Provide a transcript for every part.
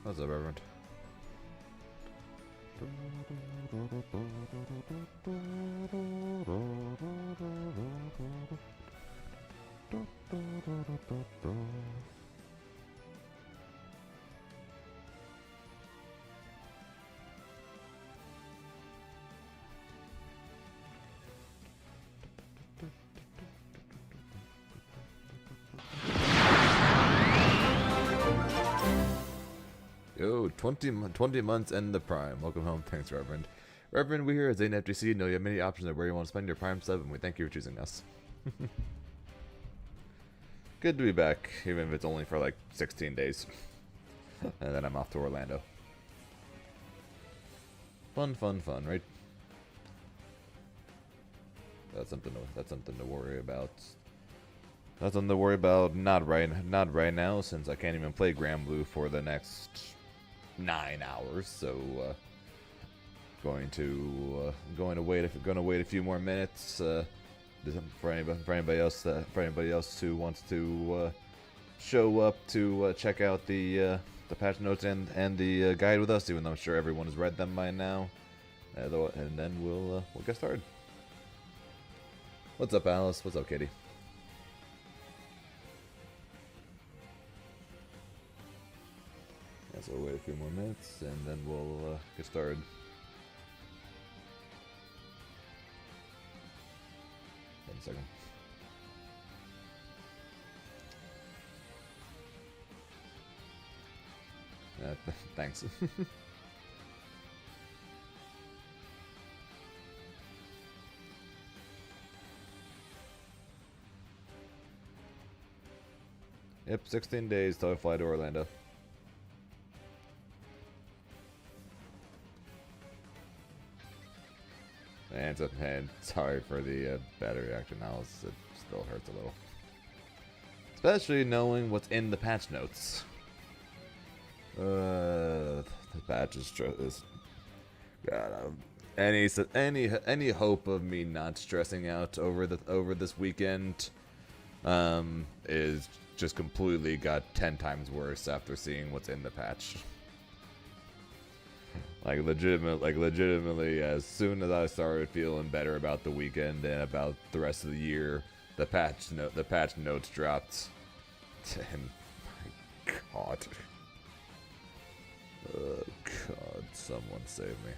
What's up, Reverend? Yo, 20 months and the prime. Welcome home. Thanks, Reverend. Reverend, we here at Zane FGC know you have many options of where you want to spend your prime sub, and we thank you for choosing us. Good to be back, even if it's only for like 16 days. And then I'm off to Orlando. Fun, right? That's something to worry about. Nothing to worry about. Not right now, since I can't even play Grand Blue for the next 9 hours. So going to wait a few more minutes for anybody else who wants to show up to check out the patch notes and the guide with us. Even though I'm sure everyone has read them by now, and then we'll get started. What's up, Alice? What's up, Kitty? So we'll wait a few more minutes, and then we'll get started. One second. Thanks. Yep, 16 days till I fly to Orlando. And sorry for the battery reaction analysis. It still hurts a little, especially knowing what's in the patch notes. The patch is God. Any hope of me not stressing out over this weekend is just completely got 10 times worse after seeing what's in the patch. Like legitimately, as soon as I started feeling better about the weekend and about the rest of the year, the patch notes dropped. And my God, oh God, someone save me!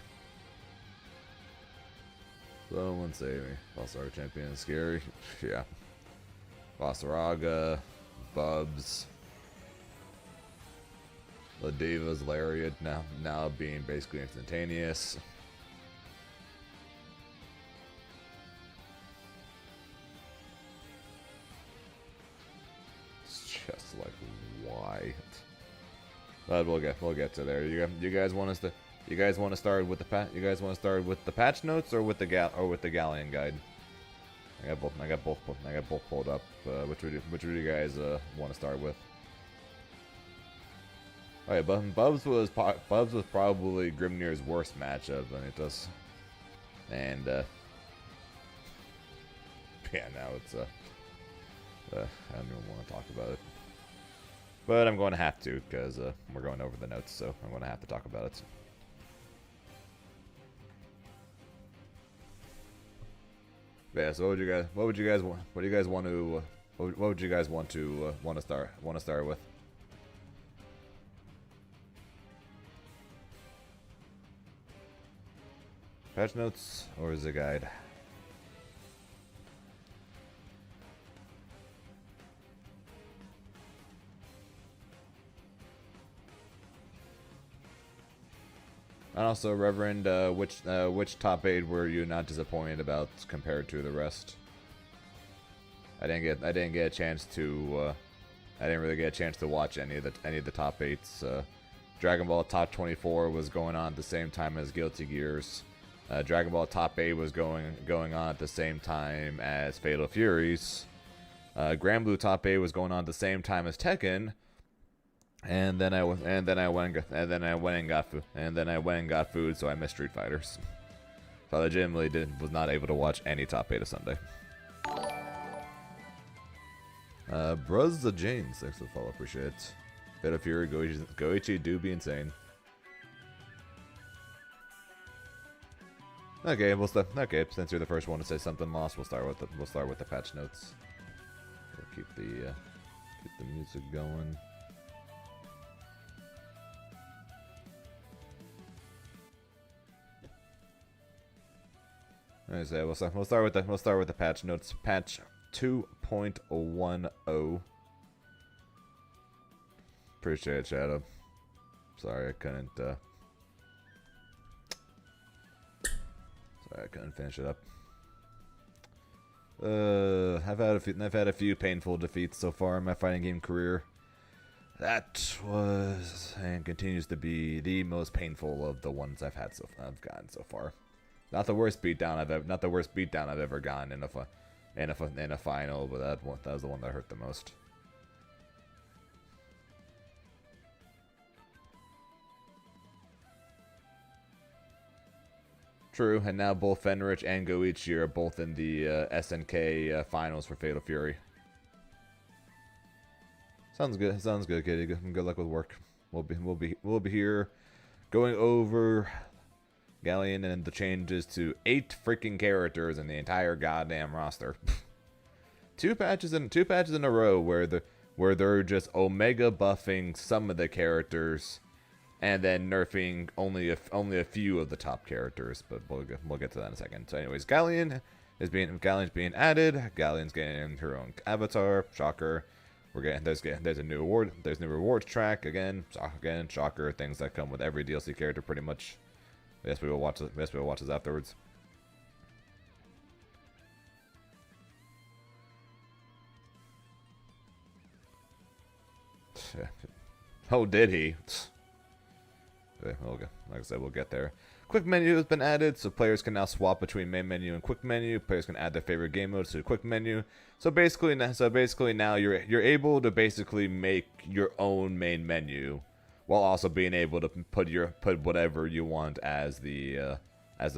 Someone save me! Bossaraga champion is scary. Yeah, Bossaraga, Bubs. Ladiva's Lariat now being basically instantaneous. It's just like, why? But we'll get to there. You guys want to start with the patch notes or with the galleon guide? I got both pulled up. Which would you guys want to start with? Alright, Bubs was probably Grimnir's worst matchup, Vanitas. And yeah, now it's I don't even want to talk about it, but I'm going to have to because we're going over the notes, so I'm going to have to talk about it. Yeah. So what would you guys want to start with? Patch notes or is it guide? And also, Reverend, which top 8 were you not disappointed about compared to the rest? I didn't get a chance to I didn't really get a chance to watch any of the top 8s. Dragon Ball Top 24 was going on at the same time as Guilty Gears. Dragon Ball Top 8 was going on at the same time as Fatal Furies. Grand Blue Top 8 was going on at the same time as Tekken. And then I went and got food, so I missed Street Fighters. So I legitimately was not able to watch any Top 8 of Sunday. Bruz the James, thanks for the follow, appreciate it. Fatal Fury, Goichi do be insane. Okay, okay. Since you're the first one to say something lost, we'll start with the patch notes. We'll keep the music going. I say we'll start with the patch notes. Patch 2.10. Appreciate it, Shadow. Sorry I couldn't finish it up. I've had a few painful defeats so far in my fighting game career. That was and continues to be the most painful of the ones I've gotten so far. Not the worst beatdown I've ever gotten in a final, but that was the one that hurt the most. True, and now both Fenrich and Goichi are both in the SNK finals for Fatal Fury. Sounds good. Sounds good, Kitty. Good luck with work. We'll be here going over Galleon and the changes to 8 freaking characters in the entire goddamn roster. two patches in a row where they're just omega buffing some of the characters and then nerfing only a few of the top characters, but we'll get to that in a second. So anyways, Galleon's being added. Galleon's getting her own avatar. Shocker. There's a new award. There's new rewards track again. Shocker. Things that come with every DLC character pretty much. Yes, we will watch this afterwards. Oh, did he? Okay, like I said, we'll get there. Quick menu has been added, so players can now swap between main menu and quick menu. Players can add their favorite game modes to the quick menu. So basically now you're able to basically make your own main menu, while also being able to put whatever you want as the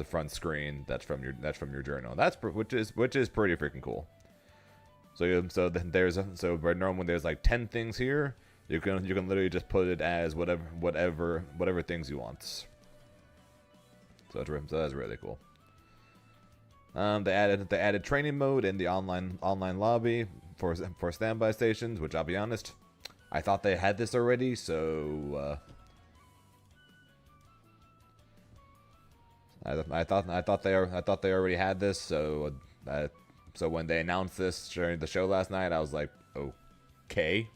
front screen that's from your journal. Which is pretty freaking cool. So normally there's like 10 things here. You can literally just put it as whatever things you want. So that's really cool. They added training mode in the online lobby for standby stations, which I'll be honest, I thought they had this already. So I thought they already had this. So when they announced this during the show last night, I was like, okay.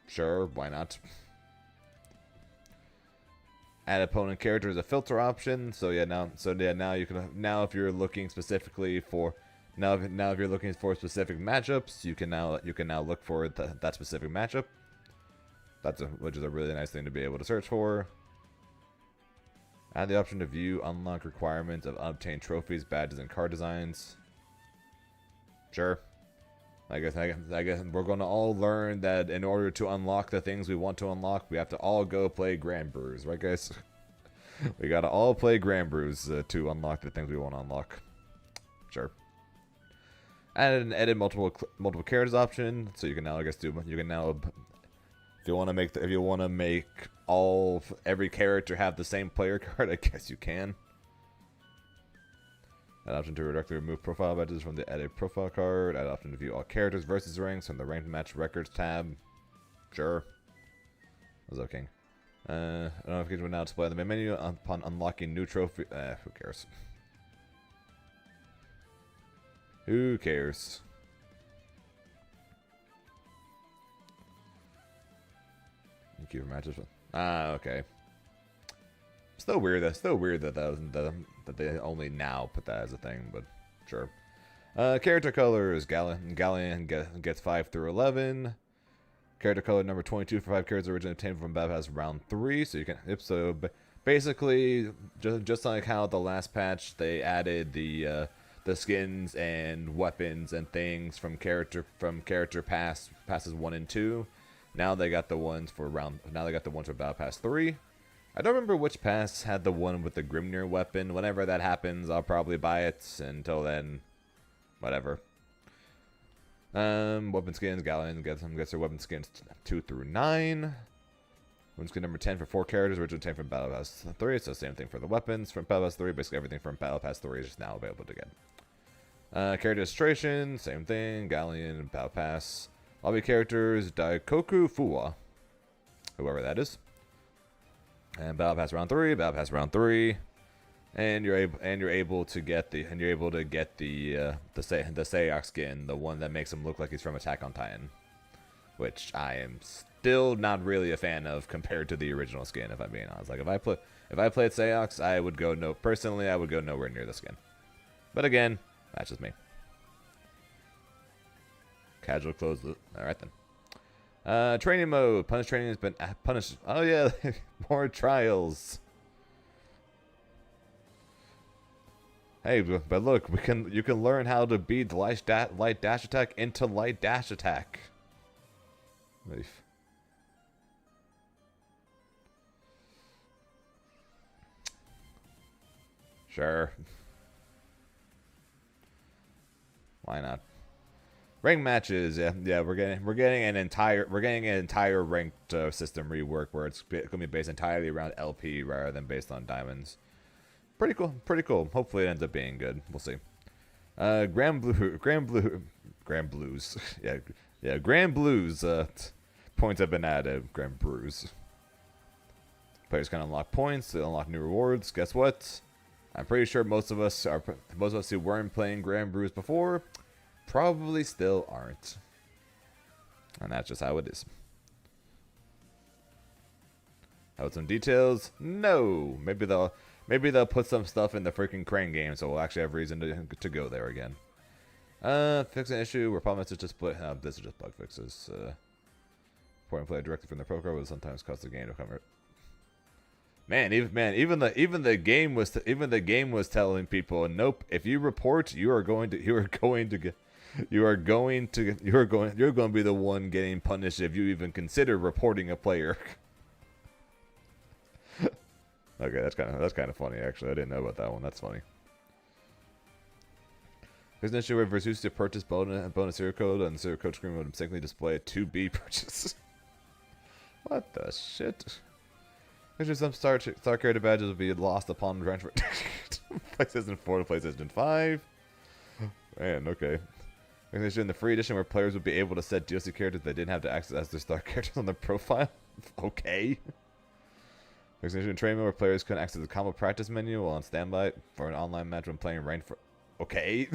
Sure, why not? Add opponent character as a filter option. So now you can if you're looking specifically for if you're looking for specific matchups, you can now look for that specific matchup. Which is a really nice thing to be able to search for. Add the option to view unlock requirements of obtained trophies, badges, and card designs. Sure. I guess we're going to all learn that in order to unlock the things we want to unlock, we have to all go play Grand Brews, right, guys? We got to all play Grand Brews to unlock the things we want to unlock. Sure. Added multiple characters option, so you can now if you want to make every character have the same player card, I guess you can. Add option to directly remove profile badges from the edit profile card. Add option to view all characters versus ranks from the ranked match records tab. Sure. That's okay. Notification will now display the main menu upon unlocking new trophy. Who cares? Who cares? Thank you for matches. Okay. Still weird that they only now put that as a thing, but sure. Character colors. Galleon gets 5 through 11. Character color number 22 for 5 characters originally obtained from Battle Pass round 3. So you can basically just like how the last patch they added the skins and weapons and things from character passes 1 and 2. Now they got the ones for Battle Pass 3. I don't remember which pass had the one with the Grimnir weapon. Whenever that happens, I'll probably buy it. Until then, whatever. Weapon skins, galleon gets their weapon skins 2 through 9. Weapon skin number 10 for 4 characters, original 10 from Battle Pass 3, so same thing for the weapons from Battle Pass 3. Basically everything from Battle Pass 3 is just now available to get. Character registration, same thing, galleon, Battle Pass. All the characters, Daikoku Fuwa, whoever that is. And Battle Pass round 3, Battle Pass round 3. And you're able to get the Seiyok skin, the one that makes him look like he's from Attack on Titan, which I am still not really a fan of compared to the original skin. If I'm being honest, like if I played Seiyok, I would go nowhere near the skin. But again, that's just me. Casual closed loop. All right then. Training mode. Punish training has been punished. Oh yeah, more trials. Hey, but look, you can learn how to beat light dash attack into light dash attack. Leaf. Sure. Why not? Ranked matches, yeah, we're getting an entire ranked system rework where it's gonna be based entirely around LP rather than based on diamonds. Pretty cool. Hopefully it ends up being good. We'll see. Grand Blues. yeah, Grand Blues. Points have been added. Grand Brews. Players can unlock points. They unlock new rewards. Guess what? I'm pretty sure most of us who weren't playing Grand Brews before probably still aren't. And that's just how it is. How about some details? No. Maybe they'll put some stuff in the freaking Crane game, so we'll actually have reason to go there again. Fix an issue where problem message display. This is just bug fixes. Important player directly from the pro card will sometimes cause the game to come. Even the game was telling people, nope. If you report, you're going to be the one getting punished if you even consider reporting a player. Okay, that's kind of funny actually. I didn't know about that one. That's funny. There's an issue where Versus to purchase bonus serial code and the serial code screen would mistakenly display a 2B purchase. What the shit? There's some star character badges will be lost upon transfer. PlayStation 4 to PlayStation 5. Man, okay. There's in the free edition where players would be able to set DLC characters they didn't have to access as their star characters on their profile. Okay. There's an training where players couldn't access the combo practice menu while on standby for an online match when playing ranked for. Okay.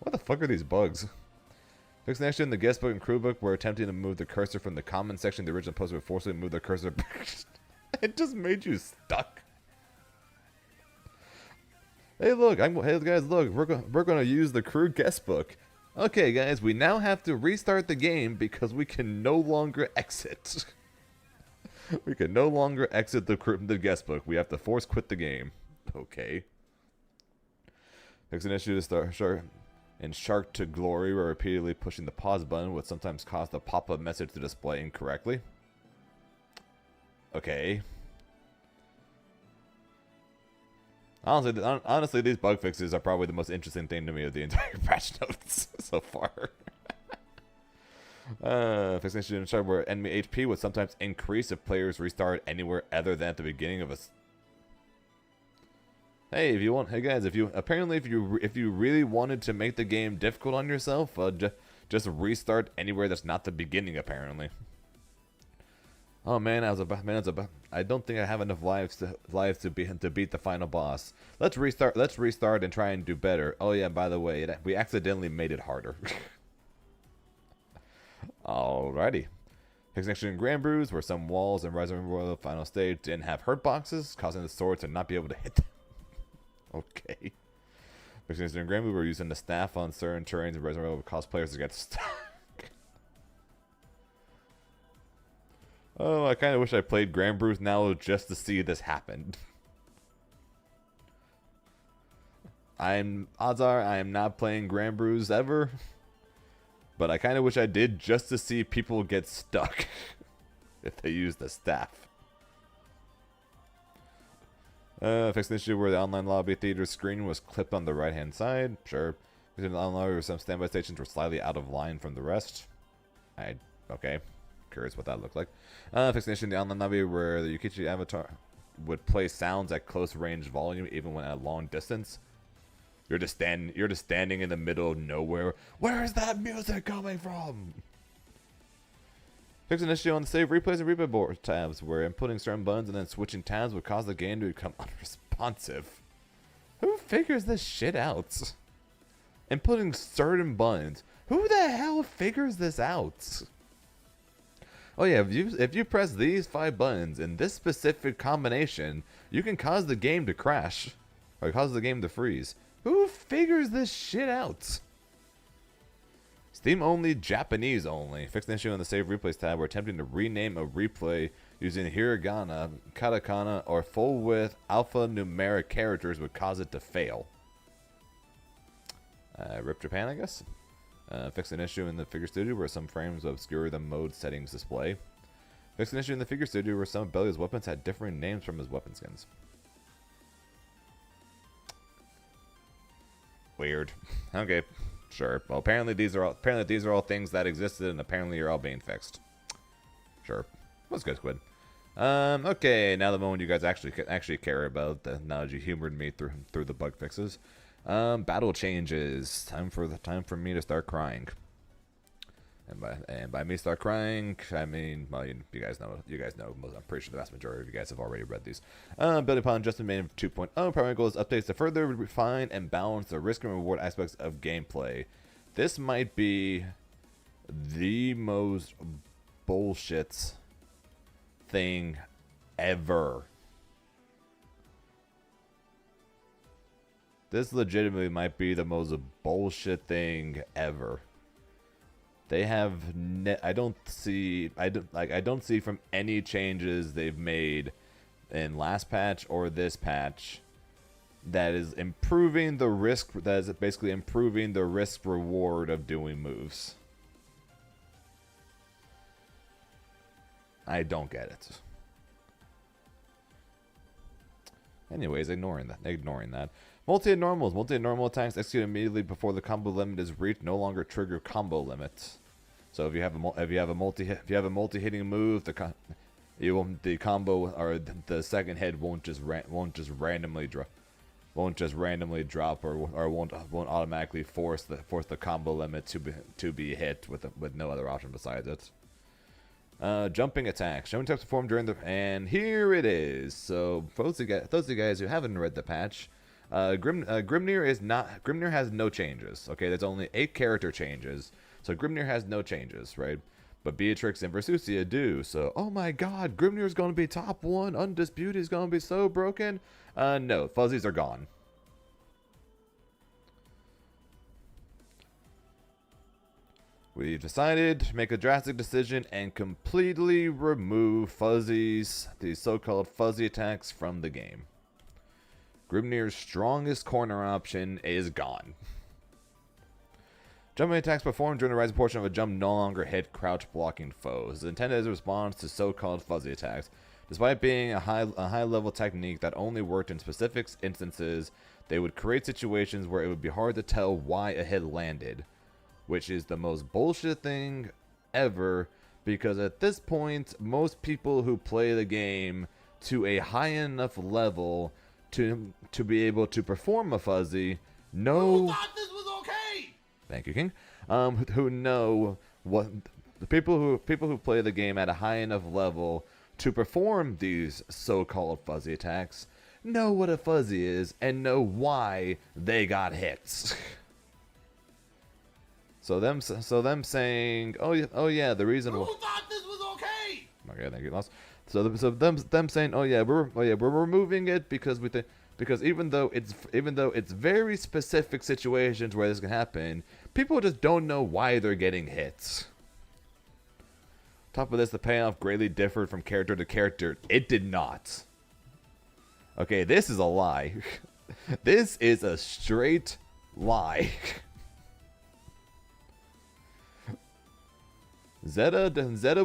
What the fuck are these bugs? Fix an issue in the guest book and crew book where attempting to move the cursor from the comment section of the original post would forcibly move the cursor. It just made you stuck. Hey, look! Hey, guys, look! We're gonna use the crew guest book. Okay, guys, we now have to restart the game because we can no longer exit. We can no longer exit the guest book. We have to force quit the game. Okay. Fix an issue to start. Sure. In Shark to Glory, where repeatedly pushing the pause button would sometimes cause the pop-up message to display incorrectly. Okay. Honestly, these bug fixes are probably the most interesting thing to me of the entire patch notes so far. Fix an issue in Shark where enemy HP would sometimes increase if players restart anywhere other than at the beginning of a. Hey, hey guys, if you really wanted to make the game difficult on yourself, just restart anywhere that's not the beginning. Apparently. Oh man, I don't think I have enough lives to beat the final boss. Let's restart and try and do better. Oh yeah, by the way, we accidentally made it harder. Alrighty. Fix an issue in Grand Brews where some walls in Resident Evil final stage didn't have hurt boxes, causing the sword to not be able to hit them. Okay. Because in Grand Blue, we're using the staff on certain terrains and Resident Evil cause players to get stuck. Oh, I kind of wish I played Grand Brews now just to see this happen. Odds are I am not playing Grand Brews ever. But I kind of wish I did just to see people get stuck if they use the staff. Fix the issue where the online lobby theater screen was clipped on the right hand side. Sure. Within the island lobby, some standby stations were slightly out of line from the rest. Okay. Curious what that looked like. Fixed an issue in the online lobby where the Yukichi avatar would play sounds at close range volume even when at a long distance. You're just standing in the middle of nowhere. Where is that music coming from? Fix an issue on the save replays and replay board tabs where inputting certain buttons and then switching tabs would cause the game to become unresponsive. Who figures this shit out? Inputting certain buttons. Who the hell figures this out? Oh yeah, if you press these 5 buttons in this specific combination, you can cause the game to crash. Or cause the game to freeze. Who figures this shit out? Steam only, Japanese only. Fixed an issue on the Save Replays tab. We're attempting to rename a replay using hiragana, katakana, or full width alphanumeric characters would cause it to fail. RIP Japan, I guess. Fixed an issue in the Figure Studio where some frames obscure the mode settings display. Fixed an issue in the Figure Studio where some of Belly's weapons had different names from his weapon skins. Weird. Okay, sure. Well, apparently these are all things that existed, and apparently you're all being fixed. Sure. What's good, Squid? Okay. Now the moment you guys actually care about. Now that you humored me through the bug fixes. Battle changes. Time for me to start crying. And by me start crying, I mean, well, you guys know. I'm pretty sure the vast majority of you guys have already read these. Building upon Justin Main 2.0, primary goal is updates to further refine and balance the risk and reward aspects of gameplay. This might be the most bullshit thing ever. This legitimately might be the most bullshit thing ever. They have I don't see from any changes they've made in last patch or this patch that is improving the risk, that is basically improving the risk reward of doing moves. I don't get it. Anyways, ignoring that. Multi-normals. Multi-normal attacks execute immediately before the combo limit is reached no longer trigger combo limits. So if you have a multi-hitting move, the combo or the second hit won't just randomly drop or won't automatically force the combo limit to be hit with no other option besides it. Jumping attacks. Jumping attacks performed during the... And here it is. So, for those of you guys who haven't read the patch, Grimnir has no changes. Okay, there's only 8 character changes. So Grimnir has no changes, right? But Beatrix and Versusia do. So, oh my god, Grimnir's going to be top 1. Undisputed is going to be so broken. No, fuzzies are gone. We've decided to make a drastic decision and completely remove fuzzies, these so-called fuzzy attacks, from the game. Grimnir's strongest corner option is gone. Jumping attacks performed during the rising portion of a jump no longer hit crouch blocking foes. It's intended as a response to so-called fuzzy attacks. Despite being a high-level technique that only worked in specific instances, they would create situations where it would be hard to tell why a hit landed. Which is the most bullshit thing ever, because at this point, most people who play the game to a high enough level to be able to perform a fuzzy know... Who thought this was okay? Thank you, King. Who know what... The people who play the game at a high enough level to perform these so-called fuzzy attacks know what a fuzzy is and know why they got hits. So them saying, oh yeah, the reason. Who thought this was okay? Okay, thank you, Lost. So them saying, oh yeah, we're removing it because even though it's very specific situations where this can happen, people just don't know why they're getting hits. Top of this, the payoff greatly differed from character to character. It did not. Okay, this is a lie. This is a straight lie. Zeta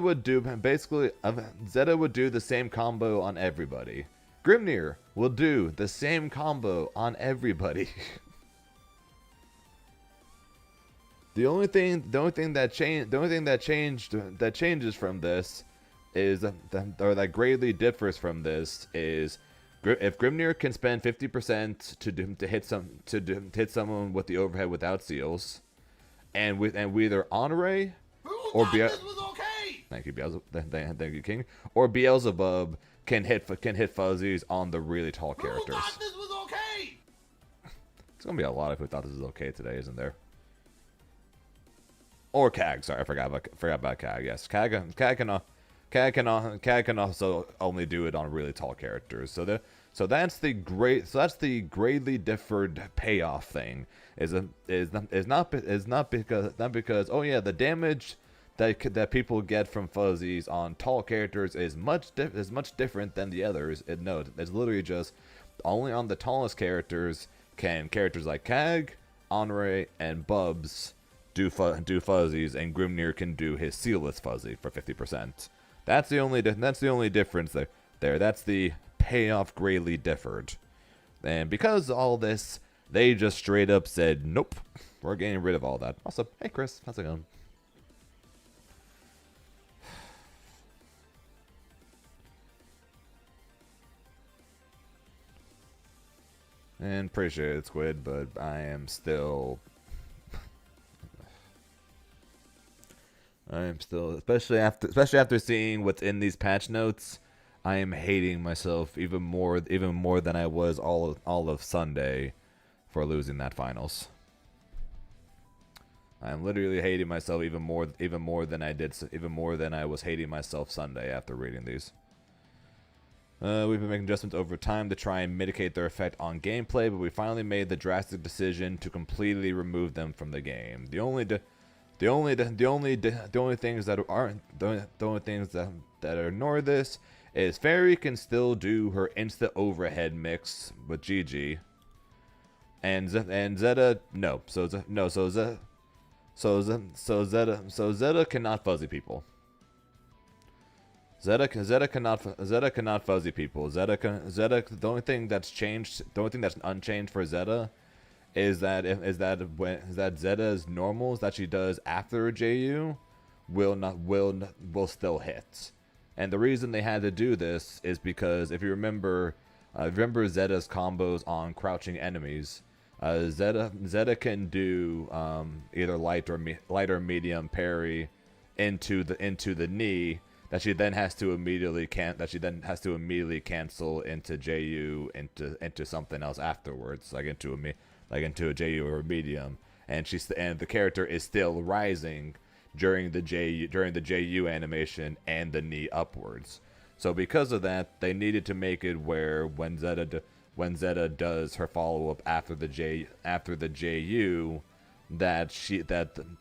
would do the same combo on everybody. Grimnir will do the same combo on everybody. the only thing that changes from this is or that greatly differs from this is if Grimnir can spend 50% to hit someone with the overhead without seals, and we either Honore or thank you thank you King, or Beelzebub can hit fuzzies on the really tall characters. Who thought this was okay? It's gonna be a lot of who thought this was okay today, isn't there? Or Cag, sorry, I forgot about Cag. Yes, Cag can also only do it on really tall characters. So that's the greatly differed payoff thing. Is not because oh yeah, the damage that people get from fuzzies on tall characters is much different than the others. No, it's literally just only on the tallest characters can characters like Cag, Honore, and Bubs do fuzzies, and Grimnir can do his sealless fuzzy for 50%. That's the only difference there. That's the payoff greatly differed. And because of all this, they just straight up said, nope, we're getting rid of all that. Also, hey Chris, how's it going? And appreciate it, Squid, but I am still... especially after seeing what's in these patch notes, I am hating myself even more than I was all of Sunday for losing that finals. I am literally hating myself even more than I was hating myself Sunday after reading these. We've been making adjustments over time to try and mitigate their effect on gameplay, but we finally made the drastic decision to completely remove them from the game. The only things that ignore this is Fairy can still do her instant overhead mix with GG, and Zeta no. So Zeta cannot fuzzy people. Zeta cannot fuzzy people. The only thing that's changed, the only thing that's unchanged for Zeta is that Zeta's normals that she does after a JU will still hit. And the reason they had to do this is because if you remember Zeta's combos on crouching enemies, Zeta can do either light or medium parry into the knee that she then has to immediately cancel into JU into something else afterwards, like into a JU or a medium, and the character is still rising during the JU animation and the knee upwards. So because of that, they needed to make it where when Zeta does her follow up after the JU, that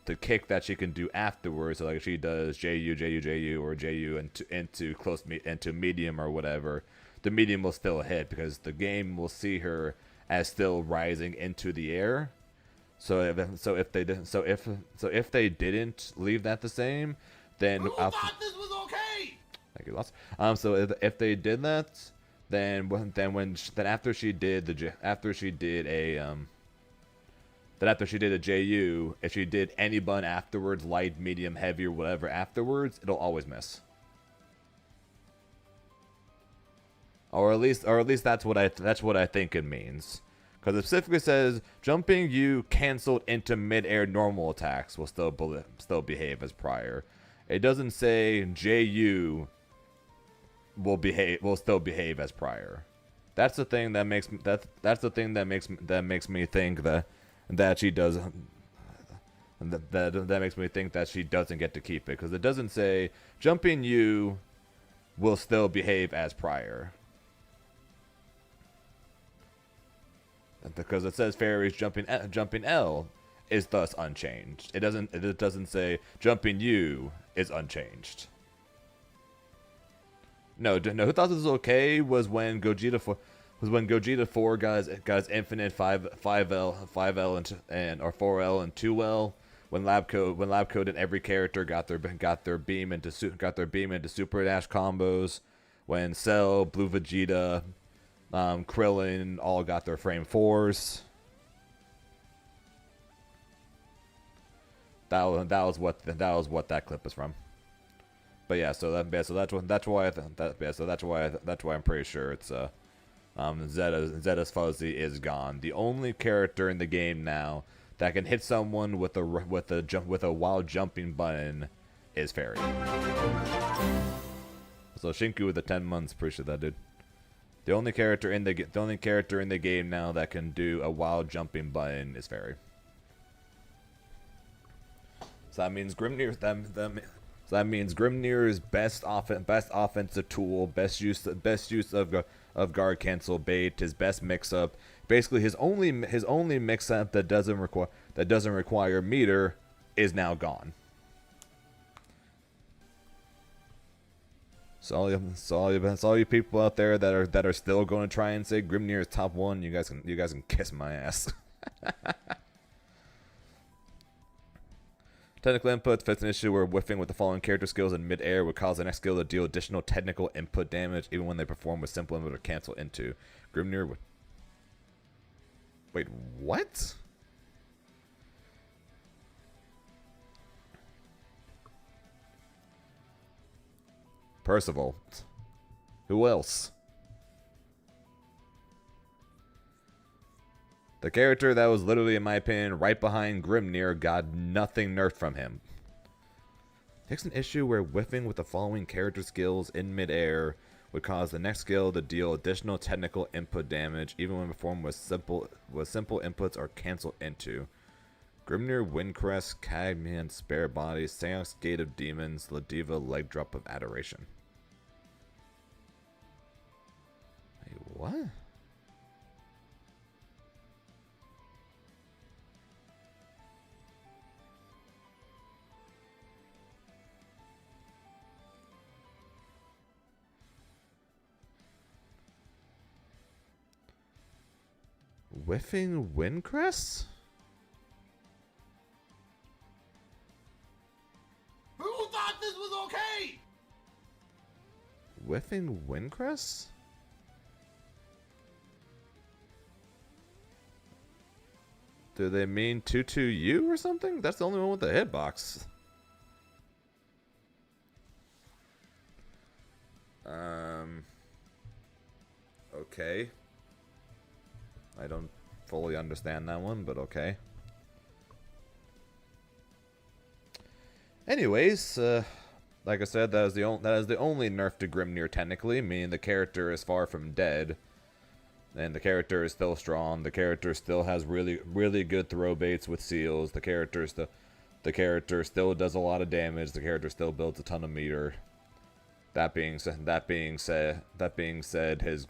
the kick that she can do afterwards, so like if she does JU or JU into medium or whatever, the medium will still hit because the game will see her as still rising into the air. So if they didn't leave that the same, then who thought this was okay? Thank you, Lots. So if they did that, then after she did a JU, if she did any bun afterwards, light, medium, heavy, or whatever afterwards, it'll always miss. Or at least that's what I think it means. Because it specifically says jumping you canceled into mid-air normal attacks will still behave as prior. It doesn't say JU will still behave as prior. That's the thing that makes me think that she does that makes me think that she doesn't get to keep it, because it doesn't say jumping you will still behave as prior. Because it says Fairy's jumping L is thus unchanged. It doesn't say jumping U is unchanged. No. Who thought this was okay was when Gogeta 4 got his infinite 5L and or 4L and 2L. When lab code and every character got their beam into super dash combos. When Cell, Blue Vegeta, Krillin all got their frame 4s. that was what that clip is from. But yeah, so that's why I'm pretty sure it's Zeta's Fuzzy is gone. The only character in the game now that can hit someone with a while jumping button is Fairy. So Shinku with the 10 months, appreciate that, dude. The only character in the game now that can do a while jumping button is Fairy. So that means Grimnir's best offensive tool, best use of guard cancel bait, his best mix up, basically his only mix up that doesn't require meter is now gone. So all you people out there that are still going to try and say Grimnir is top 1, you guys can kiss my ass. Technical inputs fits an issue where whiffing with the following character skills in mid-air would cause the next skill to deal additional technical input damage even when they perform with simple input or cancel into. Grimnir would... Wait, what? Percival. Who else? The character that was literally, in my opinion, right behind Grimnir got nothing nerfed from him. Fix an issue where whiffing with the following character skills in midair would cause the next skill to deal additional technical input damage, even when performed with simple inputs or cancel into. Grimnir, Windcrest, Cagman, Spare Body, Seance, Gate of Demons, Ladiva, Leg Drop of Adoration. Wait, what? Whiffing Windcrest? Who thought this was okay? Whiffing Windcrest? Do they mean 2-2-U or something? That's the only one with the hitbox. Okay. I don't fully understand that one, but okay. Anyways, like I said, that is the only nerf to Grimnir technically, meaning the character is far from dead. And the character is still strong. The character still has really good throw baits with seals. The character still does a lot of damage. The character still builds a ton of meter. That being said, his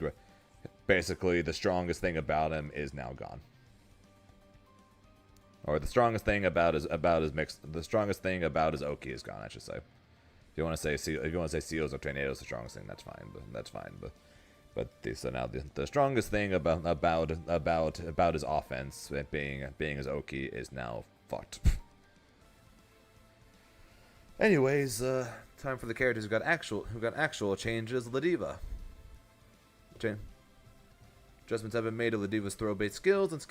basically the strongest thing about him is now gone. Or the strongest thing about his Oki is gone, I should say. If you want to say seals or tornadoes, the strongest thing, that's fine. So now the strongest thing about his offense being his Oki is now fucked. Anyways, time for the characters who got actual changes. Ladiva. Adjustments have been made to Ladiva's throw-based skills and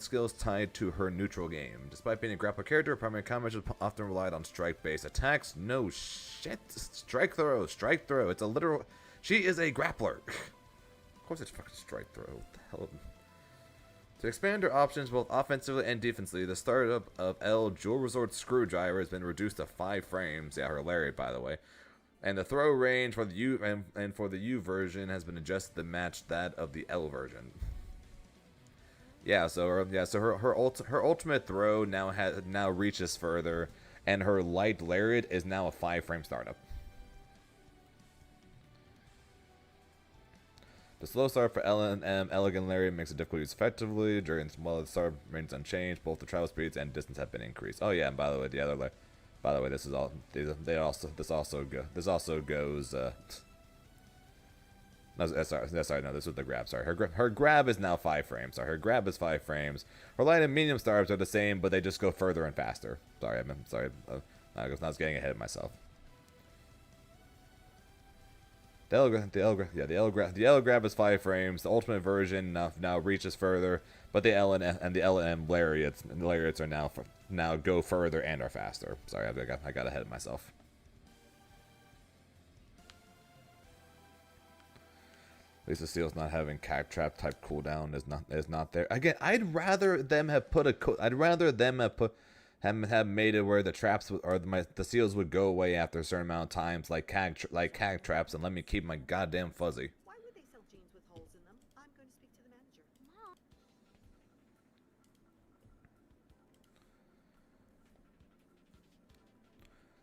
skills tied to her neutral game. Despite being a grapple character, her primary combos often relied on strike-based attacks. No shit. Strike throw. It's a literal... She is a grappler. Of course it's fucking strike throw. What the hell? To expand her options both offensively and defensively, the startup of L Jewel Resort Screwdriver has been reduced to 5 frames. Yeah, her lariat, by the way. And the throw range for the U and for the U version has been adjusted to match that of the L version. Yeah, so her ultimate throw now reaches further, and her light lariat is now a 5-frame startup. The slow start for L and M Elegant Lariat makes it difficult to use effectively. While the start remains unchanged, both the travel speeds and distance have been increased. Oh yeah, and by the way, this also goes. This was the grab. Sorry, her grab is now 5 frames. Sorry, her grab is 5 frames. Her light and medium startups are the same, but they just go further and faster. Sorry, I was getting ahead of myself. The L grab is 5 frames. The ultimate version now reaches further, but the L and the L and M lariats are now go further and are faster. Sorry, I got ahead of myself. At least the Steel's not having Cack Trap type cooldown is not there. Again, I'd rather them have have made it where the traps the seals would go away after a certain amount of times, like Cack Traps, and let me keep my goddamn fuzzy. Why would they sell jeans with holes in them? I'm going to speak to the manager. Mom.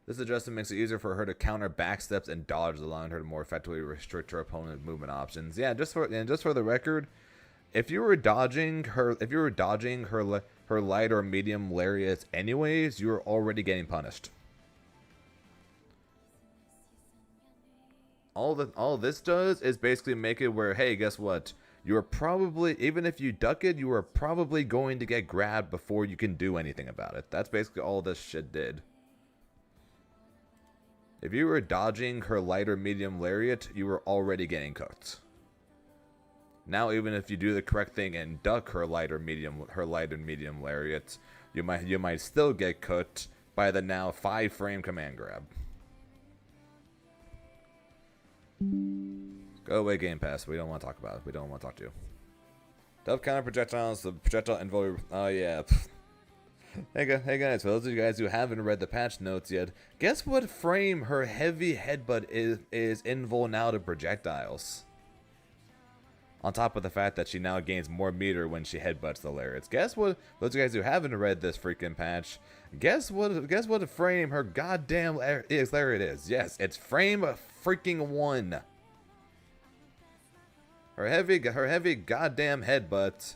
This adjustment makes it easier for her to counter backsteps and dodge, allowing her to more effectively restrict her opponent's movement options. Yeah, just for the record, if you were dodging her light or medium lariats anyways, you were already getting punished. All this does is basically make it where, hey, guess what? You are probably, even if you duck it, you are probably going to get grabbed before you can do anything about it. That's basically all this shit did. If you were dodging her light or medium lariat, you were already getting cooked. Now, even if you do the correct thing and duck her light or medium lariat, you might still get cooked by the now 5-frame command grab. Go away, Game Pass. We don't want to talk about it. We don't want to talk to you. Dove counter projectiles. The projectile envoy. Oh yeah. Hey guys, for those of you guys who haven't read the patch notes yet, guess what frame her heavy headbutt is invul now to projectiles? On top of the fact that she now gains more meter when she headbutts the lariats. Guess what? Those of you guys who haven't read this freaking patch, guess what frame her goddamn lariat is? Yes, it's frame freaking 1. Her heavy goddamn headbutt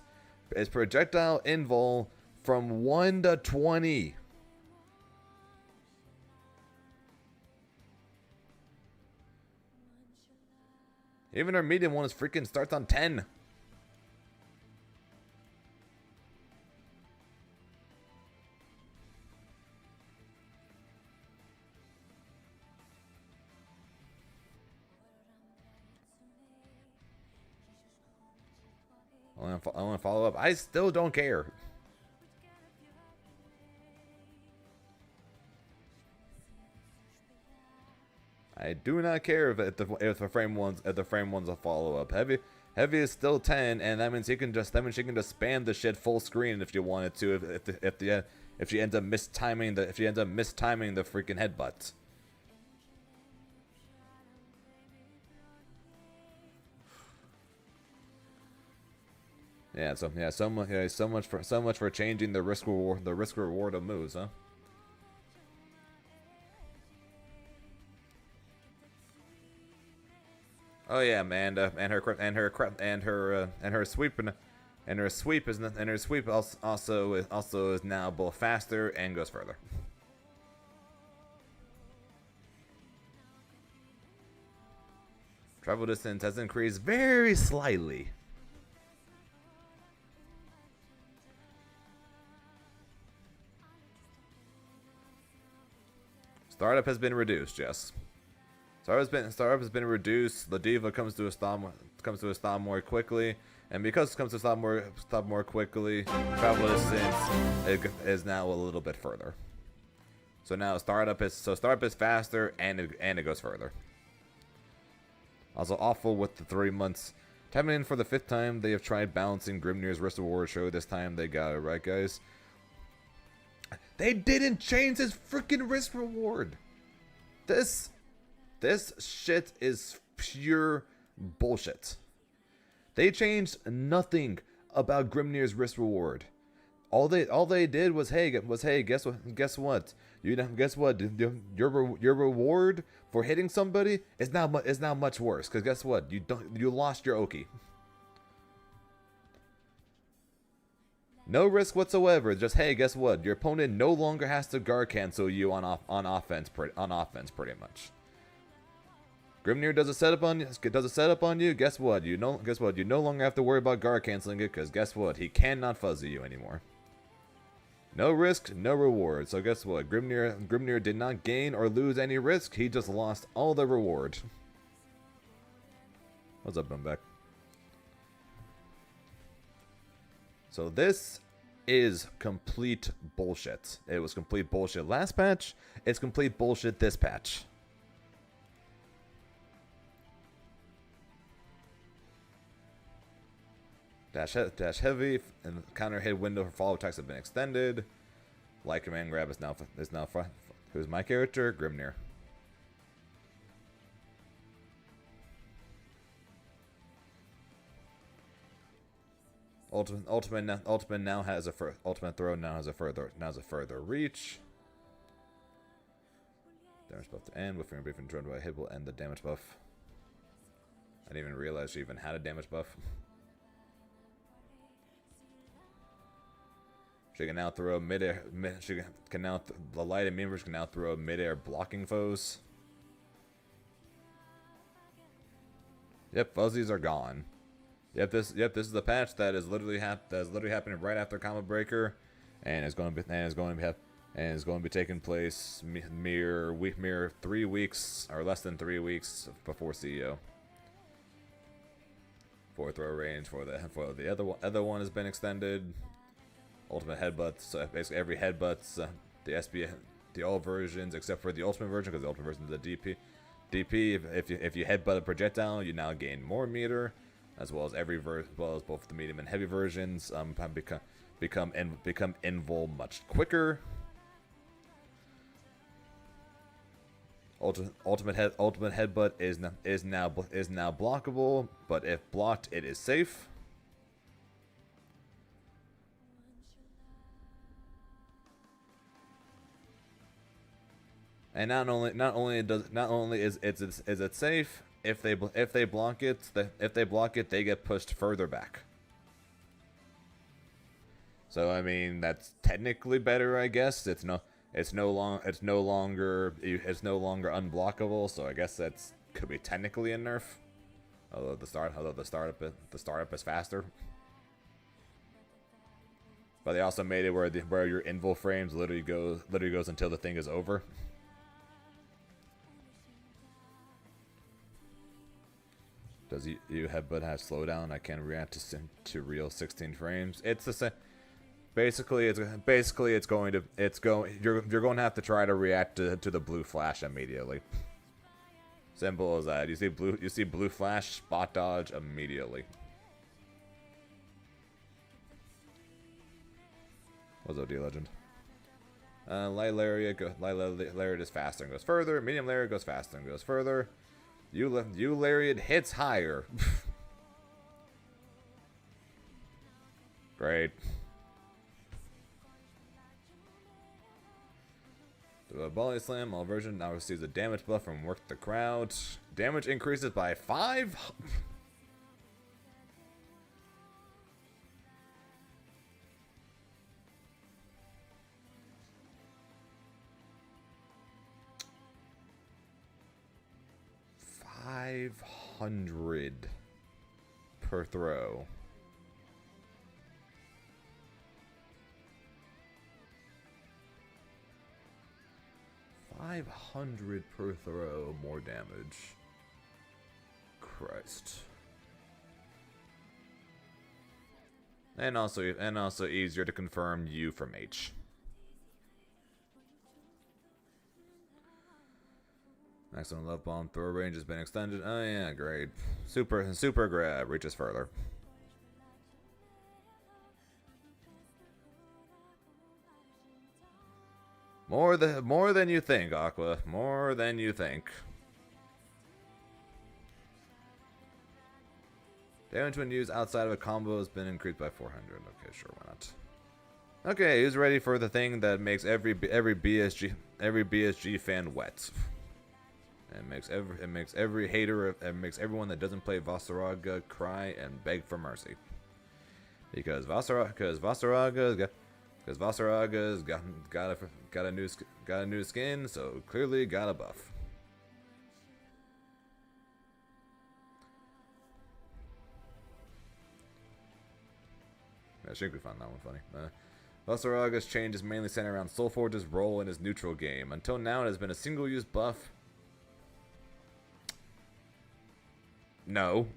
is projectile invul from 1 to 20. Even her medium one is freaking starts on 10. I want to follow up. I still don't care. I do not care if the frame one's a follow up. Heavy is still 10, and that means she can just spam the shit full screen if you wanted to. If she ends up mistiming the freaking headbutt. So much for changing the risk reward of moves, huh? Oh yeah, man, and her sweep also is now both faster and goes further. Travel distance has increased very slightly. Startup has been reduced, yes. Startup has been reduced. The diva comes to a stop more quickly, and because it comes to a stop more quickly, travel distance is now a little bit further. So now startup is faster and it goes further. Also awful with the 3 months. Tapping in for the 5th time, they have tried balancing Grimnir's risk reward show. This time they got it right, guys. They didn't change his freaking risk reward. This shit is pure bullshit. They changed nothing about Grimnir's risk reward. All they did was guess what? Your reward for hitting somebody is now much worse, because guess what? You lost your Oki. No risk whatsoever. Just hey, guess what? Your opponent no longer has to guard cancel you on offense pretty much. Grimnir does a setup on you. Guess what? You no longer have to worry about guard canceling it, because guess what? He cannot fuzzy you anymore. No risk, no reward. So guess what? Grimnir did not gain or lose any risk. He just lost all the reward. What's up, Bumbek? So this is complete bullshit. It was complete bullshit last patch. It's complete bullshit this patch. Dash heavy and counter hit window for follow attacks have been extended. Light command grab is now who's my character? Grimnir. Ultimate now has a ultimate throw now has a further reach. Damage buff to end. With your brief and thrown by a hit will end the damage buff. I didn't even realize she even had a damage buff. She can now throw midair. The light and version can now throw midair blocking foes. Yep, fuzzies are gone. Yep, this is the patch that is literally happening right after Combo Breaker, and is going to be taking place mere 3 weeks or less than 3 weeks before CEO. For throw range for the other one has been extended. Ultimate headbutts. So basically every headbutts the all versions except for the ultimate version, because the ultimate version is a DP. If you headbutt a projectile, you now gain more meter, as well as both the medium and heavy versions become invul much quicker. Ultimate headbutt is now blockable, but if blocked, it is safe. And not only is it safe, if they block it, they get pushed further back. So I mean, that's technically better, I guess. It's no longer unblockable. So I guess that's could be technically a nerf. Although the startup is faster. But they also made it where your invul frames literally goes until the thing is over. Does you headbutt have slowdown? I can react to real 16 frames. It's the same. Basically, you're going to have to try to react to the blue flash immediately. Simple as that. You see blue flash, spot dodge immediately. What's up, D-Legend? Light lariat is faster and goes further. Medium lariat goes faster and goes further. You lariat hits higher. Great. The volley slam, all version now receives a damage buff from work the crowd. Damage increases by 5. $500 per throw. $500 per throw, more damage. Christ. And also easier to confirm U from H. Maximum love bomb throw range has been extended. Oh yeah, great. Super grab reaches further. More than you think, Aqua. More than you think. Damage when used outside of a combo has been increased by 400. Okay, sure, why not? Okay, who's ready for the thing that makes every BSG fan wet? It makes every hater, it makes everyone that doesn't play Vasaraga cry and beg for mercy. Because Vasaraga's got a new skin, so clearly got a buff. I think we found that one funny. Vasaraga's change is mainly centered around Soulforge's role in his neutral game. Until now, it has been a single-use buff. No.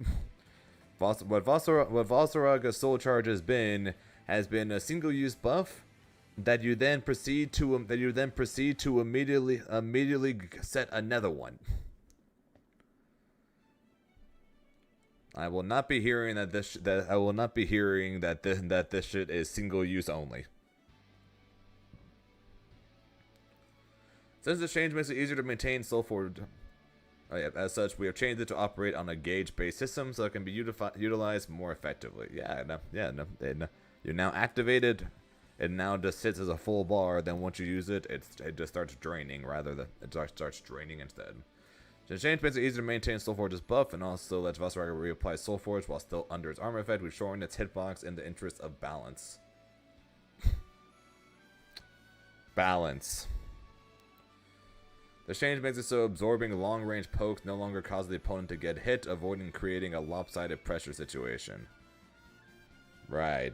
What Valsaraga's Soul Charge has been a single-use buff that you then proceed to immediately set another one. I will not be hearing that this shit is single-use only. Since this change makes it easier to maintain Soul Forge, as such, we have changed it to operate on a gauge-based system so it can be utilized more effectively. You're now activated. It now just sits as a full bar. Then once you use it, it just starts draining starts draining instead. So the change makes it easier to maintain Soul Forge's buff, and also lets Valsaraga reapply Soul Forge while still under its armor effect. We've shortened its hitbox in the interest of balance. Balance. The change makes it so absorbing long-range pokes no longer cause the opponent to get hit, avoiding creating a lopsided pressure situation. Right.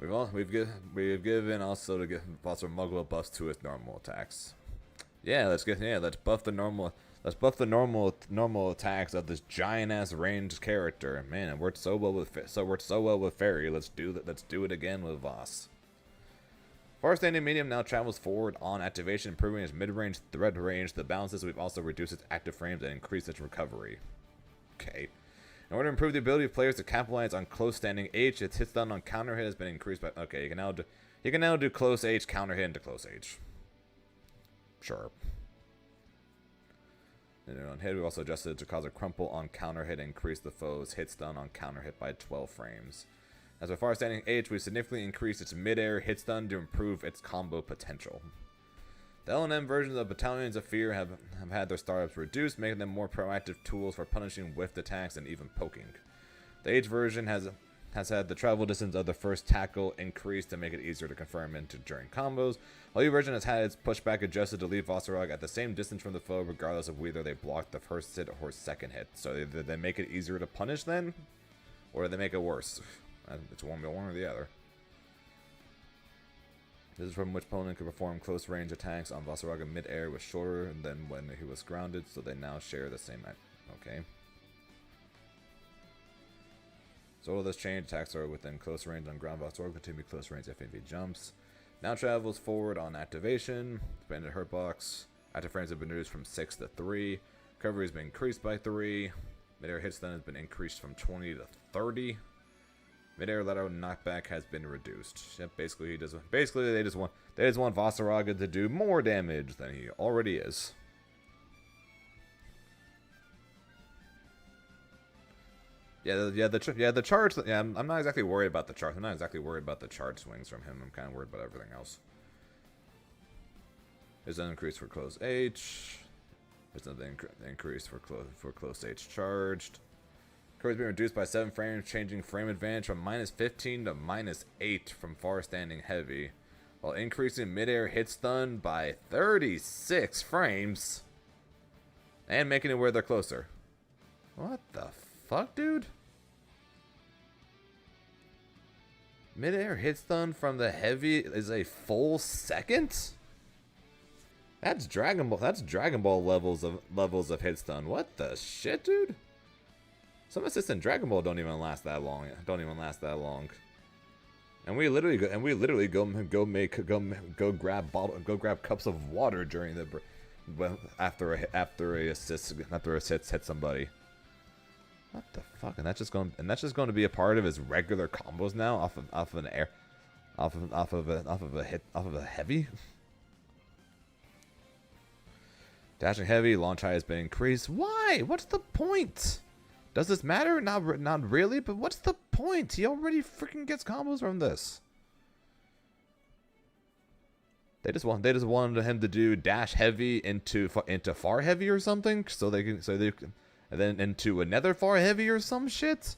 We've given also to give also Muggle buffs to its normal attacks. Let's buff the normal attacks of this giant ass ranged character. Man, it worked so well with Fairy. Let's do it again with Voss. Far Standing Medium now travels forward on activation, improving its mid-range threat range. The balances, we've also reduced its active frames and increased its recovery. Okay. In order to improve the ability of players to capitalize on close standing H, its hit stun on counter hit has been increased by. Okay, you can now do close H, counter hit into close H. Sure. And on hit, we've also adjusted it to cause a crumple on counter hit and increase the foe's hit stun on counter hit by 12 frames. As for far standing H, we significantly increased its mid-air hit stun to improve its combo potential. The L&M versions of Battalions of Fear have had their startups reduced, making them more proactive tools for punishing whiffed attacks and even poking. The H version has had the travel distance of the first tackle increased to make it easier to confirm into during combos, while U version has had its pushback adjusted to leave Valsarag at the same distance from the foe regardless of whether they block the first hit or second hit. So either they make it easier to punish then, or they make it worse. It's one or the other. This is from which opponent could perform close range attacks on Valsaraga mid-air was shorter than when he was grounded, so they now share the same. Okay. So all this change, attacks are within close range on ground. Valsaraga continue to be close range FAV jumps. Now travels forward on activation. Expanded hurt box. Active frames have been reduced from 6 to 3. Recovery has been increased by 3. Mid-air hit stun has been increased from 20 to 30. Mid-air lateral knockback has been reduced. Yep, basically they just want Valsaraga to do more damage than he already is. The charge. Yeah, I'm not exactly worried about the charge. I'm not exactly worried about the charge swings from him. I'm kind of worried about everything else. There's an increase for close H. There's another increase for close H charged. Recovery has been reduced by 7 frames, changing frame advantage from -15 to -8 from far standing heavy, while increasing mid-air hit stun by 36 frames and making it where they're closer. What the fuck, dude? Mid-air hit stun from the heavy is a full second? That's Dragon Ball levels of hit stun. What the shit, dude? Some assists in Dragon Ball don't even last that long. And we literally go grab cups of water during the after a assist hit somebody. What the fuck? And that's just going to be a part of his regular combos now off of a heavy. Dashing heavy, launch high has been increased. Why? What's the point? Does this matter? Not really, but what's the point? He already freaking gets combos from this. They just wanted him to do dash heavy into far heavy or something, so they can and then into another far heavy or some shit.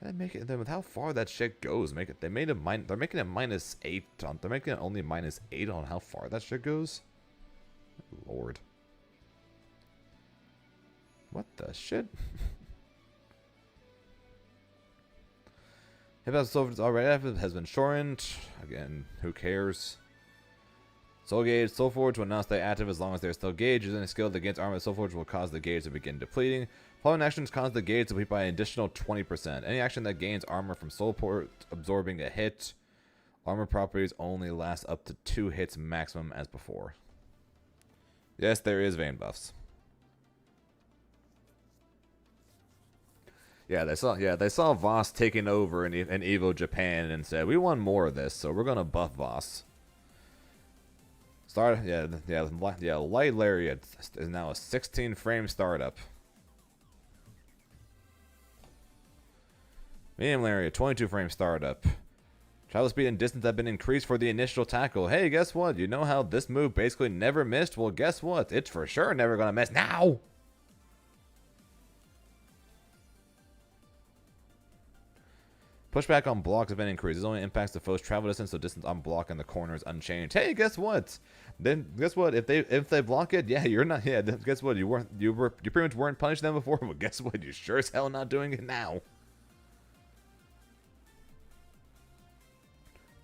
And make it then with how far that shit goes. They're making it -8. They're making it only -8 on how far that shit goes. Lord. What the shit? Hip Soldiers already has been shortened. Again, who cares? Soul Gauge. Soul Forge will not stay active as long as they are still gauged. Using a skill that gains armor with Soul Forge will cause the gauge to begin depleting. Following actions cause the gauge to deplete by an additional 20%. Any action that gains armor from Soul Port absorbing a hit. Armor properties only last up to 2 hits maximum as before. Yes, there is Vein buffs. Yeah, they saw Voss taking over in Evo Japan and said, we want more of this, so we're gonna buff Voss. Light Lariat is now a 16 frame startup. Medium Lariat, 22 frame startup. Travel speed and distance have been increased for the initial tackle. Hey, guess what? You know how this move basically never missed? Well, guess what? It's for sure never gonna miss now! Pushback on blocks has been increased. This only impacts the foe's travel distance, so distance on block in the corner is unchanged. Hey, guess what? Then guess what? If they block it, yeah, you're not. Yeah, guess what? You pretty much weren't punished them before, but guess what? You sure as hell not doing it now.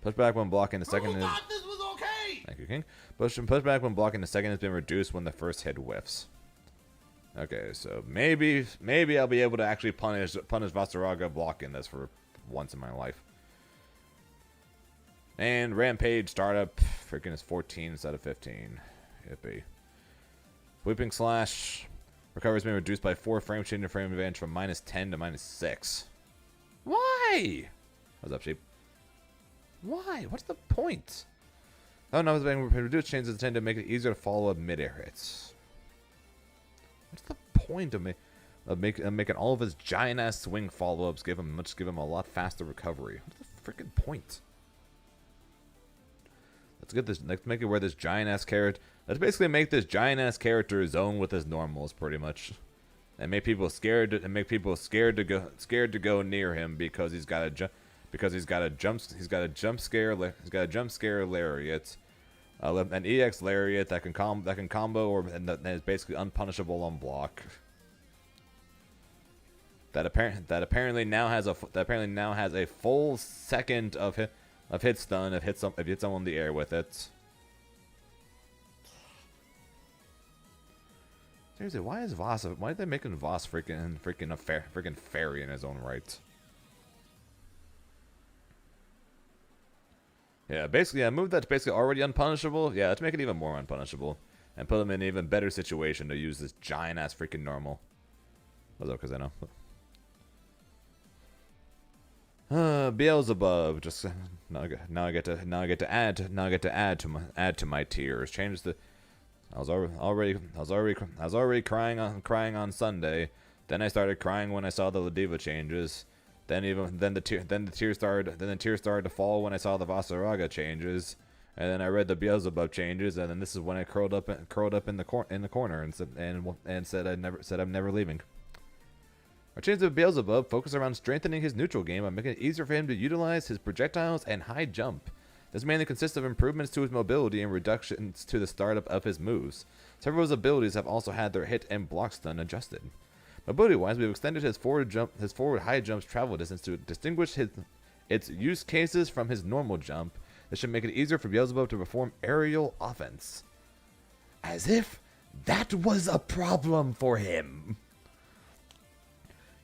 Pushback when blocking the second. Who thought this was okay? Thank you, King. Pushback when blocking the second has been reduced when the first hit whiffs. Okay, so maybe I'll be able to actually punish Vasaraga blocking this for once in my life. And Rampage startup freaking is 14 instead of 15. Yippee. Sweeping Slash. Recovery has been reduced by 4 frames, changing frame advantage from -10 to -6. Why? What's up, sheep? Why? What's the point? Oh no, it's been reduced changes tend to make it easier to follow up mid-air hits. What's the point of making all of his giant ass swing follow-ups give him a lot faster recovery? What's the freaking point? Let's make it where this giant ass character. Let's basically make this giant ass character zone with his normals pretty much, and make people scared to go near him because he's got a jump scare lariat, an EX lariat that can combo and that is basically unpunishable on block. That apparently now has a full second of hit stun if hit someone in the air with it. Seriously, why are they making Voss freaking fairy in his own right? Yeah, basically, a move that's basically already unpunishable. Yeah, let's make it even more unpunishable and put him in an even better situation to use this giant ass freaking normal. What's up, Kazeno? Beelzebub. Just now I get to add to my tiers. Change the. I was already crying on Sunday. Then I started crying when I saw the Ladiva changes. Then the tears started to fall when I saw the Vasaraga changes. And then I read the Beelzebub changes, and then this is when I curled up in the corner and said I'm never leaving. Our changes of Beelzebub focus around strengthening his neutral game by making it easier for him to utilize his projectiles and high jump. This mainly consists of improvements to his mobility and reductions to the startup of his moves. Several of his abilities have also had their hit and block stun adjusted. Mobility-wise, we've extended his forward high jump's travel distance to distinguish its use cases from his normal jump. This should make it easier for Beelzebub to perform aerial offense. As if that was a problem for him.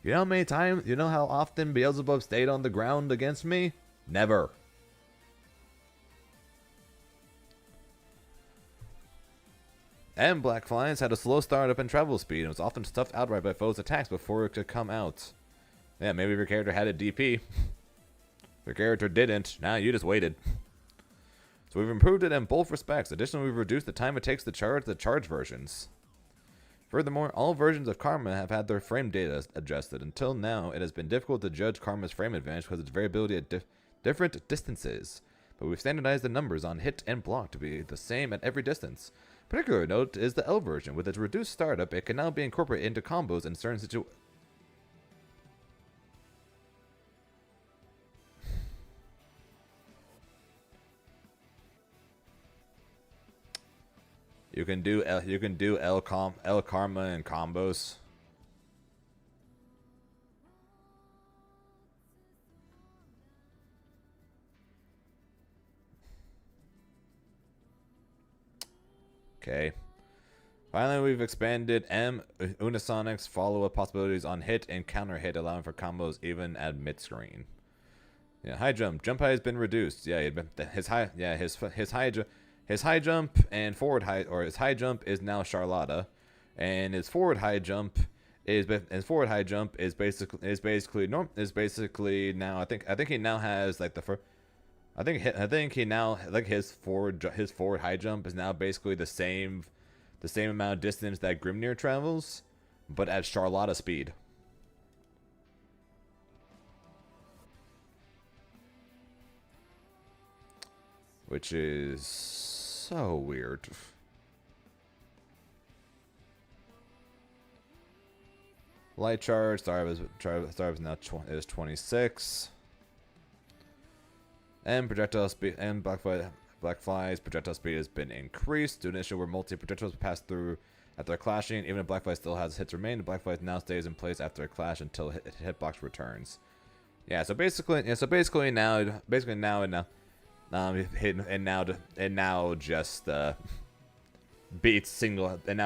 You know how often Beelzebub stayed on the ground against me? Never. And Black Flies had a slow startup and travel speed and was often stuffed outright by foes' attacks before it could come out. Yeah, maybe if your character had a DP. If your character didn't, now you just waited. So we've improved it in both respects. Additionally, we've reduced the time it takes to charge the charge versions. Furthermore, all versions of Karma have had their frame data adjusted. Until now, it has been difficult to judge Karma's frame advantage because of its variability at different distances. But we've standardized the numbers on hit and block to be the same at every distance. Particular note is the L version. With its reduced startup, it can now be incorporated into combos in certain situations. You can do L Karma and combos. Okay. Finally, we've expanded Unisonic's follow-up possibilities on hit and counter hit, allowing for combos even at mid-screen. Yeah, high jump. Jump height has been reduced. Yeah, his high jump and forward high, or his high jump is now Charlotta, and his forward high jump is basically now. I think he now has like the first. I think he now like his forward high jump is now basically the same amount of distance that Grimnir travels, but at Charlotta speed. Which is so weird. Light charge, Star is now is 26. And projectile speed and Blackfly's projectile speed has been increased to an issue where multi-projectiles pass through after clashing. Even if Blackfly still has hits remain, Blackfly now stays in place after a clash until hitbox returns. Yeah, so basically now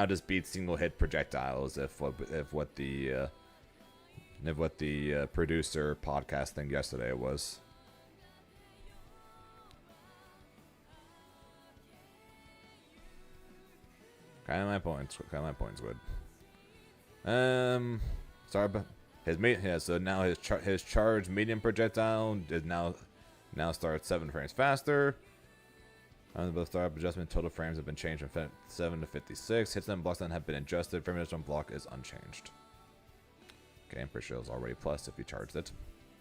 just beats single hit projectiles if what the producer podcast thing yesterday was. Kind of my points good. Sorry, but so now his charge medium projectile is now starts 7 frames faster. Both startup adjustment total frames have been changed from 7 to 56. Hits and blocks then have been adjusted. Frame rate on block is unchanged. Okay, I'm pretty sure it was already plus if you charged it.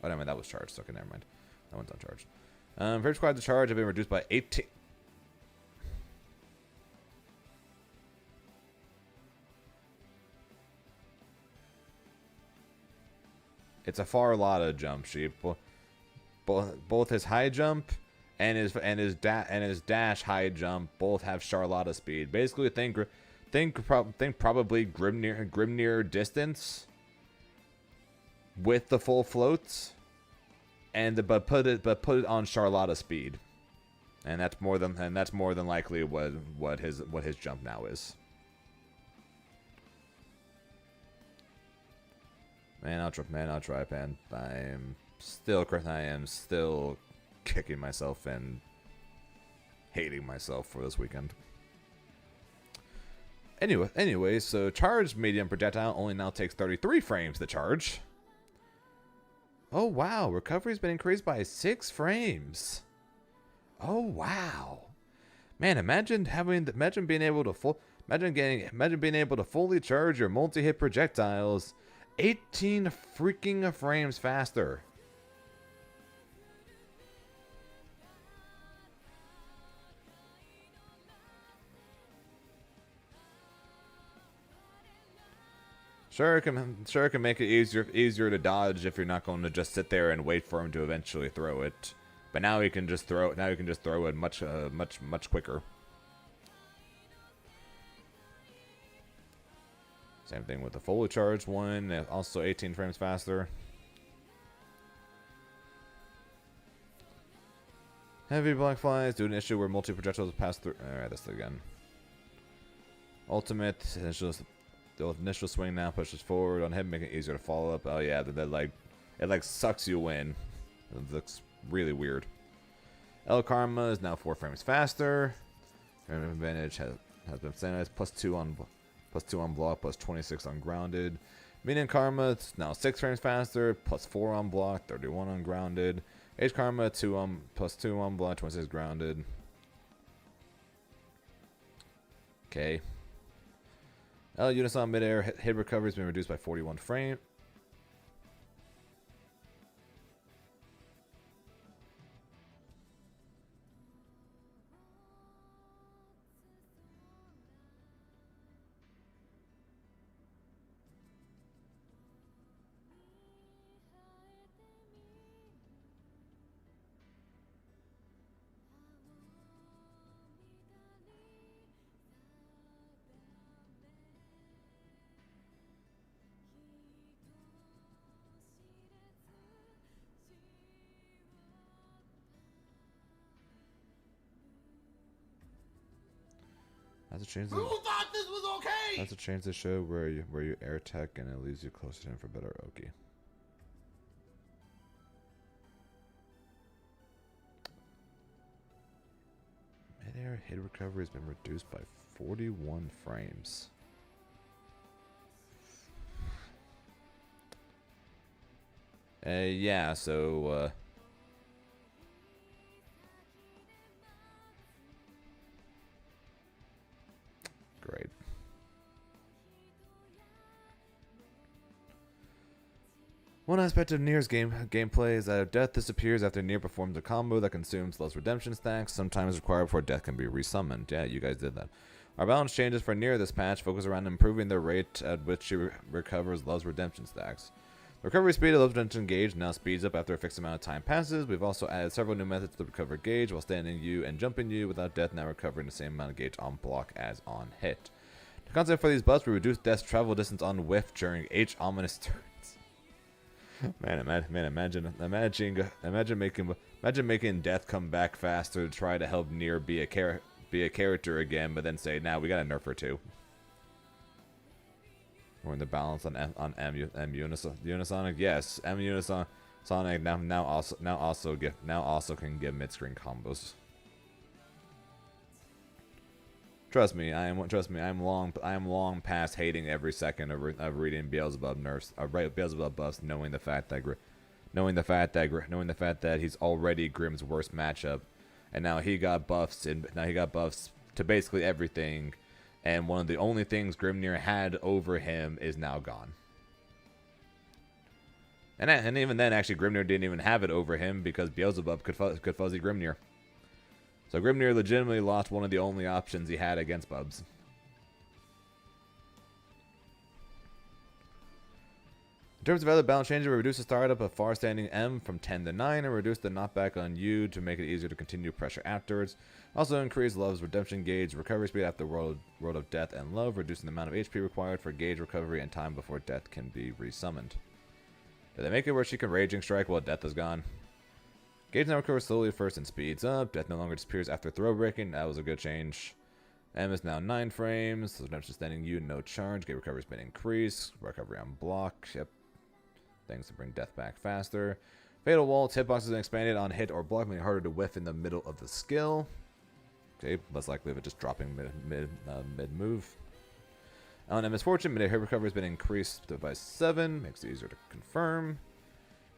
Oh, never mind, that was charged. Okay, never mind. That one's uncharged. Frame squad to charge have been reduced by 18. It's a far lot of jump sheep. Both his high jump and his dash high jump both have Charlotta speed. Basically, think probably Grimnir distance with the full floats, but put it on Charlotta speed, and that's more than likely what his jump now is. Man, I'll try, man. I am still kicking myself and hating myself for this weekend. Anyway, so charged medium projectile only now takes 33 frames to charge. Oh wow, recovery's been increased by 6 frames. Oh wow, man! Imagine being able to fully charge your multi-hit projectiles 18 freaking frames faster. Sure, it can make it easier to dodge if you're not going to just sit there and wait for him to eventually throw it. But now he can just throw it. Now you can just throw it much quicker. Same thing with the fully charged one. Also 18 frames faster. Heavy black flies due to an issue where multi projectiles pass through. Alright, that's it again. Ultimate the initial swing now pushes forward on him, making it easier to follow up. Oh yeah, it sucks you in. It looks really weird. El Karma is now 4 frames faster. Frame advantage has been standardized. +2 on block, +26 on grounded. Medium Karma is now 6 frames faster, +4 on block, 31 on grounded. H Karma +2 on block, 26 grounded. Okay. Unison midair hit recovery has been reduced by 41 frames. That's a change. Who thought this was okay? That's a change the show where you air tech and it leaves you closer to him for better Oki. Mid-air hit recovery has been reduced by 41 frames. Yeah, so, great. One aspect of Nier's gameplay is that if death disappears after Nier performs a combo that consumes less redemption stacks, sometimes required before death can be resummoned. Yeah, you guys did that. Our balance changes for Nier this patch focus around improving the rate at which she recovers love's redemption stacks. The recovery speed of love's redemption gauge now speeds up after a fixed amount of time passes. We've also added several new methods to recover gauge while standing U and jumping U without death now recovering the same amount of gauge on block as on hit. The concept for these buffs, we reduce death's travel distance on whiff during H ominous turns. Imagine making death come back faster to try to help Nier be a character again, but then say, "Nah, we got to nerf her too." We're in the balance on M Unisonic. Yes, M Unisonic now also can give mid-screen combos. Trust me, I am long past hating every second of reading Beelzebub nerfs, Beelzebub buffs, knowing the fact that he's already Grimm's worst matchup, and now he got buffs to basically everything, and one of the only things Grimnir had over him is now gone. And even then, actually, Grimnir didn't even have it over him because Beelzebub could fuzzy Grimnir. So Grimnir legitimately lost one of the only options he had against Bubs. In terms of other balance changes, we reduced the startup of far-standing M from 10 to 9 and reduced the knockback on U to make it easier to continue pressure afterwards. Also increased Love's redemption gauge recovery speed after World of Death and Love, reducing the amount of HP required for gauge recovery and time before death can be resummoned. Did they make it where she can Raging Strike while death is gone? Gauge now recovers slowly at first and speeds up. Death no longer disappears after throw breaking. That was a good change. M is now 9 frames. Redemption standing U, no charge. Gauge recovery has been increased. Recovery on block. Yep. Things to bring death back faster. Fatal Waltz. Hitbox has been expanded on hit or block, making it harder to whiff in the middle of the skill. Okay, less likely of it just dropping mid-move. On Misfortune, mid-hit recovery has been increased by 7. Makes it easier to confirm.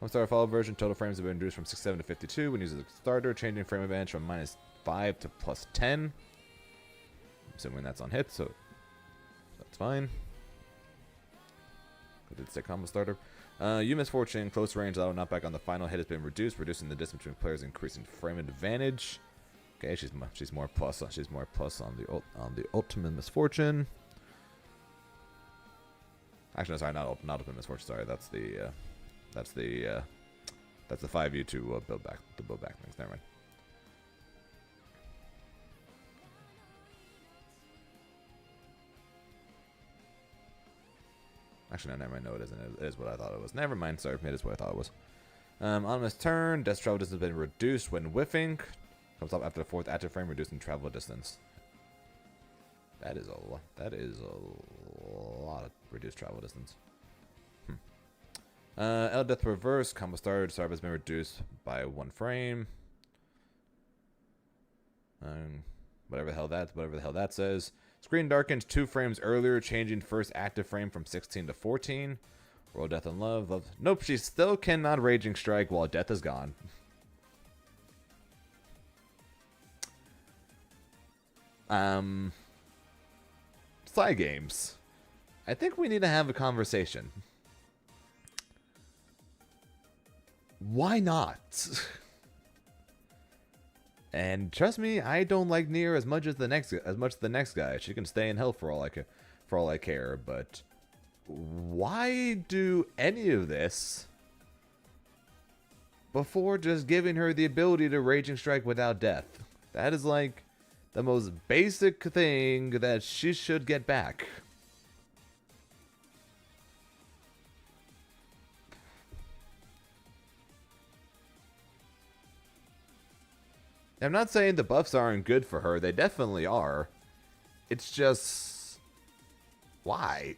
On Starter Follow version, total frames have been reduced from 67 to 52 when using the starter, changing frame advantage from -5 to +10. Assuming that's on hit, so that's fine. I did say combo starter. U Misfortune, close range auto knockback on the final hit has been reduced, reducing the distance between players, increasing frame advantage. Okay, she's more plus on the Ultimate Misfortune. Actually, no, sorry, not Ultimate Misfortune. Sorry, that's the 5U to build back things. Never mind. Actually, no, never mind. No, it isn't. It is what I thought it was. Never mind. Sorry, it is what I thought it was. On his turn, death travel distance has been reduced when whiffing. Comes up after the 4th active frame, reducing travel distance. That is a lot. That is a lot of reduced travel distance. L Death Reverse, combo starter has been reduced by 1 frame. Whatever the hell that says. Screen darkens 2 frames earlier, changing first active frame from 16 to 14. World Death and Love. Nope, she still cannot Raging Strike while death is gone. Side games. I think we need to have a conversation. Why not? And trust me, I don't like Nier as much as the next guy. She can stay in hell for all I care. But why do any of this before just giving her the ability to Raging Strike without death? That is like the most basic thing that she should get back. I'm not saying the buffs aren't good for her. They definitely are. It's just... Why?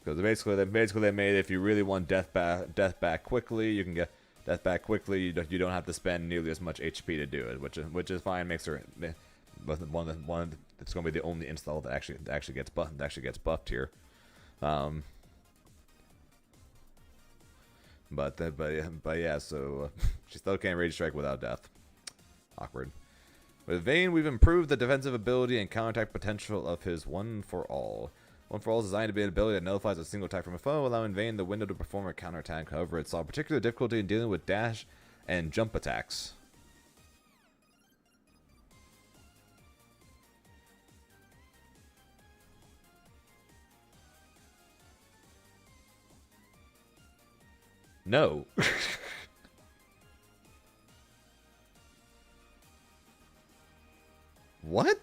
Because basically they made, if you really want death back quickly, you can get death back quickly. You don't have to spend nearly as much HP to do it, which is fine. Makes her one. It's going to be the only install that actually gets buffed here. But yeah, so she still can't Rage Strike without death. Awkward. With Vayne, we've improved the defensive ability and counterattack potential of his One for All. One for All is designed to be an ability that nullifies a single attack from a foe, allowing Vayne the window to perform a counterattack. However, it saw particular difficulty in dealing with dash and jump attacks. No. What?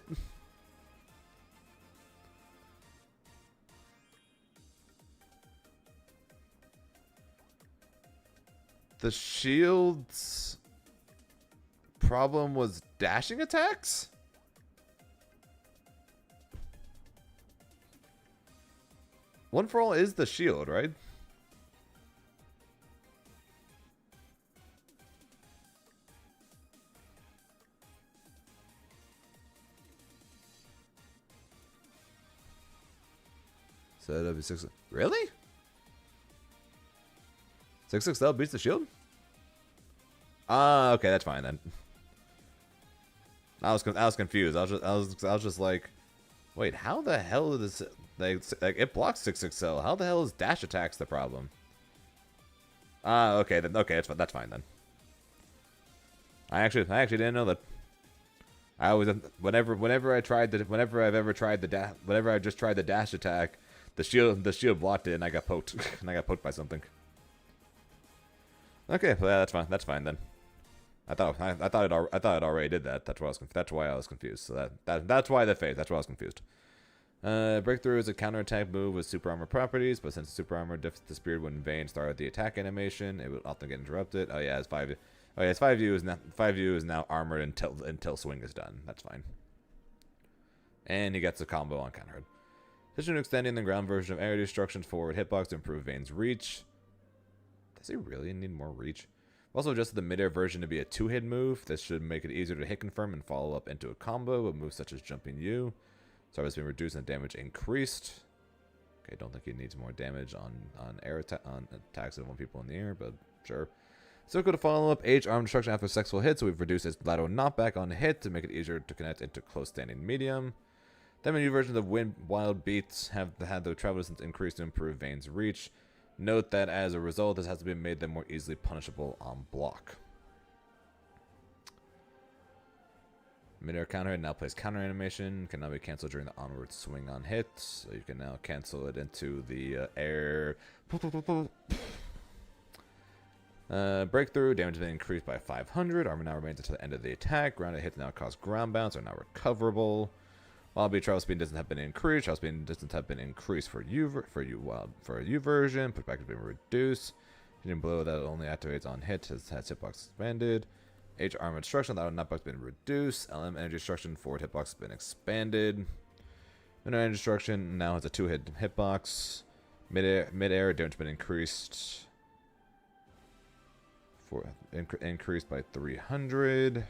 The shield's problem was dashing attacks? One for All is the shield, right? So that'll be 6. Really? 6XL beats the shield? Ah, okay, that's fine then. I was confused. I was just like, wait, how the hell is this? Like it blocks 6XL. How the hell is dash attacks the problem? Ah, okay then. Okay, that's fine then. I actually didn't know that. I always whenever I just tried the dash attack, the shield blocked it and I got poked and I got poked by something. Okay, well, yeah, that's fine then. I thought it already did that. That's why I was confused. So that's why that phase. That's why I was confused. Breakthrough is a counterattack move with super armor properties, but since super armor disappeared when Vayne started the attack animation, it would often get interrupted. Oh yeah, it's 5. Oh yeah, it's 5U is now armored until swing is done. That's fine. And he gets a combo on counter. Addition to extending the ground version of area destruction's forward hitbox to improve Vayne's reach. Does he really need more reach? Also adjusted the mid-air version to be a 2-hit move. This should make it easier to hit confirm and follow up into a combo with moves such as jumping U. Sarve has been reduced and damage increased. Okay, don't think he needs more damage on attacks that want people in the air, but sure. Circle to follow up H arm destruction after successful hit, so we've reduced its lateral knockback on hit to make it easier to connect into close standing medium. Then new versions of Wild Beats have had the travel distance increased to improve Vayne's reach. Note that as a result, this has to be made them more easily punishable on block. Mid-air counter now plays counter animation. Can now be cancelled during the onward swing on hit. So you can now cancel it into the air. Breakthrough. Damage has been increased by 500. Armor now remains until the end of the attack. Grounded hits now cause ground bounce are now recoverable. Wild Beat travel speed doesn't have been increased. Travel speed doesn't have been increased for a U version. Putback has been reduced. Hitting blow that only activates on hit has hitbox expanded. H armor destruction that knockback has been reduced. LM energy destruction forward hitbox has been expanded. Energy destruction now has a 2-hit hitbox. Mid-air damage has been increased. Increased by 300.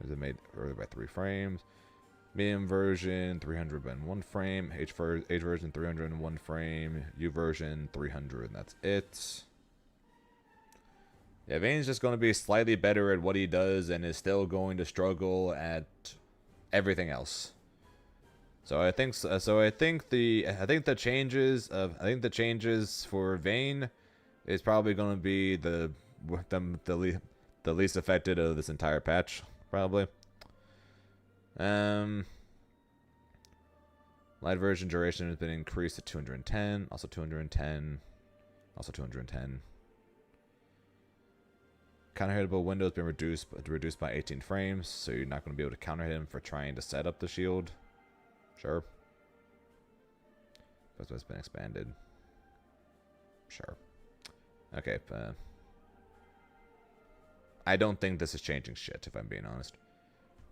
Was it made earlier by 3 frames? Medium version 300 in 1 frame. H version 300 in 1 frame. U version 300, and that's it. Yeah, Vayne's just going to be slightly better at what he does, and is still going to struggle at everything else. So I think the changes for Vayne is probably going to be the least affected of this entire patch, probably. Light version duration has been increased to 210, also 210, also 210. Counter-hittable window has been reduced by 18 frames, so you're not going to be able to counter-hit him for trying to set up the shield. Sure. That's what's been expanded. Sure. Okay, I don't think this is changing shit, if I'm being honest.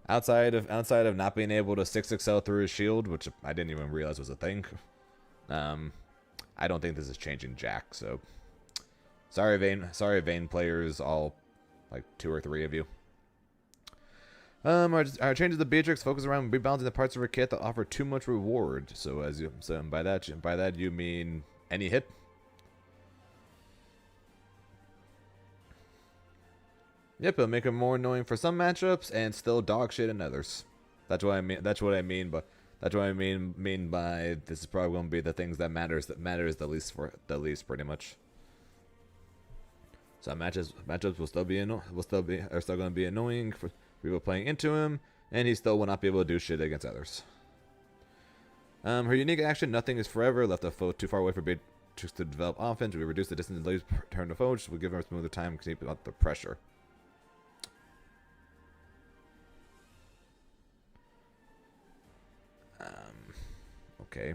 Outside of not being able to 6XL through his shield, which I didn't even realize was a thing. I don't think this is changing jack, so sorry Vayne players, all like 2 or 3 of you. Our changes to Beatrix focus around rebalancing the parts of her kit that offer too much reward. So by that you mean any hit? Yep, it'll make it more annoying for some matchups and still dog shit in others. That's what I mean. That's what I mean by this is probably going to be the things that matters the least pretty much. Some matchups will still going to be annoying for people playing into him, and he still will not be able to do shit against others. Her unique action, nothing is forever, left the foe too far away for Beatrix to develop offense. We reduce the distance and leaves turn to foe, which will give her smoother time to keep up the pressure. Okay.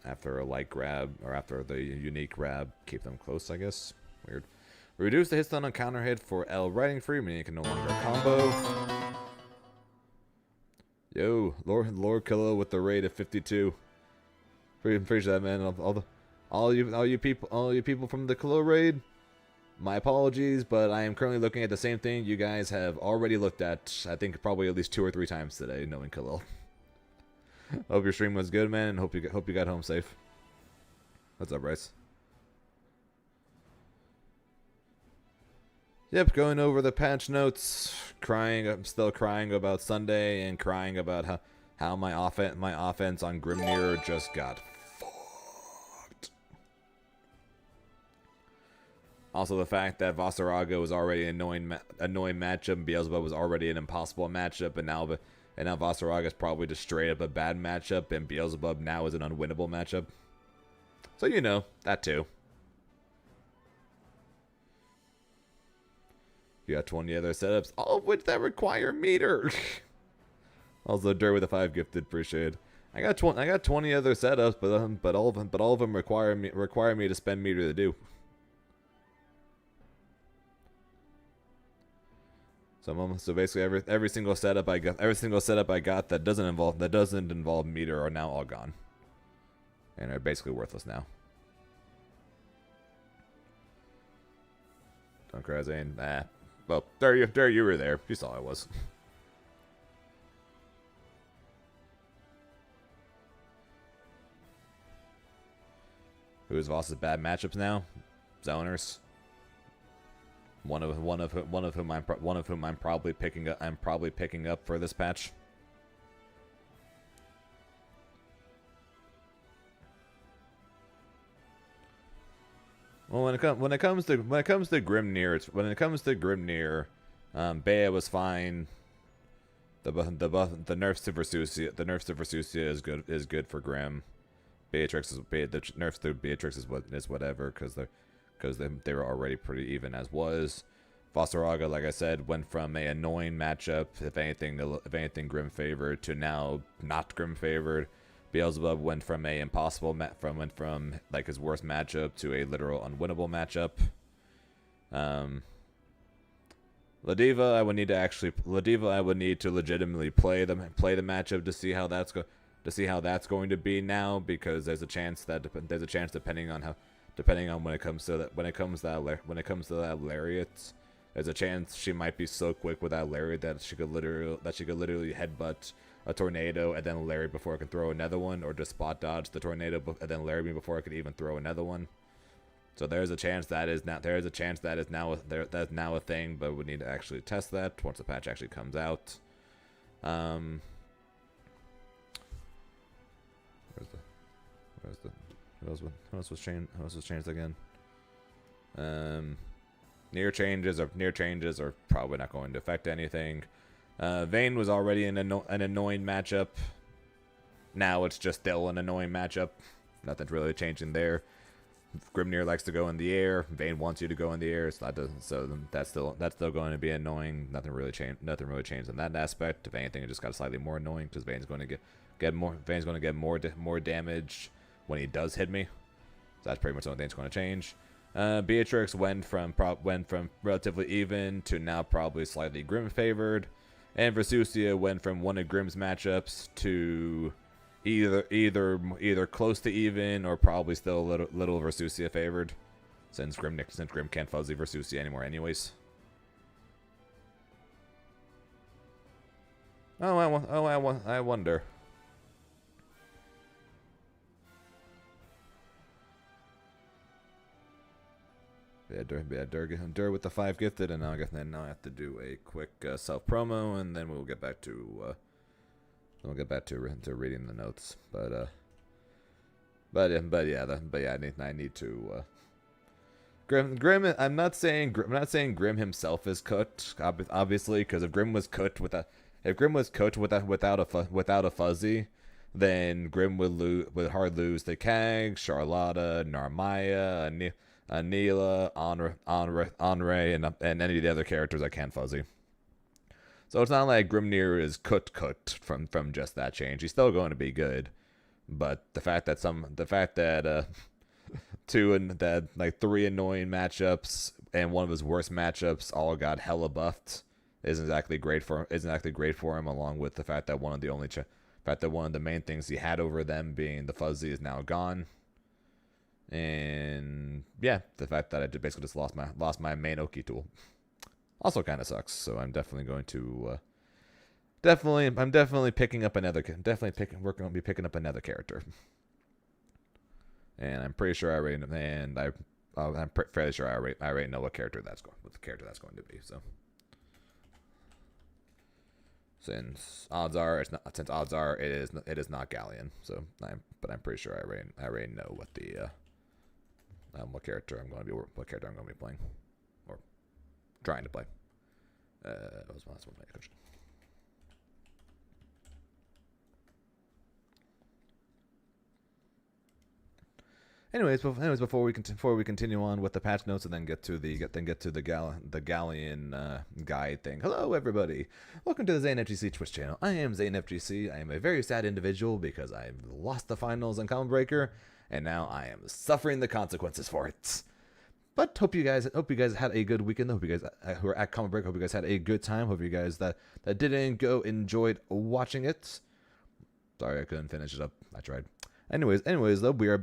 After a light grab, or after the unique grab, keep them close, I guess. Weird. Reduce the hit stun on counter hit for L riding free, meaning it can no longer combo. Yo, Lord Killa with the raid of 52. Pretty sure that, man. All you people from the Killa raid, my apologies, but I am currently looking at the same thing you guys have already looked at. I think probably at least 2 or 3 times today, knowing Khalil. Hope your stream was good, man, and hope you got home safe. What's up, Bryce? Yep, going over the patch notes, I'm still crying about Sunday and crying about how my offense on Grimnir just got fucked. Also, the fact that Vasaraga was already an annoying matchup, and Beelzebub was already an impossible matchup, and now Vasaraga is probably just straight up a bad matchup, and Beelzebub now is an unwinnable matchup. So you know that too. You got 20 other setups, all of which that require meter. Also, Dirt with a 5 gifted, appreciate it. I got 20 other setups, but all of them require me to spend meter to do. So basically every single setup I got that doesn't involve meter are now all gone, and are basically worthless now. Don't cry, Zane. Nah. Well, there you were there. You saw I was. Who is Voss's bad matchups now? Zoners. One of whom I'm probably picking up for this patch. Well, when it comes to Grimnir, Bea was fine. The nerfs to Versusia is good for Grim. The nerfs to Beatrix is whatever because they were already pretty even as was. Vasaraga, like I said, went from a annoying matchup, if anything Grim favored, to now not Grim favored. Beelzebub went from a went from like his worst matchup to a literal unwinnable matchup. Ladiva, I would need to legitimately play the matchup to see how that's going to be now, because there's a chance depending on when it comes to that lariat, there's a chance she might be so quick with that lariat that she could literally headbutt a tornado and then Larry before I can throw another one, or just spot dodge the tornado and then Larry me before I could even throw another one. So there's a chance that is now a thing, but we need to actually test that once the patch actually comes out. What else was changed again? Near changes are probably not going to affect anything. Vayne was already an annoying matchup. Now it's just still an annoying matchup. Nothing's really changing there. Grimnir likes to go in the air. Vayne wants you to go in the air, so that's still going to be annoying. Nothing really changed in that aspect. If anything, it just got slightly more annoying because Vayne's going to get more damage when he does hit me. So that's pretty much the only thing that's going to change. Beatrix went from relatively even to now probably slightly Grim favored, and Versusia went from one of Grim's matchups to either close to even or probably still a little Versusia favored, since Grim can't fuzzy Versusia anymore anyways. I wonder. Yeah, Dur with the 5 gifted, and now I have to do a quick self promo, and then we'll get back to reading the notes. But I need to. Grim. I'm not saying Grim himself is cooked, obviously, because if Grim was cooked without a fuzzy, then Grim would hard lose to Kag, Charlotta, Narmaya, Anila, Anre, and any of the other characters I can't fuzzy. So it's not like Grimnir is cooked from just that change. He's still going to be good, but the fact that three annoying matchups and one of his worst matchups all got hella buffed isn't exactly great for him. Along with the fact that one of the main things he had over them, being the fuzzy, is now gone. And yeah, the fact that I basically just lost my main Oki tool also kind of sucks. So I'm definitely going to picking up another character. And I'm pretty sure I'm fairly sure I already know what the character that's going to be. So since odds are it is not Galleon. So I'm pretty sure I already know what the what character I'm going to be playing, or trying to play. That was my coach. Anyways, before we continue on with the patch notes and then get to the Galleon guide thing. Hello, everybody. Welcome to the Zane FGC Twitch channel. I am Zane FGC. I am a very sad individual because I've lost the finals on Common Breaker, and now I am suffering the consequences for it. But hope you guys had a good weekend. Hope you guys who are at Common Breaker, hope you guys had a good time. Hope you guys that didn't go enjoyed watching it. Sorry I couldn't finish it up. I tried. Anyways, though we are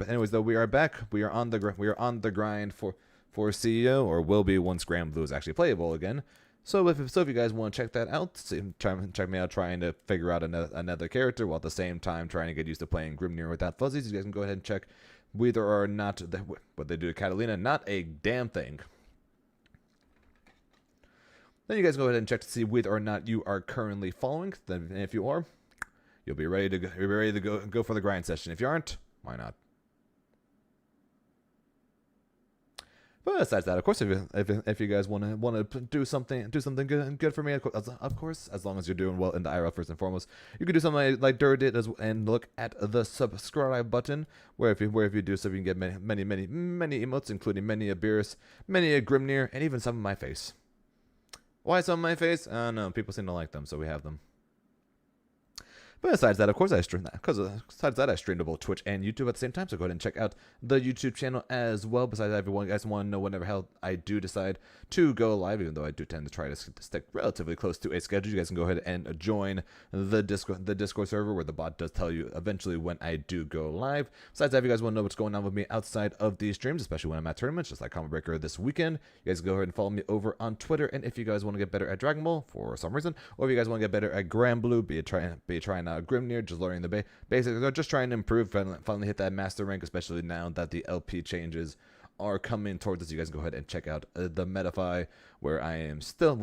back. We are on the grind for CEO, or will be once Grand Blue is actually playable again. So if you guys want to check that out, check me out trying to figure out another character while at the same time trying to get used to playing Grimnir without fuzzies, you guys can go ahead and check whether or not what they do to Catalina. Not a damn thing. Then you guys go ahead and check to see whether or not you are currently following. Then if you are, you'll be ready to go for the grind session. If you aren't, why not? But besides that, of course, if you guys want to do something good for me, of course, as long as you're doing well in the IRL first and foremost, you can do something like Dur did and look at the subscribe button, where if you do so, you can get many emotes, including many a Beerus, many a Grimnir, and even some of my face. Why some of my face? I don't know. People seem to like them, so we have them. But besides that, of course, I stream that. Besides that, I stream to both Twitch and YouTube at the same time. So go ahead and check out the YouTube channel as well. Besides that, if you guys want to know whenever hell I do decide to go live, even though I do tend to try to stick relatively close to a schedule, you guys can go ahead and join the Discord server, where the bot does tell you eventually when I do go live. Besides that, if you guys want to know what's going on with me outside of these streams, especially when I'm at tournaments, just like Common Breaker this weekend, you guys can go ahead and follow me over on Twitter. And if you guys want to get better at Dragon Ball for some reason, or if you guys want to get better at Grand Blue, be it trying out Grimnir, just learning the basics, or just trying to improve, finally hit that master rank, especially now that the LP changes are coming towards us. You guys go ahead and check out the Metafy, where I'm still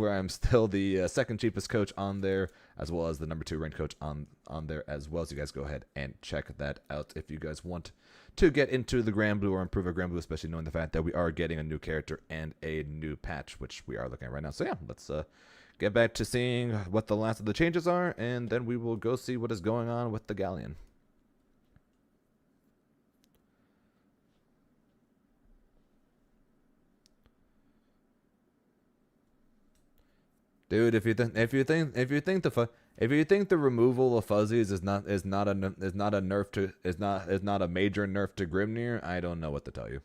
the second cheapest coach on there, as well as the number 2 ranked coach on there as well. So you guys go ahead and check that out if you guys want to get into the Grand Blue or improve a Grand Blue, especially knowing the fact that we are getting a new character and a new patch, which we are looking at right now. So yeah, let's get back to seeing what the last of the changes are, and then we will go see what is going on with the Galleon. Dude, if you think the removal of fuzzies is not a major nerf to Grimnir, I don't know what to tell you.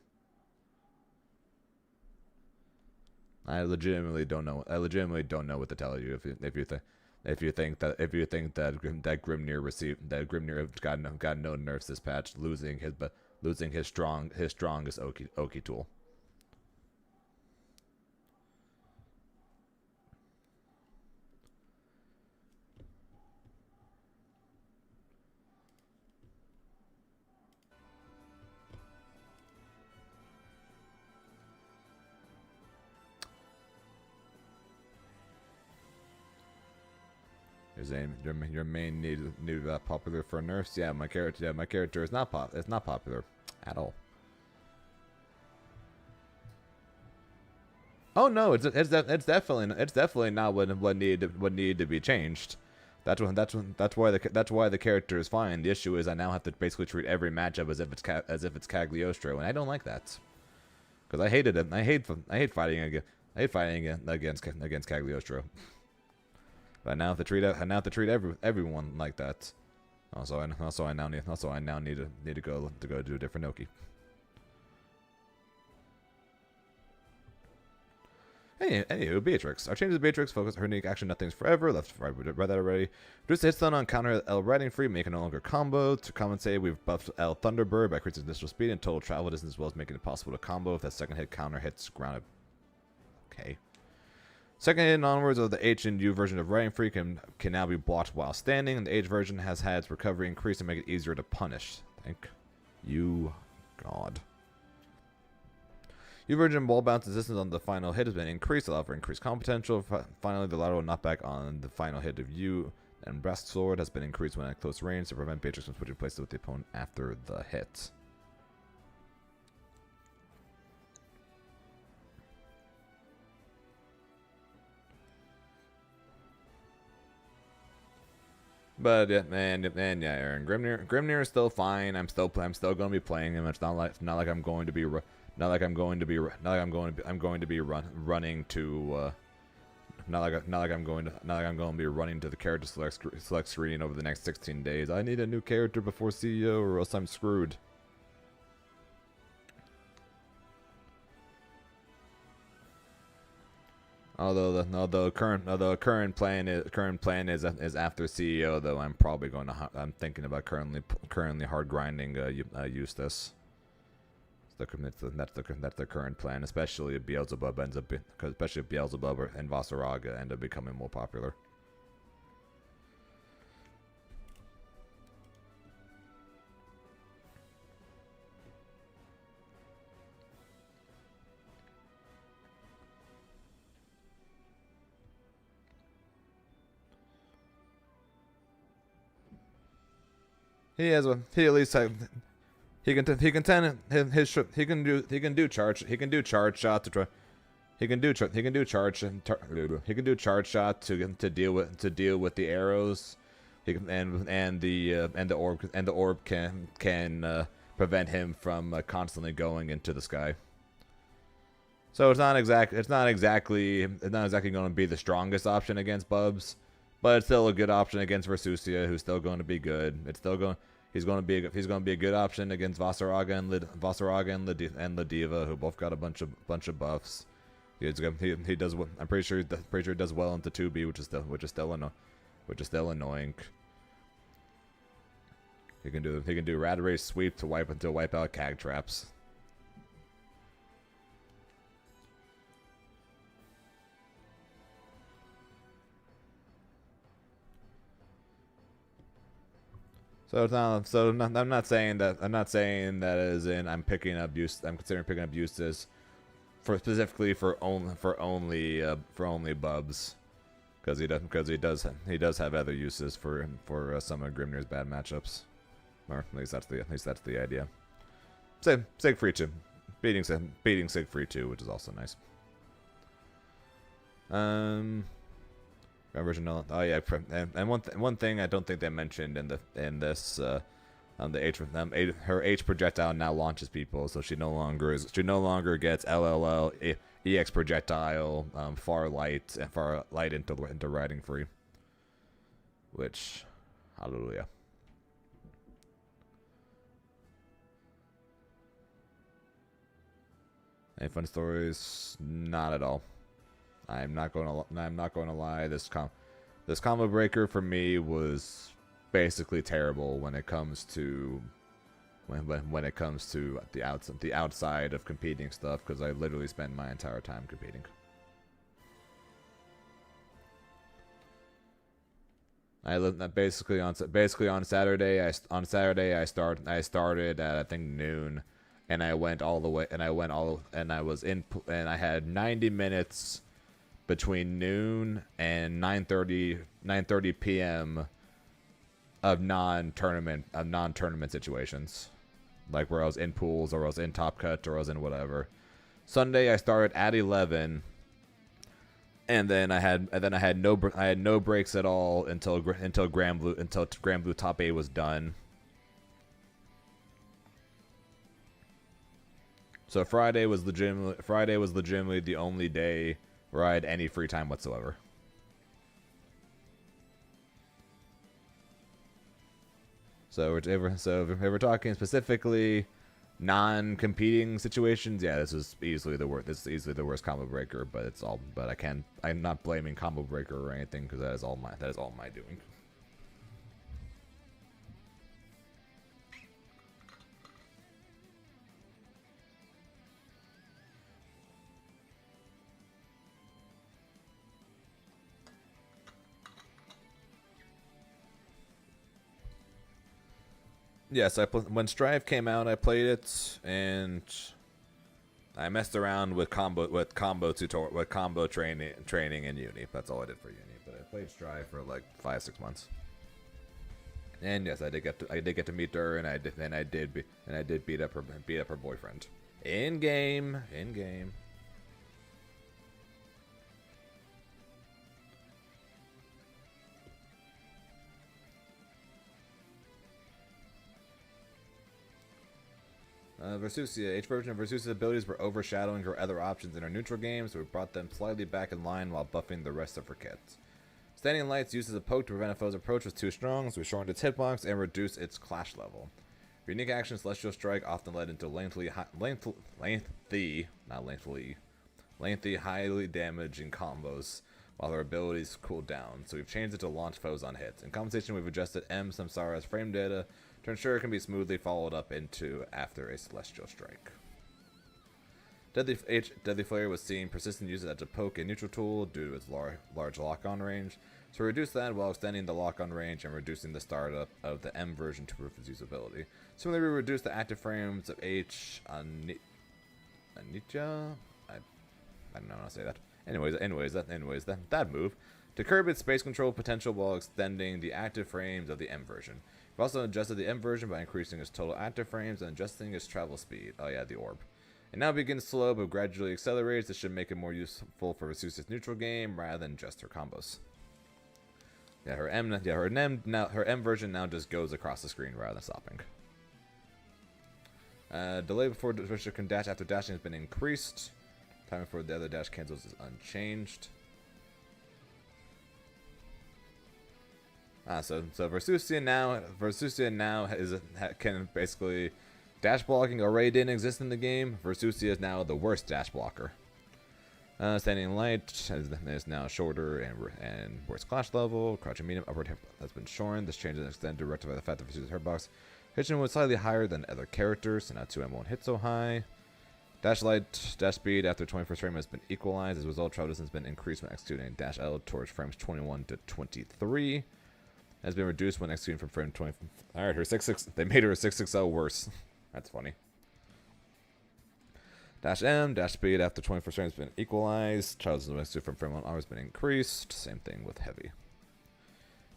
I legitimately don't know. I legitimately don't know what to tell you if you think that Grimnir got no nerfs this patch, losing his strongest Oki tool. Your main need popular for nerfs. Yeah, my character is not popular at all. Oh no, it's definitely not what needed to be changed. That's why the character is fine. The issue is I now have to basically treat every matchup as if it's Cagliostro, and I don't like that. Because I hated it. I hate fighting against Cagliostro. But I now have to treat everyone like that. Also I now need to go do a different Oki. Anywho, Beatrix. Our changes to Beatrix focus her unique action. Nothing's forever. Left to right. We read that already. Reduce hit stun on counter L riding free, making no longer combo. To compensate, we've buffed L Thunderbird by increasing initial speed and total travel distance, as well as making it possible to combo if that second hit counter hits grounded. Okay. Second hit and onwards of the H and U version of Riding Free can now be blocked while standing, and the H version has had its recovery increased to make it easier to punish. Thank you, God. U version wall bounce resistance on the final hit has been increased, allowing for increased combo potential. Finally, the lateral knockback on the final hit of U and Breast Sword has been increased when at close range to prevent Beatrix from switching places with the opponent after the hit. But yeah, yeah, Aaron, Grimnir is still fine. I'm still going to be playing him. It's not like I'm going to be running to the character select screen over the next 16 days. I need a new character before CEO, or else I'm screwed. Although current plan is after CEO, though I'm probably going to I'm thinking about currently hard grinding Eustace. That's the current plan, especially if Beelzebub and Vasaraga end up becoming more popular. He at least he can do charge shot to deal with the arrows. And the orb can prevent him from constantly going into the sky. So it's not exactly going to be the strongest option against Bubs, but it's still a good option against Versusia, who's still going to be good. He's going to be a good option against Vasaraga and Ladiva, who both got a bunch of buffs. He does. I'm pretty sure he does well into 2B, which is still annoying. He can do Rad Race Sweep to wipe out Cag traps. I'm not saying that as in I'm considering picking up Eustace specifically for only Bubs, because he does have other uses for some of Grimnir's bad matchups, or at least that's the idea. Siegfried too, beating Siegfried too, which is also nice. Original. Oh yeah, and one thing I don't think they mentioned in this the her H projectile now launches people, so she no longer gets LLL EX projectile far light into riding free, which hallelujah. Any fun stories? Not at all. I'm not going to lie. This combo breaker for me was basically terrible when it comes to when it comes to the outside of competing stuff, because I literally spend my entire time competing. I lived basically on Saturday. I started at I think noon, and I went all the way, and I had 90 minutes between noon and 9:30 p.m. of non-tournament situations, like where I was in pools, or I was in Top Cut, or I was in whatever. Sunday I started at 11. And then I had no breaks at all until Grand Blue Top 8 was done. So Friday was legitimately the only day where I had any free time whatsoever. So if we're talking specifically non-competing situations, yeah, this is easily the worst. This is easily the worst combo breaker, but I'm not blaming combo breaker or anything, because that is all my doing. Yes, when Strive came out, I played it, and I messed around with combo training in Uni. That's all I did for Uni. But I played Strive for like 5-6 months. And yes, I did get to meet her, and I did beat up her boyfriend in game. Versusia. Each version of Versusia's abilities were overshadowing her other options in her neutral game, so we brought them slightly back in line while buffing the rest of her kits. Standing Light's use as a poke to prevent a foe's approach was too strong, so we shortened its hitbox and reduced its clash level. Her unique action, Celestial Strike, often led into lengthy, highly damaging combos, while her abilities cooled down, so we've changed it to launch foes on hits. In compensation, we've adjusted Samsara's frame data to ensure it can be smoothly followed up into after a Celestial Strike. Deadly Flare was seen persistent use as a poke and neutral tool due to its large lock-on range, so we reduced that while extending the lock-on range and reducing the startup of the M version to improve its usability. Similarly, we reduced the active frames of H on Anitya? I don't know how to say that. Anyways, that move to curb its space control potential while extending the active frames of the M version. We've also adjusted the M version by increasing its total active frames and adjusting its travel speed. Oh yeah, the orb. It now begins slow but gradually accelerates. This should make it more useful for Versusia's neutral game rather than just her combos. Her M version now just goes across the screen rather than stopping. Delay before Versusia can dash after dashing has been increased. Time before the other dash cancels is unchanged. So Versusia now can basically, dash blocking already didn't exist in the game. Versusia is now the worst dash blocker. Standing Light is now shorter and worse clash level. Crouching medium upward hip has been shortened. This change is extended to rectify the fact that Versusia's hitbox hitching was slightly higher than other characters, so now 2M won't hit so high. Dash speed after 21st frame has been equalized. As a result, travel distance has been increased when executing dash L towards frames 21 to 23. Has been reduced when executing from frame 20. Alright, they made her 660 worse. That's funny. Dash M, dash speed after 21st frame has been equalized. Travel distance when executed from frame 1 R has been increased. Same thing with heavy.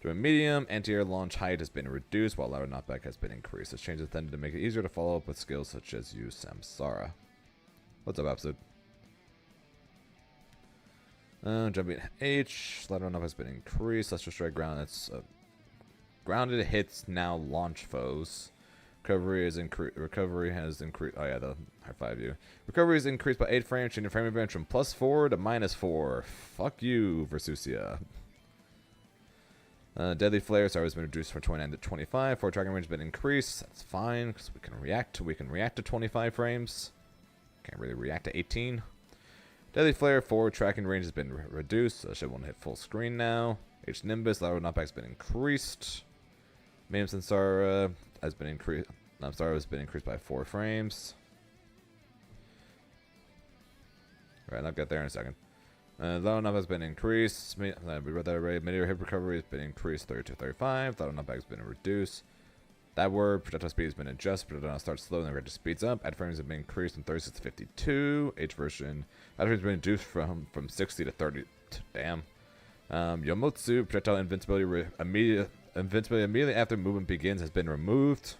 During medium, anti-air launch height has been reduced, while lateral knockback has been increased. This change is intended to make it easier to follow up with skills such as use Samsara. What's up, episode? Jumping H, lateral knockback has been increased. Celestial Strike ground. That's grounded hits now launch foes. Recovery has increased. Oh yeah, the high five you. Recovery is increased by 8 frames, changing frame advantage from +4 to -4. Fuck you, Versusia. Deadly Flare has been reduced from 29 to 25. Forward tracking range has been increased. That's fine because we can react. We can react to 25 frames. Can't really react to 18. Deadly Flare, forward tracking range has been reduced, so ship won't hit full screen now. H Nimbus, lateral knockback has been increased. Medium Sensara has been increased. Namsara has been increased by 4 frames. Alright, I'll get there in a second. Lateral knockback has been increased. We read that already. Mid-air hip recovery has been increased 30 to 35. Lateral knockback has been reduced. That word, projectile speed has been adjusted. Projectile starts slow and then rate speeds up. Add frames have been increased from 36 to 52. H version. Add frames have been reduced from 60 to 30. Damn. Yomotsu, projectile invincibility immediately after movement begins has been removed.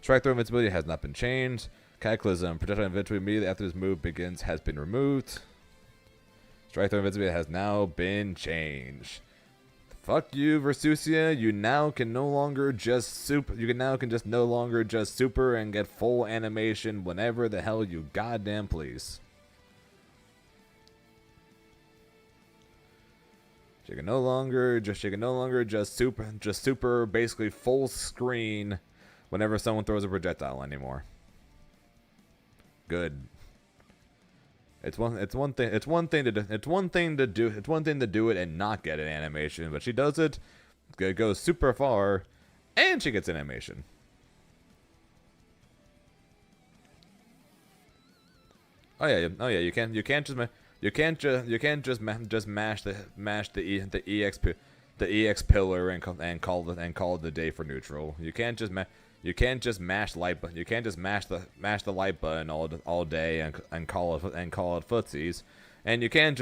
Strike throw invincibility has not been changed. Cataclysm, projectile invincibility immediately after this move begins has been removed. Strike throw invincibility has now been changed. Fuck you, Versusia. You now can no longer just super. You can now just no longer just super and get full animation whenever the hell you goddamn please. She can no longer just super basically full screen whenever someone throws a projectile anymore. Good. It's one thing to do it and not get an animation, but she does it. It goes super far, and she gets an animation. Oh yeah. You can't just mash the EX pillar and call it the day for neutral. You can't just mash light button. You can't just mash the light button all day and call it footsies. And you can't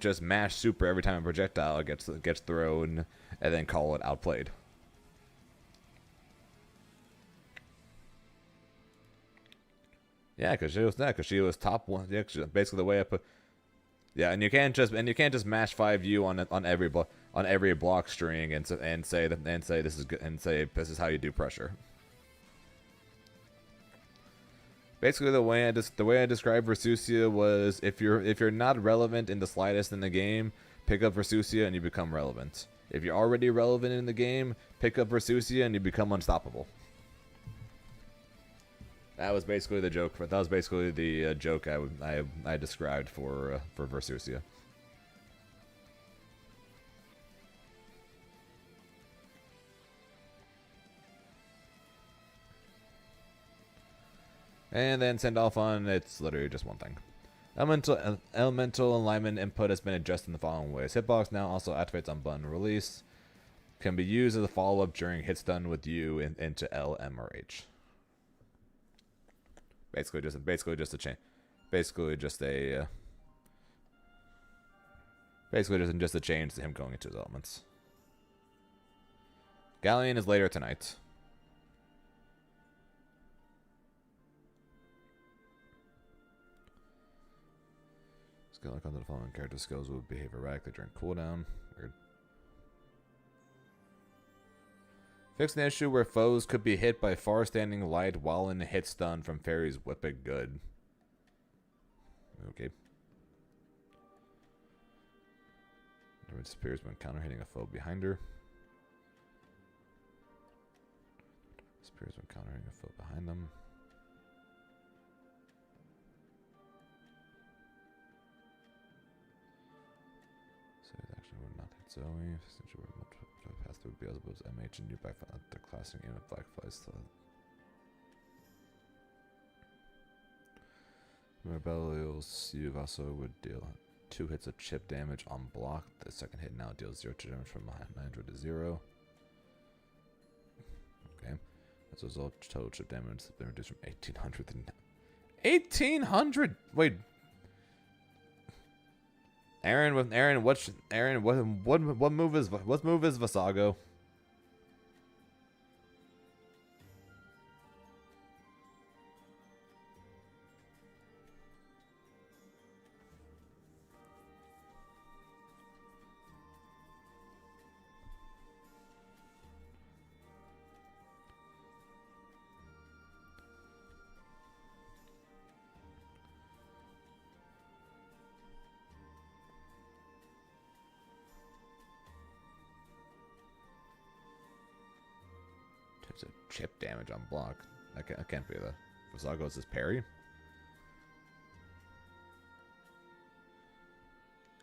just mash super every time a projectile gets thrown and then call it outplayed. Yeah, because she was top one. Yeah, basically the way I put. Yeah, and you can't just mash 5U on every block string and say this is good and say this is how you do pressure. Basically, the way I described Versusia was if you're not relevant in the slightest in the game, pick up Versusia and you become relevant. If you're already relevant in the game, pick up Versusia and you become unstoppable. That was basically the joke. That was basically the joke I described for Versusia. And then send off on it's literally just one thing. Elemental alignment input has been adjusted in the following ways. Hitbox now also activates on button release. Can be used as a follow-up during hit stun with U into L, M, or H. Basically just a change. Basically just a change to him going into his elements. Galleon is later tonight. Skill icon to the following character skills will behave erratically during cooldown. Weird. Fix an issue where foes could be hit by far-standing light while in a hit stun from Fairy's Whippet. Good. Okay. Never disappears when counter-hitting a foe behind her. Disappears when counter-hitting a foe behind them. So it actually would not hit Zoe. Since you were pass through Beelzebub's MH and U by the classing in of Black Flies. Rebellious Yuvaso would deal 2 hits of chip damage on block. The second hit now deals 0 chip damage from 900 to 0. Okay. As a result, total chip damage has been reduced from 1800 to 1800. Wait. Aaron, what move is Vasago? Chip damage on block. That can't be the Vasago is his parry.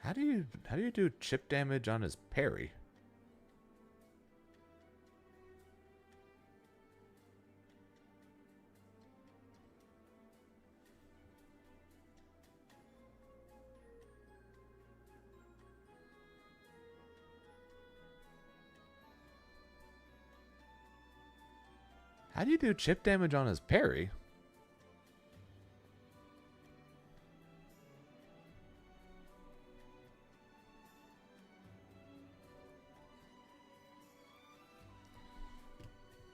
How do you do chip damage on his parry? How do you do chip damage on his parry?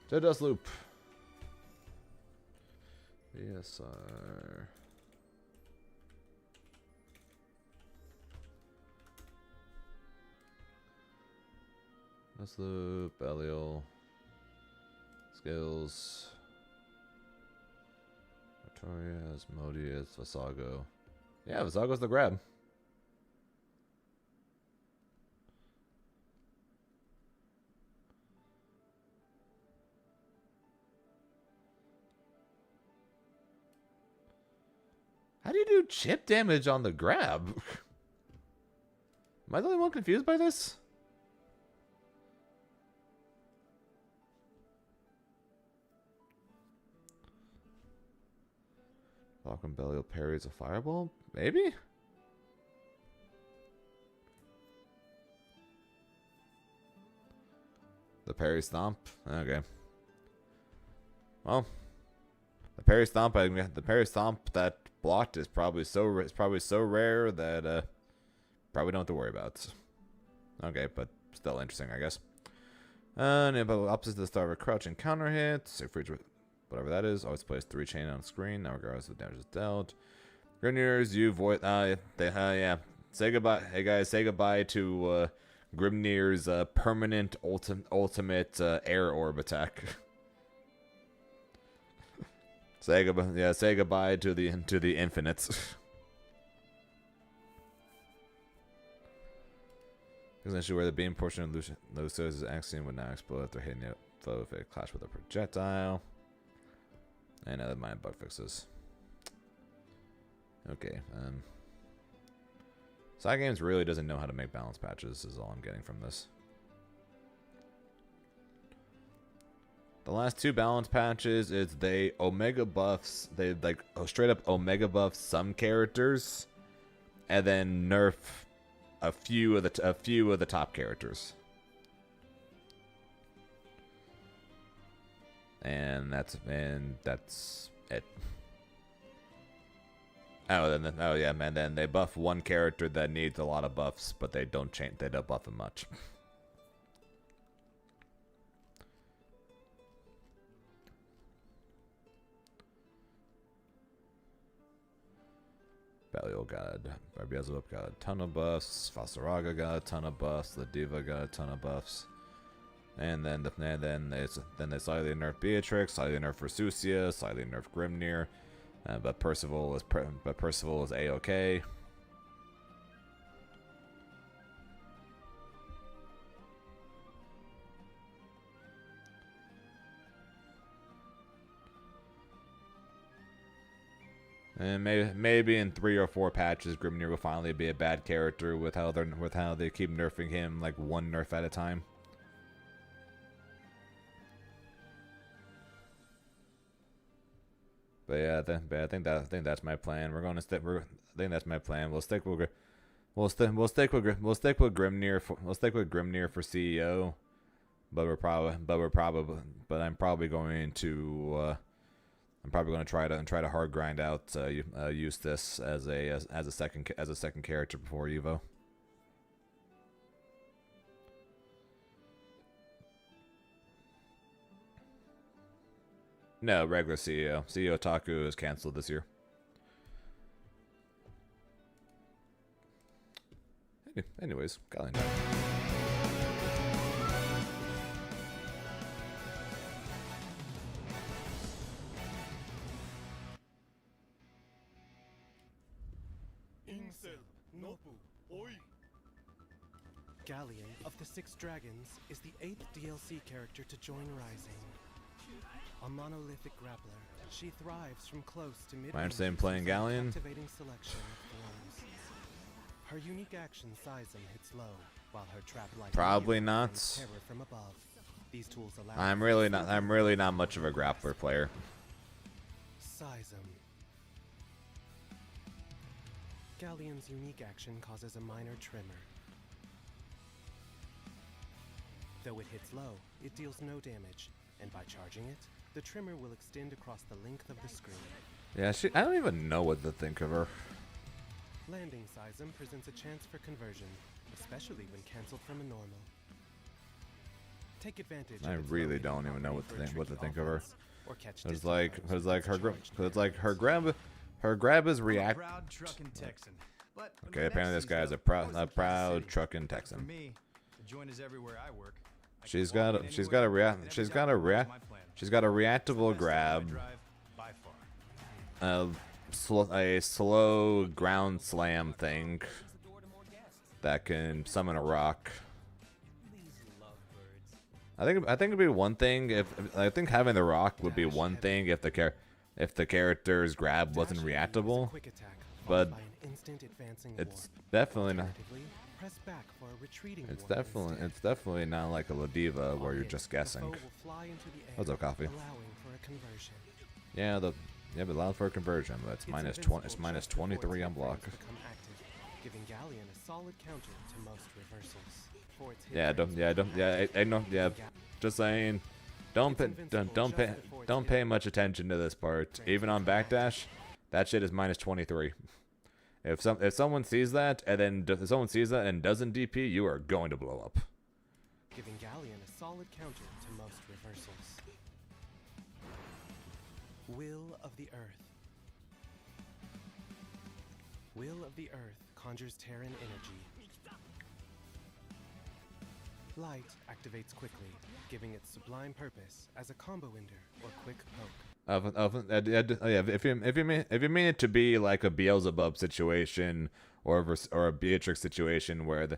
To dust loop. VSR. Dust loop, Belial. Skills. Artorias, Modius, Vasago. Yeah, Vasago's the grab. How do you do chip damage on the grab? Am I the only one confused by this? Falcon Belial parries a fireball? Maybe? The parry stomp? Okay. Well, the parry stomp that blocked is probably so rare that probably don't have to worry about. Okay, but still interesting, I guess. Opposite to the start of a crouch and counter hit. Whatever that is. Always place 3 chain on screen. Now regardless of the damage is dealt. Grimnir's you void. Yeah. Say goodbye. Hey guys, say goodbye to Grimnir's permanent ultimate air orb attack. Say goodbye. Yeah, say goodbye to the infinites. Essentially, where the beam portion of Lucius' axiom would now explode after hitting it foe if it clashed with a projectile. And other mind bug fixes. Okay. Side Games really doesn't know how to make balance patches. Is all I'm getting from this. The last 2 balance patches is they omega buffs. They like straight up omega buff some characters, and then nerf a few of the top characters. And that's it. Oh yeah, man. Then they buff one character that needs a lot of buffs, but they don't buff him much. Belial Beelzebub got a ton of buffs. Fasaraga got a ton of buffs. The Diva got a ton of buffs. And then they slightly nerf Beatrix, slightly nerf Versusia, slightly nerf Grimnir, but Percival is A-OK. And maybe in 3 or 4 patches, Grimnir will finally be a bad character with how they keep nerfing him like 1 nerf at a time. But yeah, I think that's my plan. I think that's my plan. We'll stick with Grimnir for CEO. But I'm probably going to try to hard grind out Eustace as a second character before Evo. No, regular CEO. CEO Taku is canceled this year. Anyways, galleon time. Galleon of the 6 Dragons is the 8th DLC character to join Rising. A monolithic grappler, she thrives from close to mid. I understand playing Galleon. Activating selection of forms. Her unique action Seism hits low, while her trap-like Probably hero not. brings terror from above. These tools allow I'm really not much of a grappler player. Seism. Galleon's unique action causes a minor tremor. Though it hits low, it deals no damage, and by charging it, the tremor will extend across the length of the screen. Yeah, I don't even know what to think of her. Landing Seism presents a chance for conversion, especially when cancelled from a normal. Take advantage. I of its really low don't hit even know property what to for a think tricky of her. offense, or catch It's distant like foes with its charged her grab is react. Proud trucking Texan. But when Okay, my apparently next this guy is season, a I was in Kansas proud City. trucking For Texan. me, the joint is everywhere I work. I can She's walk got in a anywhere, and every time I watch my plan. she's got a It's the reactable best time I grab, drive by far. a slow ground slam thing that can summon a rock. I think it'd be one thing if I think having the rock would be one thing if the character's grab wasn't Dash heavy is a reactable, quick attack, but followed by an instant advancing it's warp. definitely not. Alternatively, press back for a retreating It's warp definitely instead. not like a Ladiva On where you're hit, just the guessing. foe will fly into the air, What's up, coffee? allowing for a conversion. Yeah, but allowed for a conversion, but it's minus 20. It's minus 23 on block. Become active, giving Galleon a solid counter to most reversals. For its hit Yeah, I know. Yeah, just saying. Don't pay much attention to this part. Even on backdash, that shit is minus 23. If someone sees that and doesn't DP, you are going to blow up. giving Galleon a solid counter to most reversals. Will of the Earth. Will of the Earth conjures Terran energy. Light activates quickly, giving it sublime purpose as a combo ender or quick poke. Yeah, if you mean it to be like a Beelzebub situation or a Beatrix situation where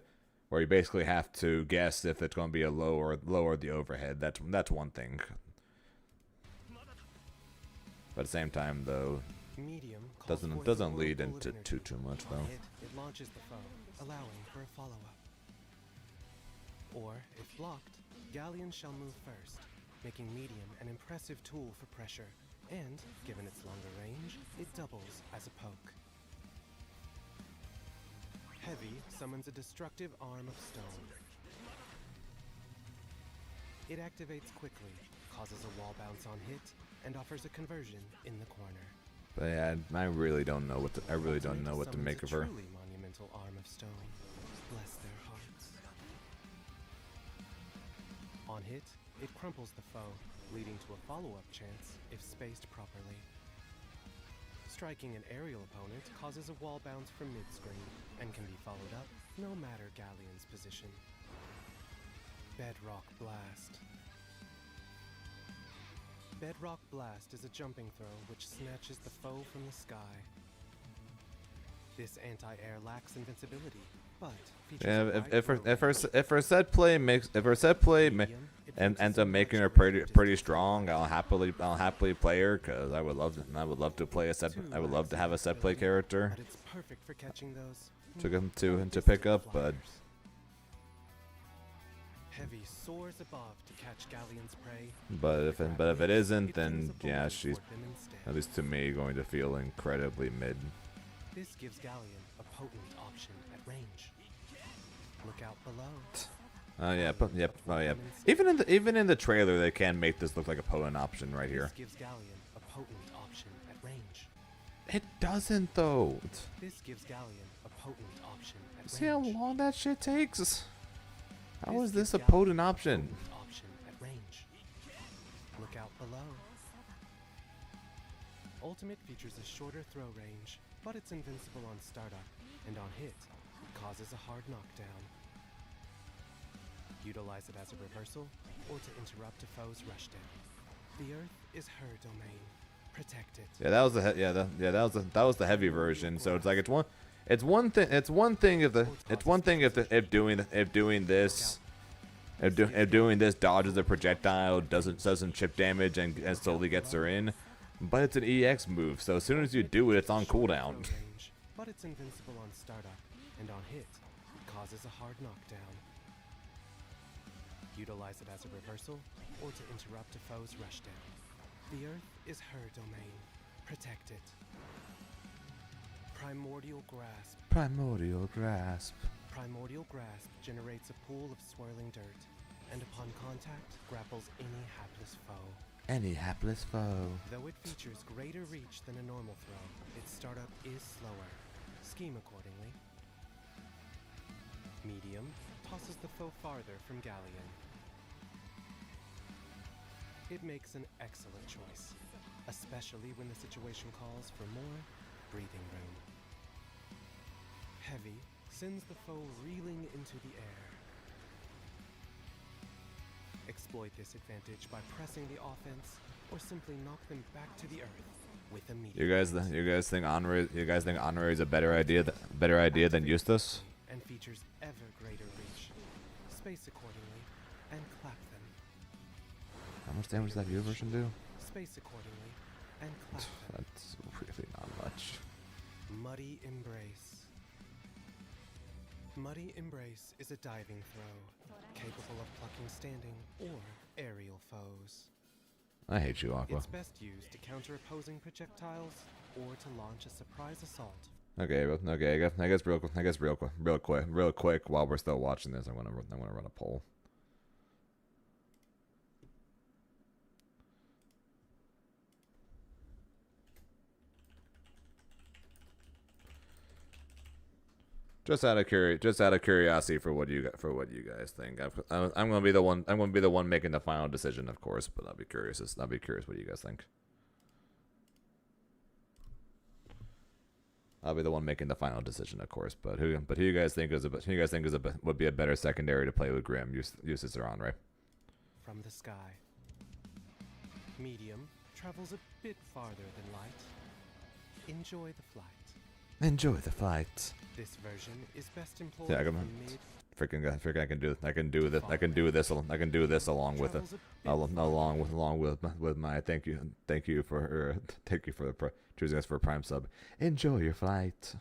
you basically have to guess if it's going to be a low or the overhead, that's one thing. But at the same time, though, Medium calls forth doesn't a lead whirlpool into of energy. too much On though. hit, it launches the foe, allowing for a follow-up. Or, if blocked, Galleon shall move first, making medium an impressive tool for pressure, and, given its longer range, it doubles as a poke. Heavy summons a destructive arm of stone. It activates quickly, causes a wall bounce on hit, and offers a conversion in the corner. But yeah, I really don't know what to Ultimate make of summons her. a truly monumental arm of stone. Bless their hearts. On hit, it crumples the foe, leading to a follow-up chance if spaced properly. Striking an aerial opponent causes a wall bounce from mid-screen, and can be followed up no matter Galleon's position. Bedrock Blast. Bedrock Blast is a jumping throw which snatches the foe from the sky. This anti-air lacks invincibility, but features Yeah, a wide if her set play ends up making her pretty strong, I'll happily play her because I would love to play a set. I would love to have a set play character but it's perfect for catching those to pick up, but Heavy soars above to catch Galleon's prey. if it isn't, then flings a yeah, bullet she's toward them instead. at least to me going to feel incredibly mid. This gives Galleon a potent option at range. Look out below. Even in the trailer, they can make this look like a potent option right here. This gives Galleon a potent option at range. It doesn't though. This gives Galleon a potent option at See how range. long that shit takes? How This is this gives a Galleon potent option? potent option at range. Look out below. Ultimate features a shorter throw range, but it's invincible on startup, and on hit, it causes a hard knockdown. Utilize it as a reversal, or to interrupt a foe's rush down. The Earth is her domain. Protect it. Yeah, that was that was the heavy version. So it's like it's one thing if doing this dodges a projectile, doesn't chip damage and slowly gets her in, but it's an EX move. So as soon as you do it, it's on cooldown. Range, but it's invincible on startup, and on hit, it causes a hard knockdown. Utilize it as a reversal, or to interrupt a foe's rushdown. The Earth is her domain. Protect it. Primordial Grasp. Primordial grasp. Primordial Grasp generates a pool of swirling dirt, and upon contact, grapples any hapless foe. Any hapless foe. Though it features greater reach than a normal throw, its startup is slower. Scheme accordingly. Medium tosses the foe farther from galleon. It makes an excellent choice, especially when the situation calls for more breathing room. Heavy sends the foe reeling into the air. Exploit this advantage by pressing the offense, or simply knock them back to the earth with a medium. You guys think Honorary is a better idea than Eustace? And features ever greater reach. Space accordingly, and clap them. How much damage does that U version do? Space accordingly, and clap them. That's really not much. Muddy Embrace. Muddy Embrace is a diving throw, capable of plucking standing or aerial foes. I hate you, Aqua. It's best used to counter opposing projectiles or to launch a surprise assault. Okay, I guess real quick, while we're still watching this, I want to run a poll. Just out of curiosity for what you guys think. I'm gonna be the one making the final decision, of course, but I'll be curious what you guys think. I'll be the one making the final decision, of course. But who you guys think would be a better secondary to play with Grim, Eustace or Andre? From the sky. Medium travels a bit farther than light. Enjoy the flight. Enjoy the flight. This version is best employed Yeah, from mid. freaking I can do this along with my thank you for choosing us for a Prime sub. Enjoy your flight.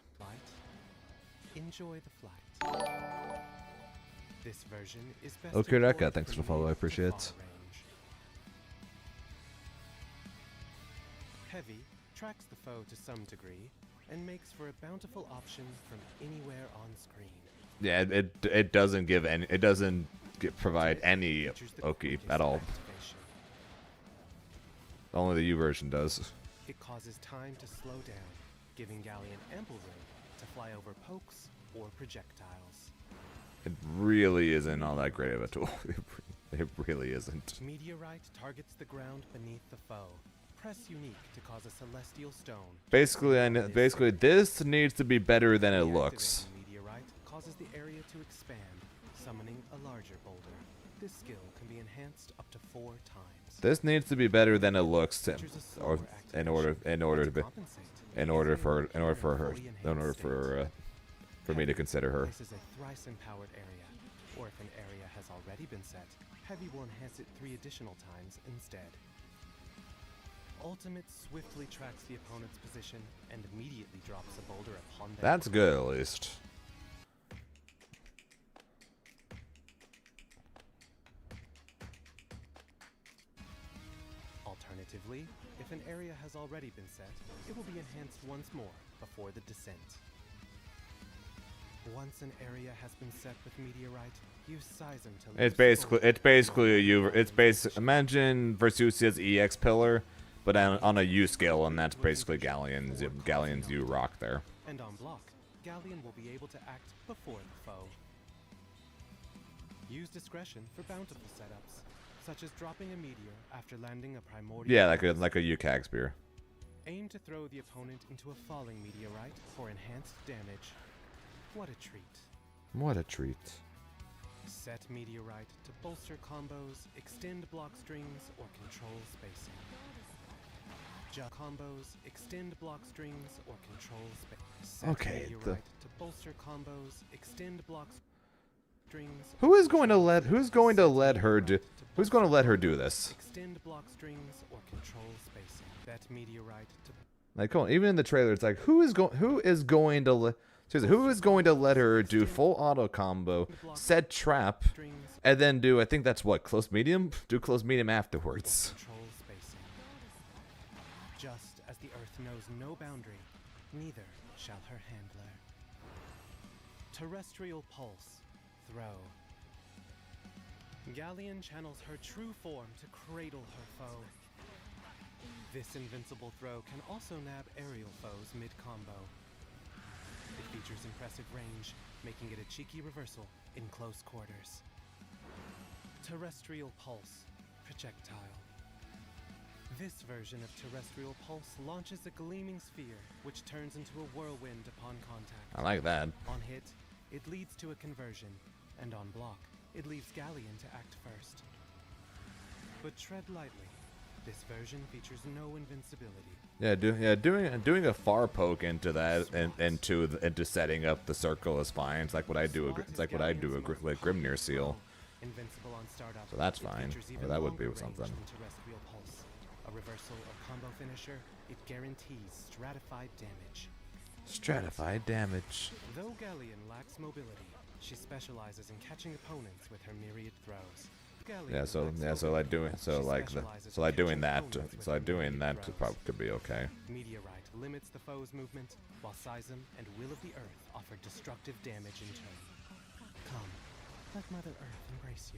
Enjoy the flight. This version is best Okay, Rekka, employed thanks for from the follow, I mid to appreciate it. far range. Heavy tracks the foe to some degree and makes for a bountiful option from anywhere on screen. Yeah, it doesn't provide any Oki at all. Activation. Only the U version does. It causes time to slow down, giving Galleon ample room to fly over pokes or projectiles. It really isn't all that great of a tool. It really isn't. Meteorite targets the ground beneath the foe. Press unique to cause a celestial stone. Basically, this needs to be better than it looks. Deactivating Meteorite causes the area to expand, summoning a larger boulder. This skill can be enhanced up to 4 times. This needs to be better than it looks, Features a slower in activation. order for me to consider her. This is a thrice empowered area, or if an area has already been set, Heavy will enhance it 3 additional times instead. Ultimate swiftly tracks the opponent's position and immediately drops a boulder upon them. That's good, at least. Alternatively, if an area has already been set, it will be enhanced once more before the descent. Once an area has been set with Meteorite, use Seism to imagine Versusia's EX pillar, but on a U scale, and that's basically Galleon's U rock there. And on block, Galleon will be able to act before the foe. Use discretion for bountiful setups, such as dropping a meteor after landing a primordial. Yeah, like a UCAG spear. Aim to throw the opponent into a falling meteorite for enhanced damage. What a treat. What a treat. Set Meteorite to bolster combos, extend block strings, or control spacing. Combos, extend block strings, or control spacing. Okay, Meteorite to bolster combos, extend block strings. Who's going to let her do this? Extend block strings or control spacing. Bet Meteorite to Like, come on, even in the trailer, it's like, who is going to Seriously, who is going to let her do full auto combo, set trap, and then do, I think that's what, close medium? Do close medium afterwards. Control spacing. Just as the Earth knows no boundary, neither shall her handler. Terrestrial pulse. Throw. Galleon channels her true form to cradle her foe. This invincible throw can also nab aerial foes mid-combo. It features impressive range, making it a cheeky reversal in close quarters. Terrestrial Pulse. Projectile. This version of Terrestrial Pulse launches a gleaming sphere, which turns into a whirlwind upon contact. I like that. On hit, it leads to a conversion, and on block, it leaves Galleon to act first. But tread lightly. This version features no invincibility. Doing a far poke into that and into setting up the circle is fine. It's like what I do. It's like what I do with Grimnir Seal. Invincible on startup. So that's fine. Or that would be something. Terrestrial Pulse. A reversal or combo finisher, it guarantees stratified damage. Stratified damage. Though Galleon lacks mobility, she specializes in catching opponents with her myriad throws. Like doing that probably could be okay. Meteorite limits the foe's movement, while Seism and Will of the Earth offer destructive damage in turn. Come, let Mother Earth embrace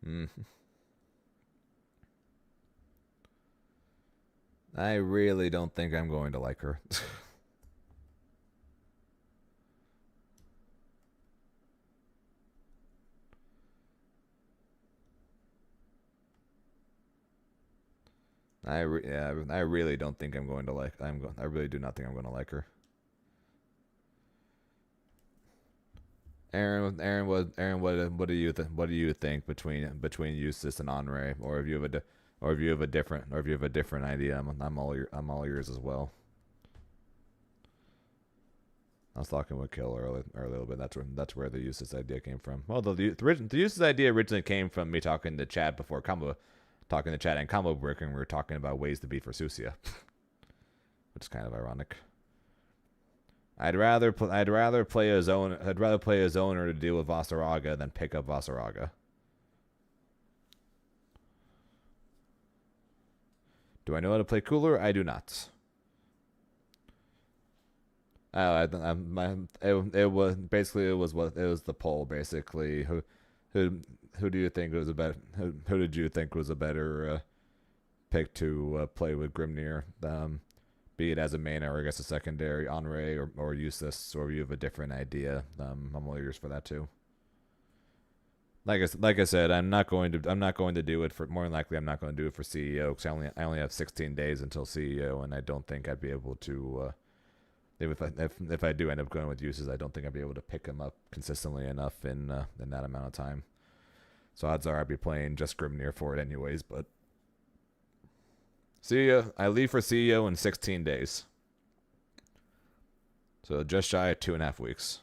you. I really don't think I'm going to like her. I really don't think I'm going to like. I really do not think I'm going to like her. Aaron, what do you think between Eustace and Henri, or if you have a different idea? I'm all ears as well. I was talking with Kill earlier a little bit. That's where the Eustace idea came from. Well, the Eustace idea originally came from me talking to Chad before combo. Talking to Chad and combo breaking, we were talking about ways to beat for Susia, which is kind of ironic. I'd rather play a zoner to deal with Vasaraga than pick up Vasaraga. Do I know how to play cooler? I do not. Oh, it was the poll basically. Who do you think was a better? Who did you think was a better pick to play with Grimnir? Be it as a main or I guess a secondary, Henri or Eustace, or you have a different idea. I'm all ears for that too. Like I said, I'm not going to do it for, more than likely I'm not going to do it for CEO because I only have 16 days until CEO, and I don't think I'd be able to. If I do end up going with Eustace, I don't think I'd be able to pick him up consistently enough in that amount of time. So odds are I'd be playing just Grimnir for it anyways, but CEO, I leave for CEO in 16 days. So just shy of 2.5 weeks.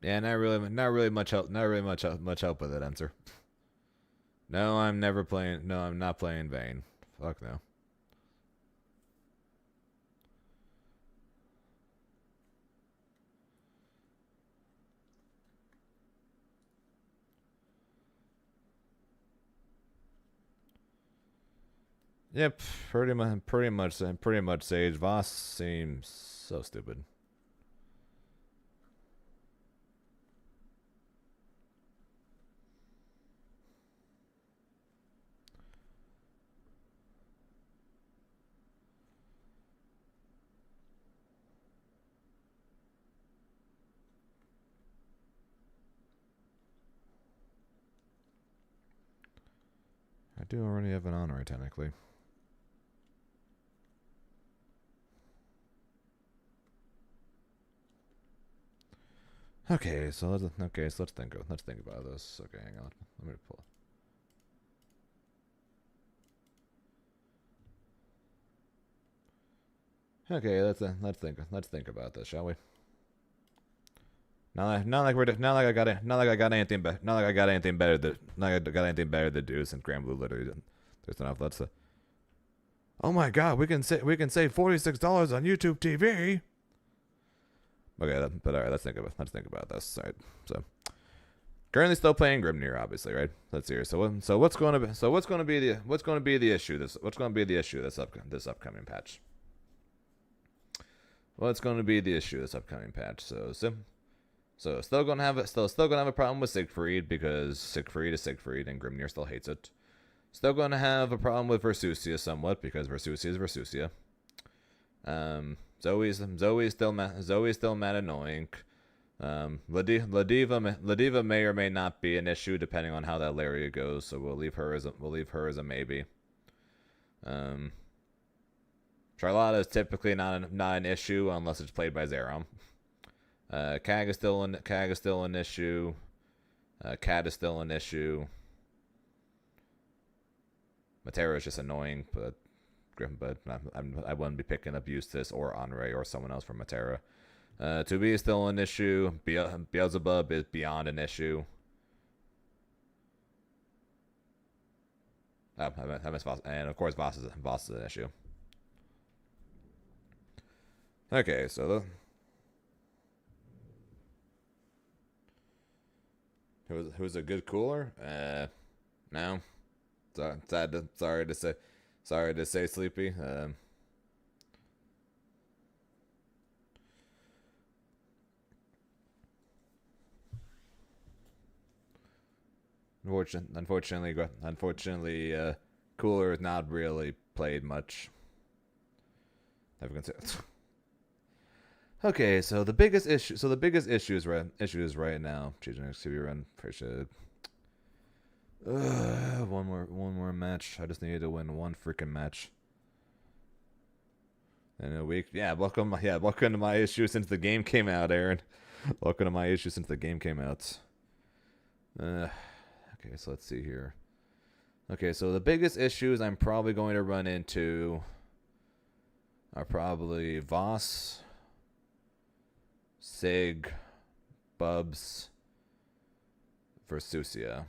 Yeah, not really much help with that answer. No, I'm never playing. No, I'm not playing Vayne. Fuck no. Yep, pretty much Sage. Voss seems so stupid. I do already have an honor, technically. Okay, so let's think about this. Okay, hang on. Let me pull. Okay, let's think about this, shall we? Not like I got anything better to do since Grand Blue literally there's enough. Let's. Oh my God, we can save $46 on YouTube TV. Okay, but all right, let's think about this. All right, so currently still playing Grimnir, obviously, right? Let's see here. So what's going to be the issue this upcoming patch? What's going to be the issue this upcoming patch? So still gonna have a problem with Siegfried because Siegfried is Siegfried and Grimnir still hates it. Still gonna have a problem with Versusia somewhat because Versusia is Versusia. Zoe's still mad annoying. Ladiva may or may not be an issue depending on how that Laria goes, so we'll leave her as a maybe. Charlotta is typically not an issue unless it's played by Zerom. Kag is still an issue. Cat is still an issue. Matera is just annoying, but I wouldn't be picking up Eustace or Andre or someone else from Matera. 2B is still an issue. Beelzebub is beyond an issue. I miss Voss, and of course Voss is an issue. Okay, so who's a good cooler? No. Sorry to say, Sleepy. Unfortunately, cooler is not really played much. Never considered. Okay, so the biggest issues right now. Choosing XP run. Appreciate it. One more match. I just needed to win one freaking match. In a week. Welcome to my issue since the game came out, Aaron. Welcome to my issue since the game came out. Okay, so let's see here. Okay, so the biggest issues I'm probably going to run into are probably Voss, Sig, Bubs, Versusia,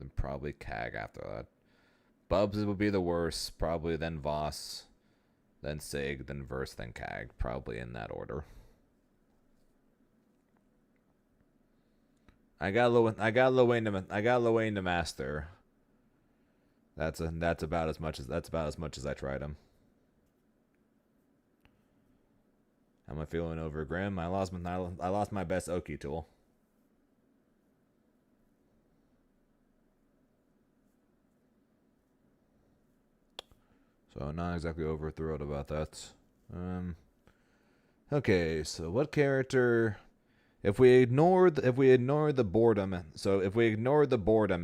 then probably Kag after that. Bubs would be the worst, probably then Voss, then Sig, then Verse, then Kag, probably in that order. I got Lowain to master. That's about as much as I tried him. How am I feeling over Grim? I lost my best Oki tool. So I'm not exactly overthrilled about that. Okay, so what character? If we ignore the boredom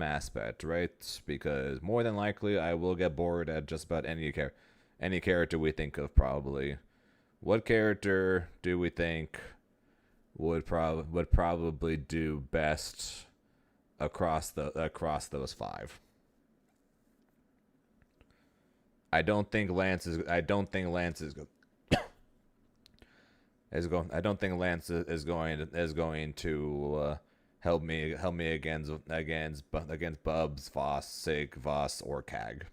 aspect, right? Because more than likely I will get bored at just about any character we think of probably. What character do we think would probably do best across those five? I don't think Lance is going to help me against Bubs, Voss, Sig, Voss, or Kag.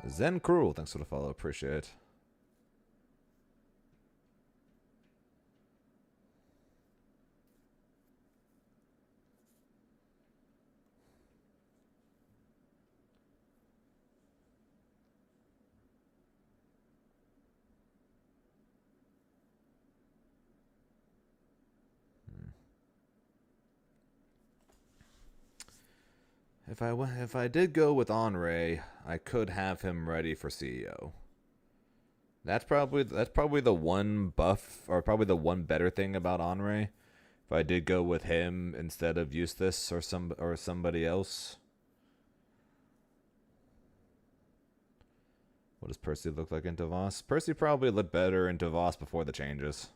Zen Cruel, thanks for the follow, appreciate it. If I did go with Henri, I could have him ready for CEO. That's probably the one buff, or probably the one better thing about Henri. If I did go with him instead of Eustace or somebody else. What does Percy look like in Voss? Percy probably looked better in Voss before the changes.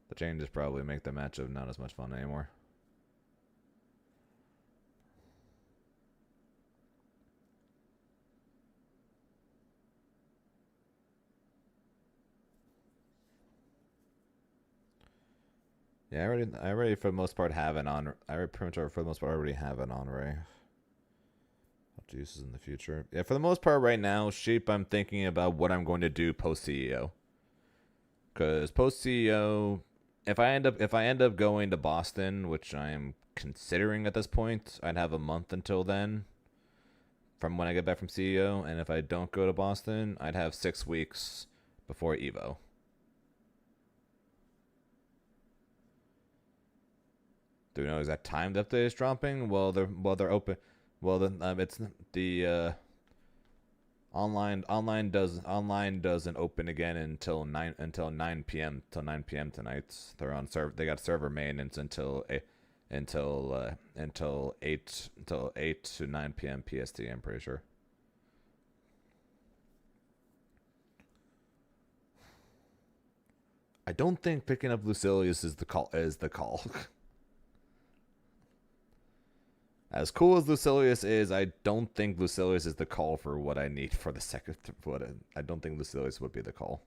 The changes probably make the matchup not as much fun anymore. Yeah, I already for the most part have an on. I pretty much for the most part already have an on Ray. I'll use this in the future. Yeah, for the most part right now, Sheep, I'm thinking about what I'm going to do post CEO. Because post CEO, if I end up going to Boston, which I am considering at this point, I'd have a month until then. From when I get back from CEO, and if I don't go to Boston, I'd have 6 weeks before Evo. Do we know exact time the update is dropping? Well, they're open. Well, then it's the online doesn't open again until 9 p.m. till 9 p.m. tonight. They're on server. They got server maintenance until 8 to 9 p.m. PST. I'm pretty sure. I don't think picking up Lucilius is the call. As cool as Lucilius is, I don't think Lucilius is the call for what I need for the second. I don't think Lucilius would be the call.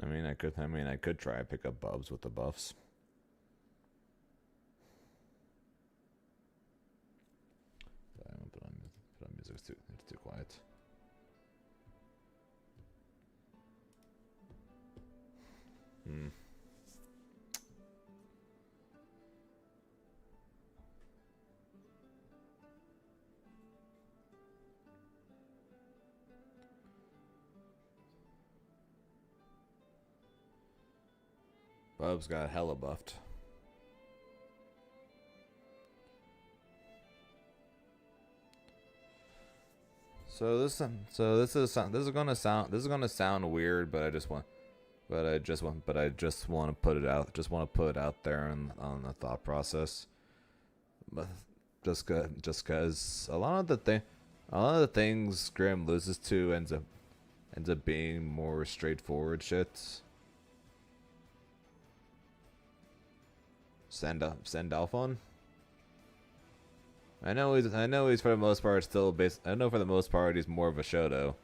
I mean, I could try to pick up Bubs with the buffs. I won't put on music. It's too quiet. Bubs got hella buffed. This is gonna sound weird, but I just want to put it out. Just want to put it out there on the thought process. But just cause a lot of the things Grim loses to ends up being more straightforward shit. Send Alphon. I know he's for the most part still based. I know for the most part he's more of a Shoto,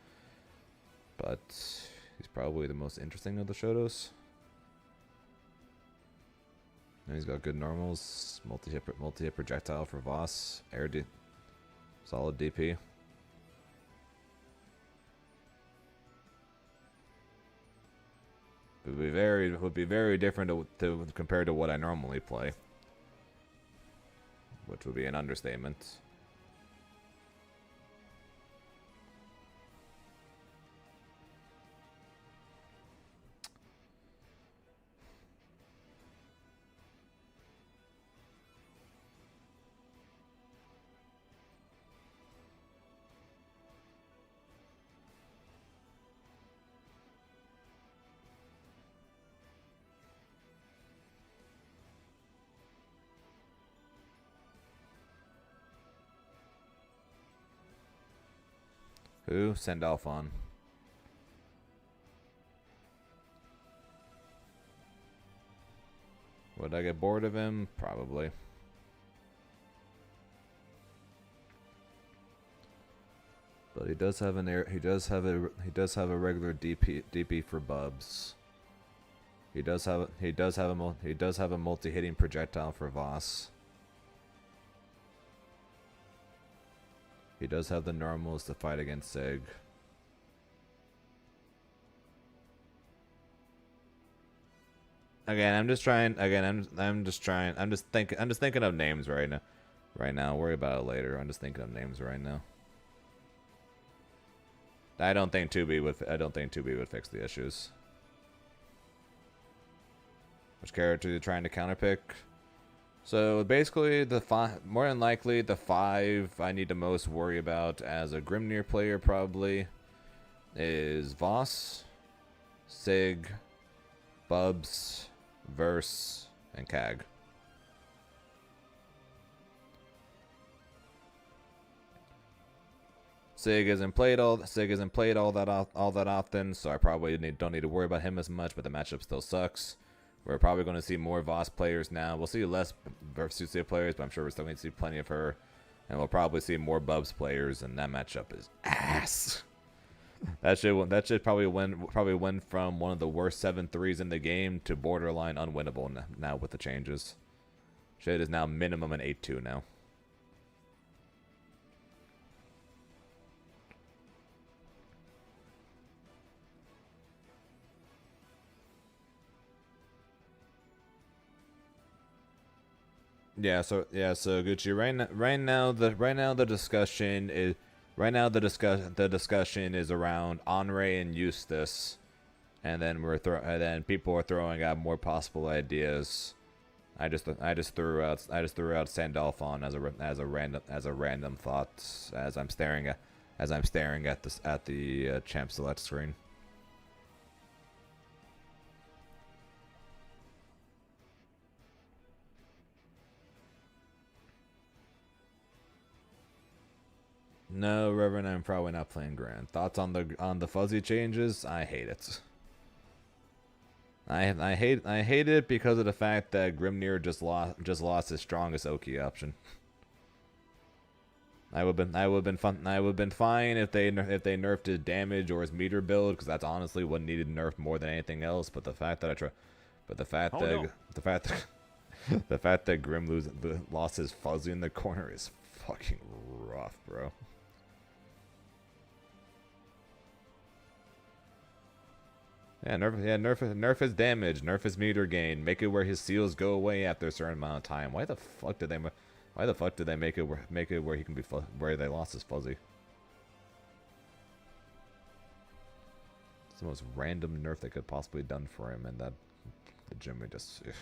but he's probably the most interesting of the Shotos. And he's got good normals, multi-hit projectile for Voss, solid DP. Would be very different to compared to what I normally play, which would be an understatement. Who? Send Alphon. Would I get bored of him? Probably. But he does have a regular DP for Bubs. He does have a multi-hitting projectile for Voss. He does have the normals to fight against Sig. Again, I'm just thinking of names right now. Right now, worry about it later. I'm just thinking of names right now. I don't think 2B would fix the issues. Which character are you trying to counterpick? So basically, more than likely, the 5 I need to most worry about as a Grimnir player probably is Voss, Sig, Bubs, Verse, and Kag. Sig isn't played all that often, so I probably don't need to worry about him as much. But the matchup still sucks. We're probably going to see more Voss players now. We'll see less Versucia players, but I'm sure we're still going to see plenty of her. And we'll probably see more Bubs players, and that matchup is ass. That should probably win from one of the worst 7-3s in the game to borderline unwinnable now with the changes. Shit is now minimum an 8-2 now. So Gucci, right now the discussion is around Henri and Eustace, and then people are throwing out more possible ideas. I just threw out Sandalphon as a random thought as I'm staring at the champ select screen. No, Reverend, I'm probably not playing Grand. Thoughts on the fuzzy changes? I hate it. I hate it because of the fact that Grimnir just lost his strongest Oki option. I would have been fine if they nerfed his damage or his meter build, because that's honestly what needed nerfed more than anything else. But the fact that the fact that Grim lost his fuzzy in the corner is fucking rough, bro. Nerf his damage, nerf his meter gain, make it where his seals go away after a certain amount of time. Why the fuck did they make it where he can be where they lost his fuzzy? It's the most random nerf they could possibly done for him, and that the gym would just. Ugh.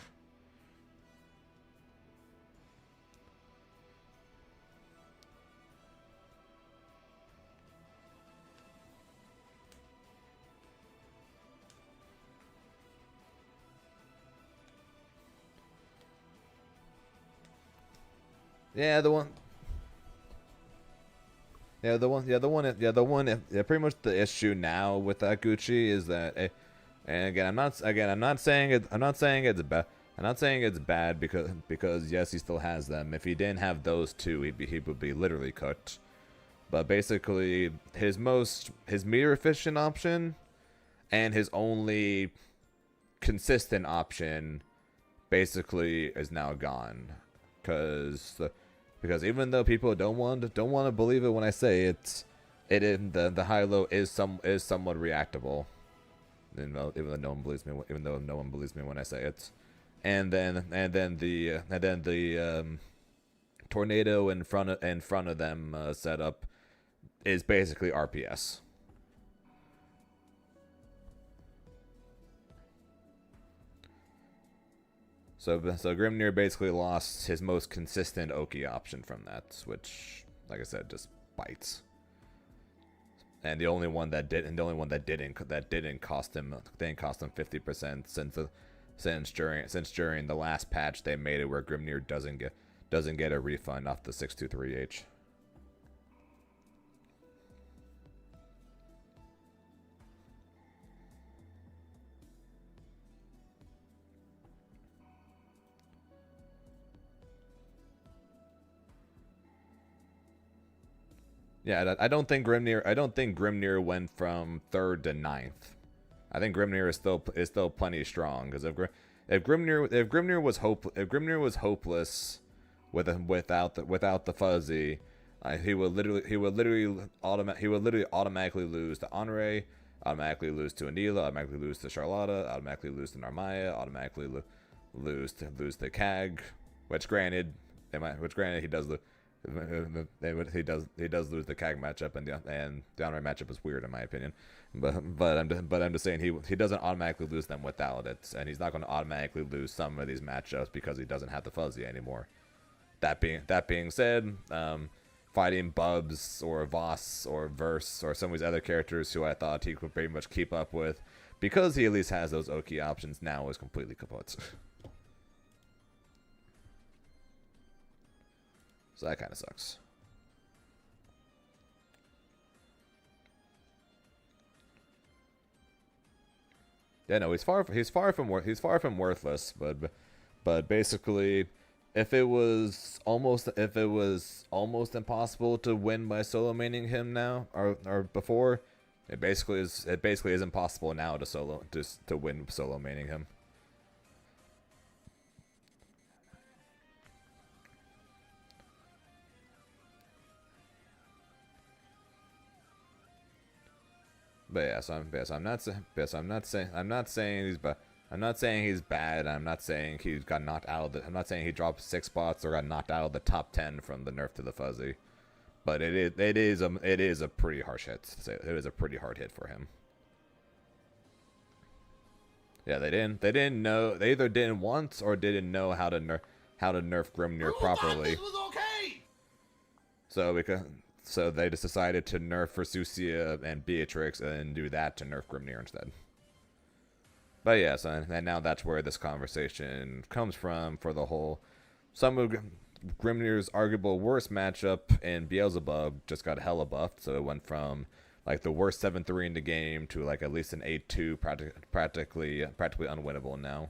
Pretty much the issue now with that Gucci is that, and again, I'm not saying it's bad because yes, he still has them. If he didn't have those two, he would be literally cooked. But basically, his meter efficient option and his only consistent option basically is now gone, because even though people don't want to believe it when I say the high-low is somewhat reactable, even though no one believes me when I say it, and then the tornado in front of them setup is basically RPS. So Grimnir basically lost his most consistent Oki option from that, which, like I said, just bites. And the only one that didn't cost him 50% since during the last patch they made it where Grimnir doesn't get a refund off the 623H. Yeah, I don't think Grimnir went from 3rd to 9th. I think Grimnir is still plenty strong, because if Grimnir was hopeless without the fuzzy, he would literally automatically lose to Henri, automatically lose to Anila, automatically lose to Charlotta, automatically lose to Narmaya, automatically lose to Kag, which granted he does lose. He does lose the CAG matchup, and the Honore matchup is weird in my opinion. But I'm just saying he doesn't automatically lose them without it, and he's not going to automatically lose some of these matchups because he doesn't have the fuzzy anymore. That being said, fighting Bubs or Voss or Verse or some of these other characters who I thought he could pretty much keep up with, because he at least has those Oki options now, is completely kaput. So that kind of sucks. Yeah, no, he's far from worthless, but basically, if it was almost impossible to win by solo maining him now or before, it basically is impossible now to win solo maining him. But yeah, I'm not saying he's bad. I'm not saying he's bad. I'm not saying he got knocked out of the. I'm not saying he dropped 6 spots or got knocked out of the top 10 from the nerf to the fuzzy. But it is a pretty harsh hit. It is a pretty hard hit for him. Yeah, they either didn't want or didn't know how to nerf Grimnir properly. This was okay. So they just decided to nerf Versusia and Beatrix and do that to nerf Grimnir instead. But yeah, so and now that's where this conversation comes from for the whole. Some of Grimnir's arguable worst matchup in Beelzebub just got hella buffed, so it went from like the worst 7-3 in the game to like at least an 8-2, practically unwinnable now.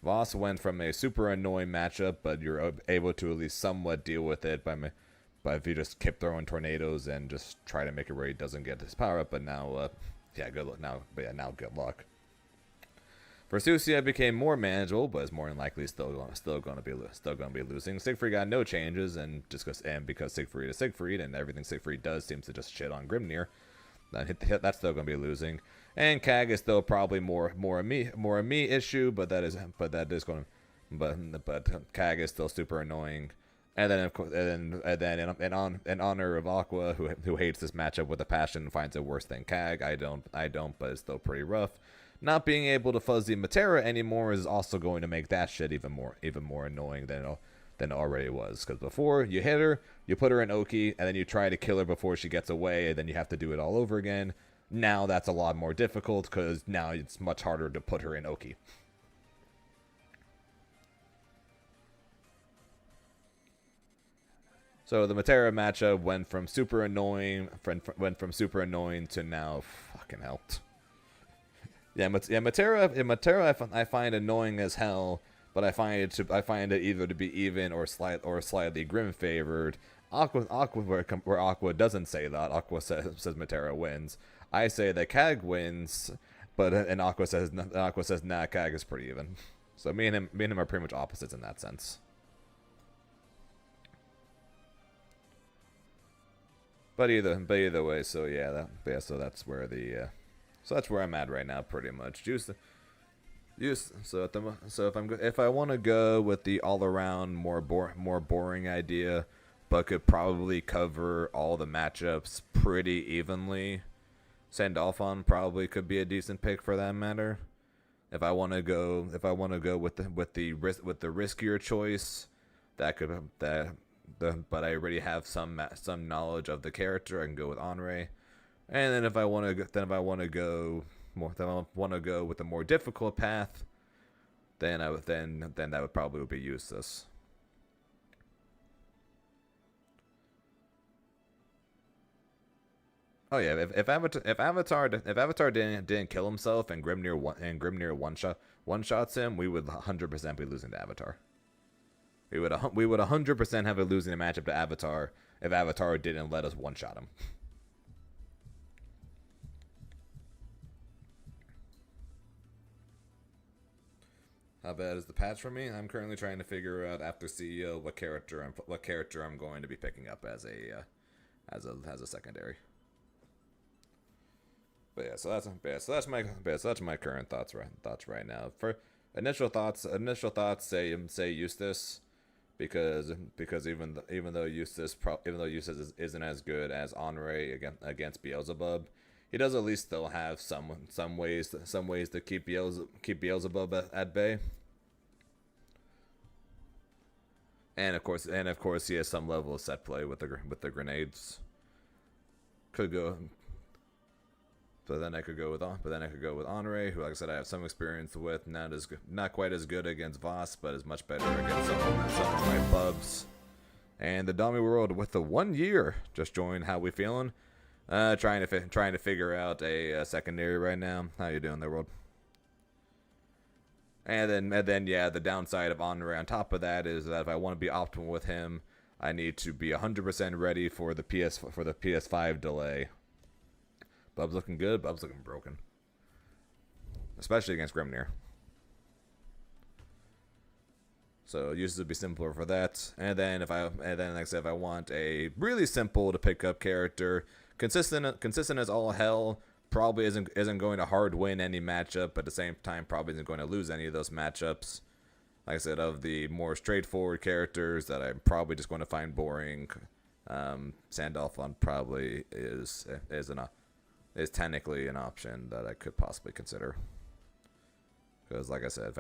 Voss went from a super annoying matchup, but you're able to at least somewhat deal with it but if you just keep throwing tornadoes and just try to make it where he doesn't get his power up, but now, yeah, good luck. Now good luck. Versusia became more manageable, but is more than likely still going to be losing. Siegfried got no changes, and because Siegfried is Siegfried, and everything Siegfried does seems to just shit on Grimnir, that's still going to be losing. And CAG is still probably more a me issue, but CAG is still super annoying. And then, of course, and then in honor of Aqua, who hates this matchup with a passion and finds it worse than CAG, I don't, but it's still pretty rough. Not being able to fuzzy Matera anymore is also going to make that shit even more annoying than it already was. Because before, you hit her, you put her in Oki, and then you try to kill her before she gets away, and then you have to do it all over again. Now that's a lot more difficult, because now it's much harder to put her in Oki. So the Matera matchup went from super annoying to now fucking helped. Matera I find annoying as hell, but I find it either to be even or slightly grim favored. Where Aqua doesn't say that. Aqua says Matera wins. I say that CAG wins, and Aqua says nah, CAG is pretty even. So me and him are pretty much opposites in that sense. But either way, so yeah, so that's where that's where I'm at right now, pretty much. So if I want to go with the all around more boring idea, but could probably cover all the matchups pretty evenly, Sandalphon probably could be a decent pick for that matter. If I want to go with the riskier choice, but I already have some knowledge of the character, I can go with Henri. And then if I want to go with a more difficult path, then that would probably be useless. Oh yeah, if Avatar didn't kill himself and Grimnir one shots him, we would 100% be losing to Avatar. We would 100% have a losing a matchup to Avatar if Avatar didn't let us one shot him. How bad is the patch for me? I'm currently trying to figure out after CEO what character I'm going to be picking up as a secondary. But yeah, so that's my current thoughts right now. For initial thoughts say Eustace, because even though Eustace isn't as good as Henri against Beelzebub, he does at least still have some ways to keep Beelzebub at bay. And of course he has some level of set play with the grenades. Could go, but then I could go with Henri, who, like I said, I have some experience with. Not quite as good against Voss, but is much better against some of my bubs. And the dummy world with the 1 year just joined. How we feeling? Trying to figure out a secondary right now. How you doing there, world? And then yeah, the downside of Henri on top of that is that if I want to be optimal with him, I need to be 100% ready for the PS5 delay. Bub's looking good. Bub's looking broken, especially against Grimnir. So uses would be simpler for that. And then like I said, if I want a really simple to pick up character, consistent as all hell, probably isn't going to hard win any matchup, but at the same time probably isn't going to lose any of those matchups. Like I said, of the more straightforward characters that I'm probably just going to find boring, Sandalphon probably is technically an option that I could possibly consider. Because like I said,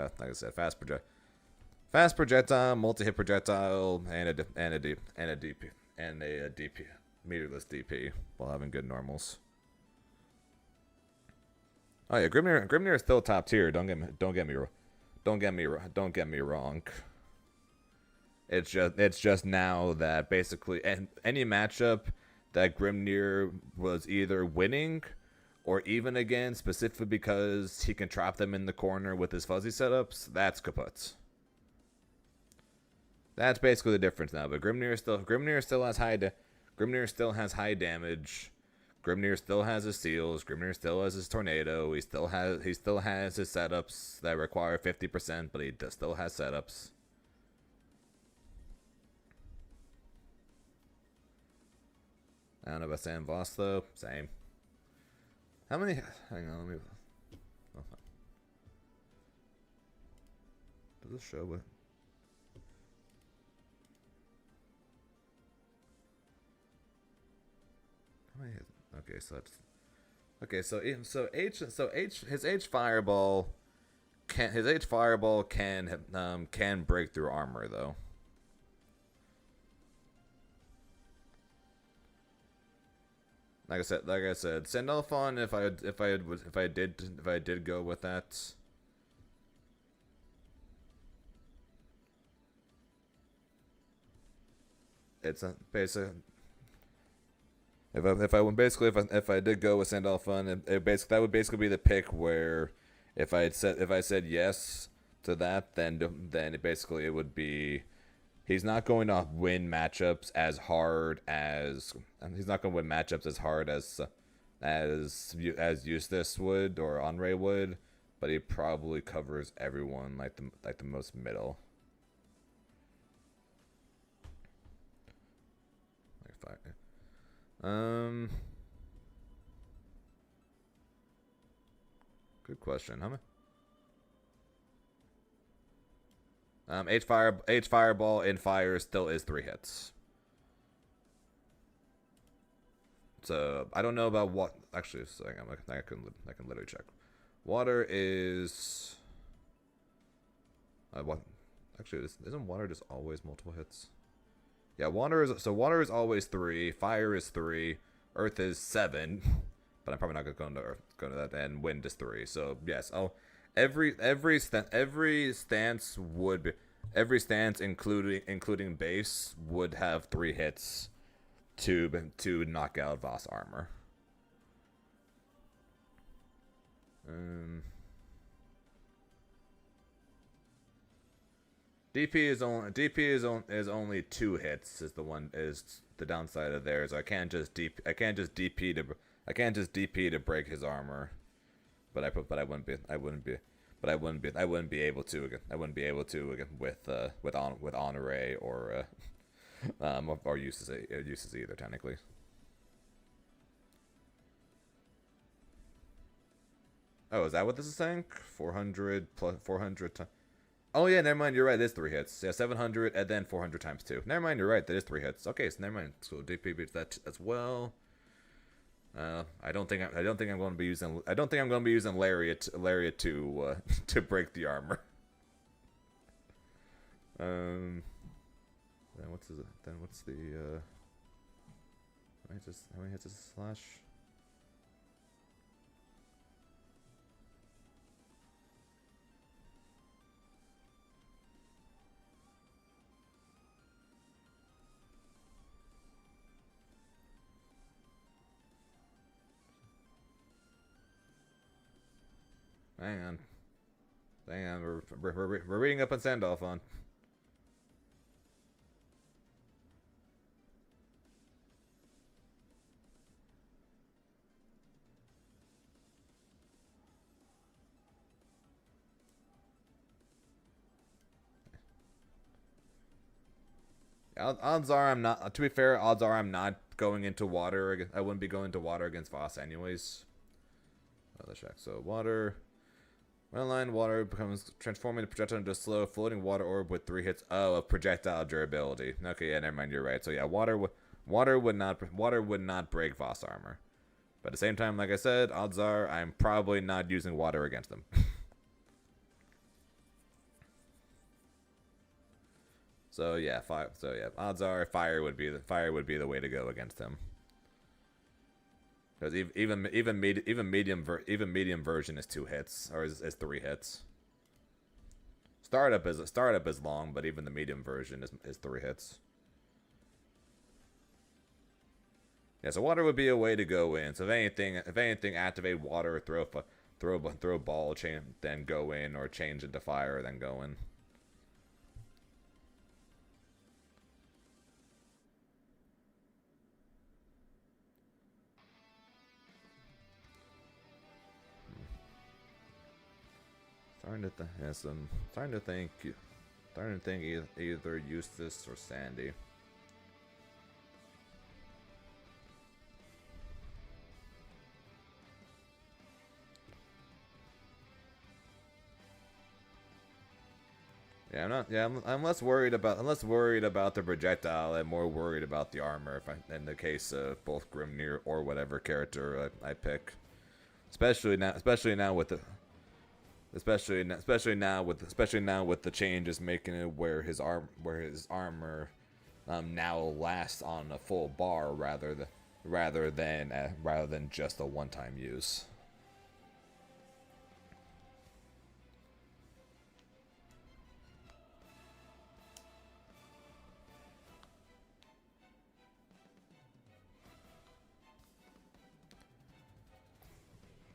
fast projectile, multi-hit projectile, and a DP, meterless DP while having good normals. Oh yeah, Grimnir is still top tier. Don't get me wrong. It's just now that basically any matchup that Grimnir was either winning or even again, specifically because he can trap them in the corner with his fuzzy setups, that's kaput. That's basically the difference now. But Grimnir still has high damage. Grimnir still has his seals. Grimnir still has his tornado. He still has his setups that require 50%, but he still has setups. I don't know about Sam Voss though. Same. How many? Hang on, let me. Oh. Does this show what? How many? Okay, so it's. Okay, his H fireball can break through armor though. Like I said, Sandalphon. If I did go with that, it's a basic. If I did go with Sandalphon, that would basically be the pick where if I said yes to that, then it would be. He's not going to win matchups as hard as Eustace would or Henri would, but he probably covers everyone like the most middle. Good question. How many? H fireball in fire still is 3 hits. So I don't know about what. Actually, so I can literally check. Water is. What? Actually, isn't water just always multiple hits? Yeah, water is always 3. Fire is 3. Earth is 7. But I'm probably not going to that. And wind is 3. So yes, every stance including base would have 3 hits to knock out Voss armor. DP is only 2 hits is the downside of theirs. I can't just DP to break his armor. But I wouldn't be able to with Henri or Eustace either technically. Oh, is that what this is saying? 400 plus 400. Oh yeah, never mind. You're right. It is 3 hits. Yeah, 700 and then 400 times 2. Never mind. You're right. That is 3 hits. Okay, so never mind. So DP beats that as well. I don't think I'm going to be using. I don't think I'm going to be using lariat to to break the armor. Then what's the how many hits is a slash? Hang on. We're reading up on Sandalphon. Odds are I'm not. To be fair, odds are I'm not going into water. I wouldn't be going into water against Voss anyways. Let's check. So water. When aligned, water becomes transforming the projectile into a slow floating water orb with 3 hits. Oh, of projectile durability. Okay, yeah, never mind. You're right. So yeah, water would not break Voss armor. But at the same time, like I said, odds are I'm probably not using water against them. So yeah, odds are fire would be the way to go against him. Because even medium version is 2 hits or is 3 hits. Startup is long, but even the medium version is 3 hits. Yeah, so water would be a way to go in. So if anything, activate water, throw ball, chain, then go in, or change into fire, then go in. Starting to think either Eustace or Sandy. Yeah, I'm less worried about the projectile and more worried about the armor. In the case of both Grimnir or whatever character I pick, especially now with the changes making it where his armor now lasts on a full bar rather than just a one-time use.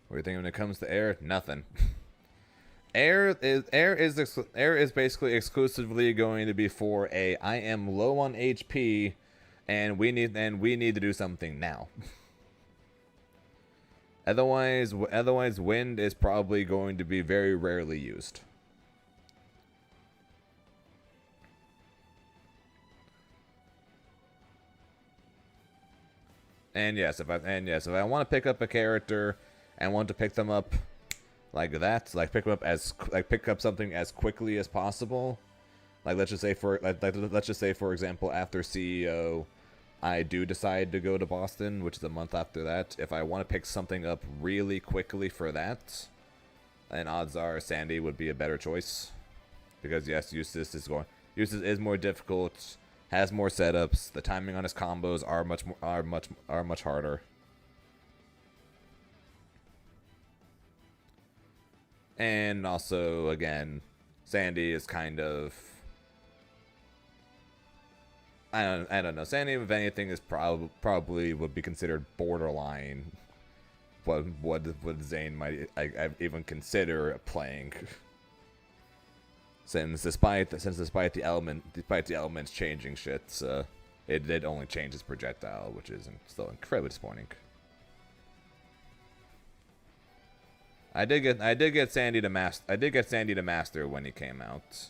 What do you think when it comes to air? Nothing. Air is basically exclusively going to be for I am low on HP, and we need to do something now. Otherwise, wind is probably going to be very rarely used. And yes, if I want to pick up a character and want to pick them up like that, like pick up something as quickly as possible. Like let's just say for example, after CEO, I do decide to go to Boston, which is a month after that. If I want to pick something up really quickly for that, then odds are Sandy would be a better choice, because yes, Eustace is more difficult, has more setups. The timing on his combos are much harder. And also, again, Sandy is kind of, I don't know. Sandy, if anything, is probably would be considered borderline. What Zane might even consider playing. Since despite the elements changing shit, it only changes projectile, which is still incredibly disappointing. I did get Sandy to master when he came out.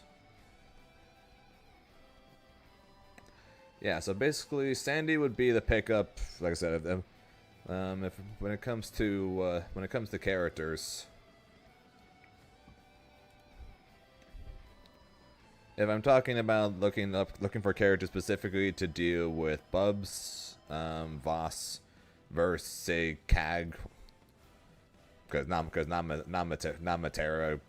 Yeah, so basically Sandy would be the pickup. Like I said, when it comes to characters. if I'm talking about looking for characters specifically to deal with Bubs, Voss, versus say Cag, because not Matera.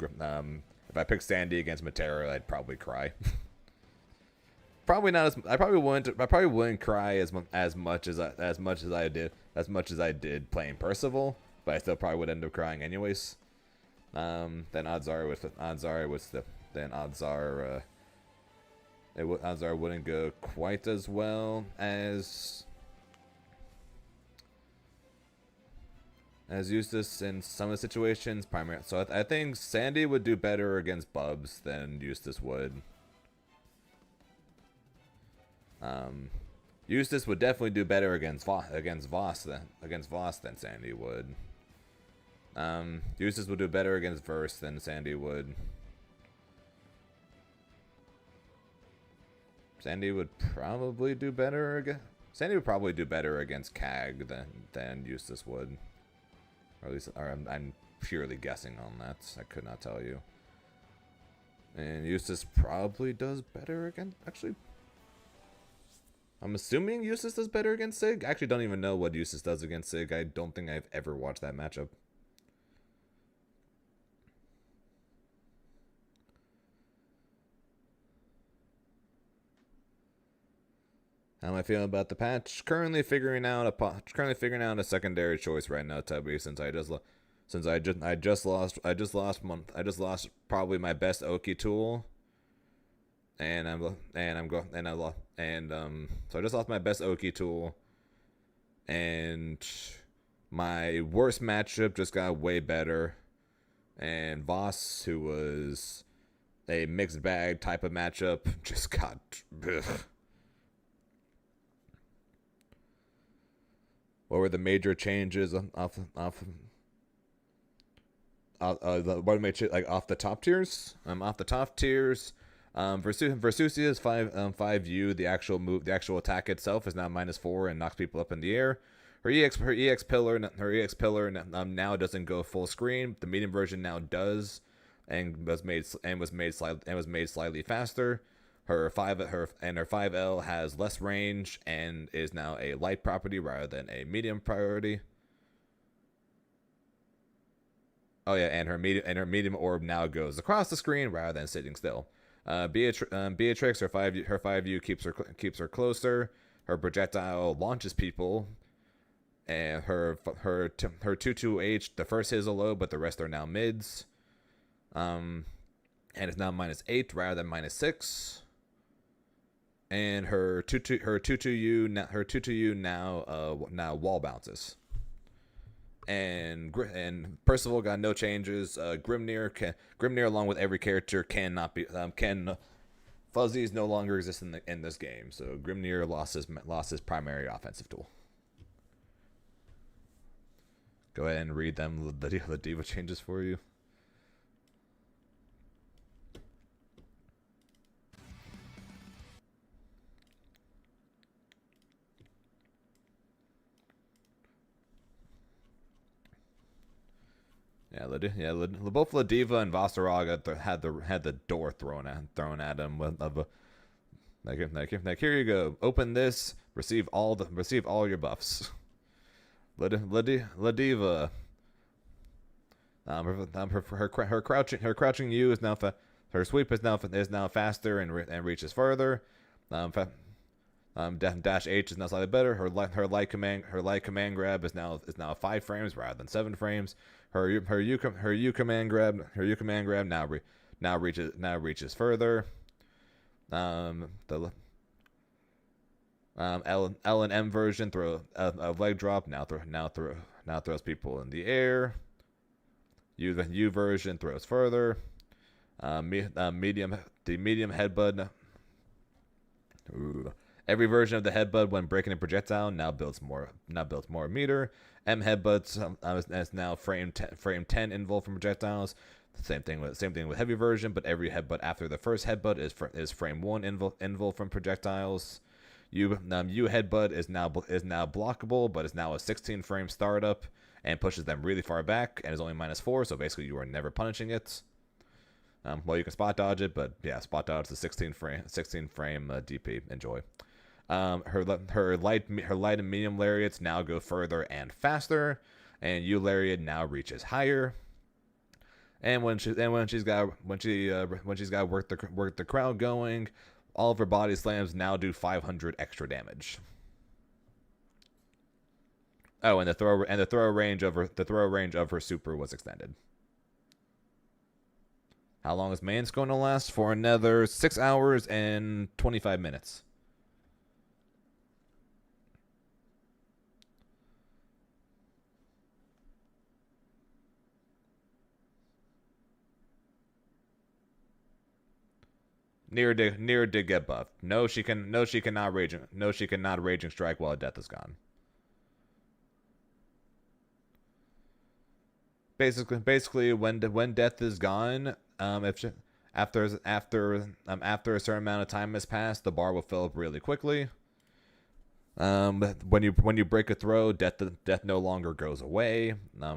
If I pick Sandy against Matera, I'd probably cry. Probably not as I probably wouldn't cry as much as I did playing Percival, but I still probably would end up crying anyways. Then odds are wouldn't go quite as well as Eustace in some of the situations. Primarily, so I think Sandy would do better against Bubs than Eustace would. Eustace would definitely do better against Voss than Sandy would. Eustace would do better against Verse than Sandy would. Sandy would probably do better against Cag than Eustace would. Or at least, I'm purely guessing on that. I could not tell you. And Eustace probably does better against. Actually, I'm assuming Eustace does better against Sig. I actually don't even know what Eustace does against Sig. I don't think I've ever watched that matchup. How am I feeling about the patch? Currently figuring out a secondary choice right now, Tubby. Since I just lost probably my best Oki tool, so I just lost my best Oki tool, and my worst matchup just got way better, and Voss, who was a mixed bag type of matchup, just got. Ugh. What were the major changes off the top tiers? Off the top tiers, Versusia's 5U, the actual attack itself is now -4 and knocks people up in the air. Her EX pillar now doesn't go full screen. The medium version now does, and was made slightly faster. Her 5L has less range and is now a light property rather than a medium priority. Oh yeah, and her medium orb now goes across the screen rather than sitting still. Beatrix, her 5U keeps her closer. Her projectile launches people, and her 2-2H, the first is a low, but the rest are now mids. And it's now -8 rather than -6. And her 2-2U now wall bounces. And Percival got no changes. Grimnir along with every character Fuzzies no longer exist in this game. So Grimnir lost his primary offensive tool. Go ahead and read them the diva changes for you. Both Ladiva and Vassaraga had the door thrown at them like here you go, open this, receive all your buffs. Ladiva, her crouching U is now her sweep is now faster and reaches further. Dash H is now slightly better. Her light command grab is now 5 frames rather than 7 frames. Her U command grab now reaches further. The L and M version throw a leg drop now throws people in the air. The U version throws further. The medium headbutt. Ooh. Every version of the headbutt when breaking a projectile now builds more meter. M headbutts is now frame 10 invul from projectiles. Same thing with heavy version, but every headbutt after the first headbutt is frame 1 invul from projectiles. U headbutt is now blockable, but is now a 16 frame startup and pushes them really far back and is only -4. So basically, you are never punishing it. Well, you can spot dodge it, but yeah, spot dodge the 16 frame DP. Enjoy. Her light and medium lariats now go further and faster, and U lariat now reaches higher. And when she's got work the crowd going, all of her body slams now do 500 extra damage. Oh, and the throw range of her super was extended. How long is Main's going to last? For another 6 hours and 25 minutes. Near did get buffed. No, she cannot raging strike while death is gone. Basically, when death is gone, after a certain amount of time has passed, the bar will fill up really quickly. When you break a throw, death no longer goes away.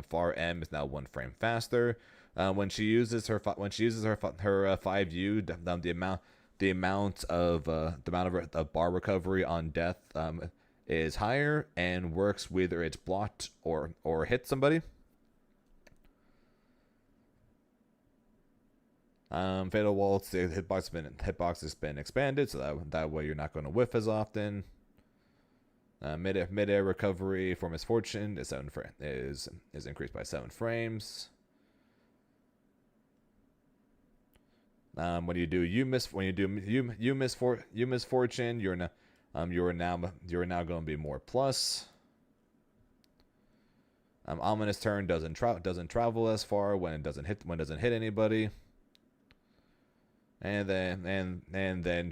Far M is now 1 frame faster. When she uses her 5U, the amount of bar recovery on death is higher and works whether it's blocked or hit somebody. Fatal Waltz, the hitbox has been expanded, so that way you're not going to whiff as often. Mid-air recovery for Misfortune is increased by 7 frames. When you do Misfortune, you're now going to be more plus. Ominous Turn doesn't travel as far when it doesn't hit anybody. And then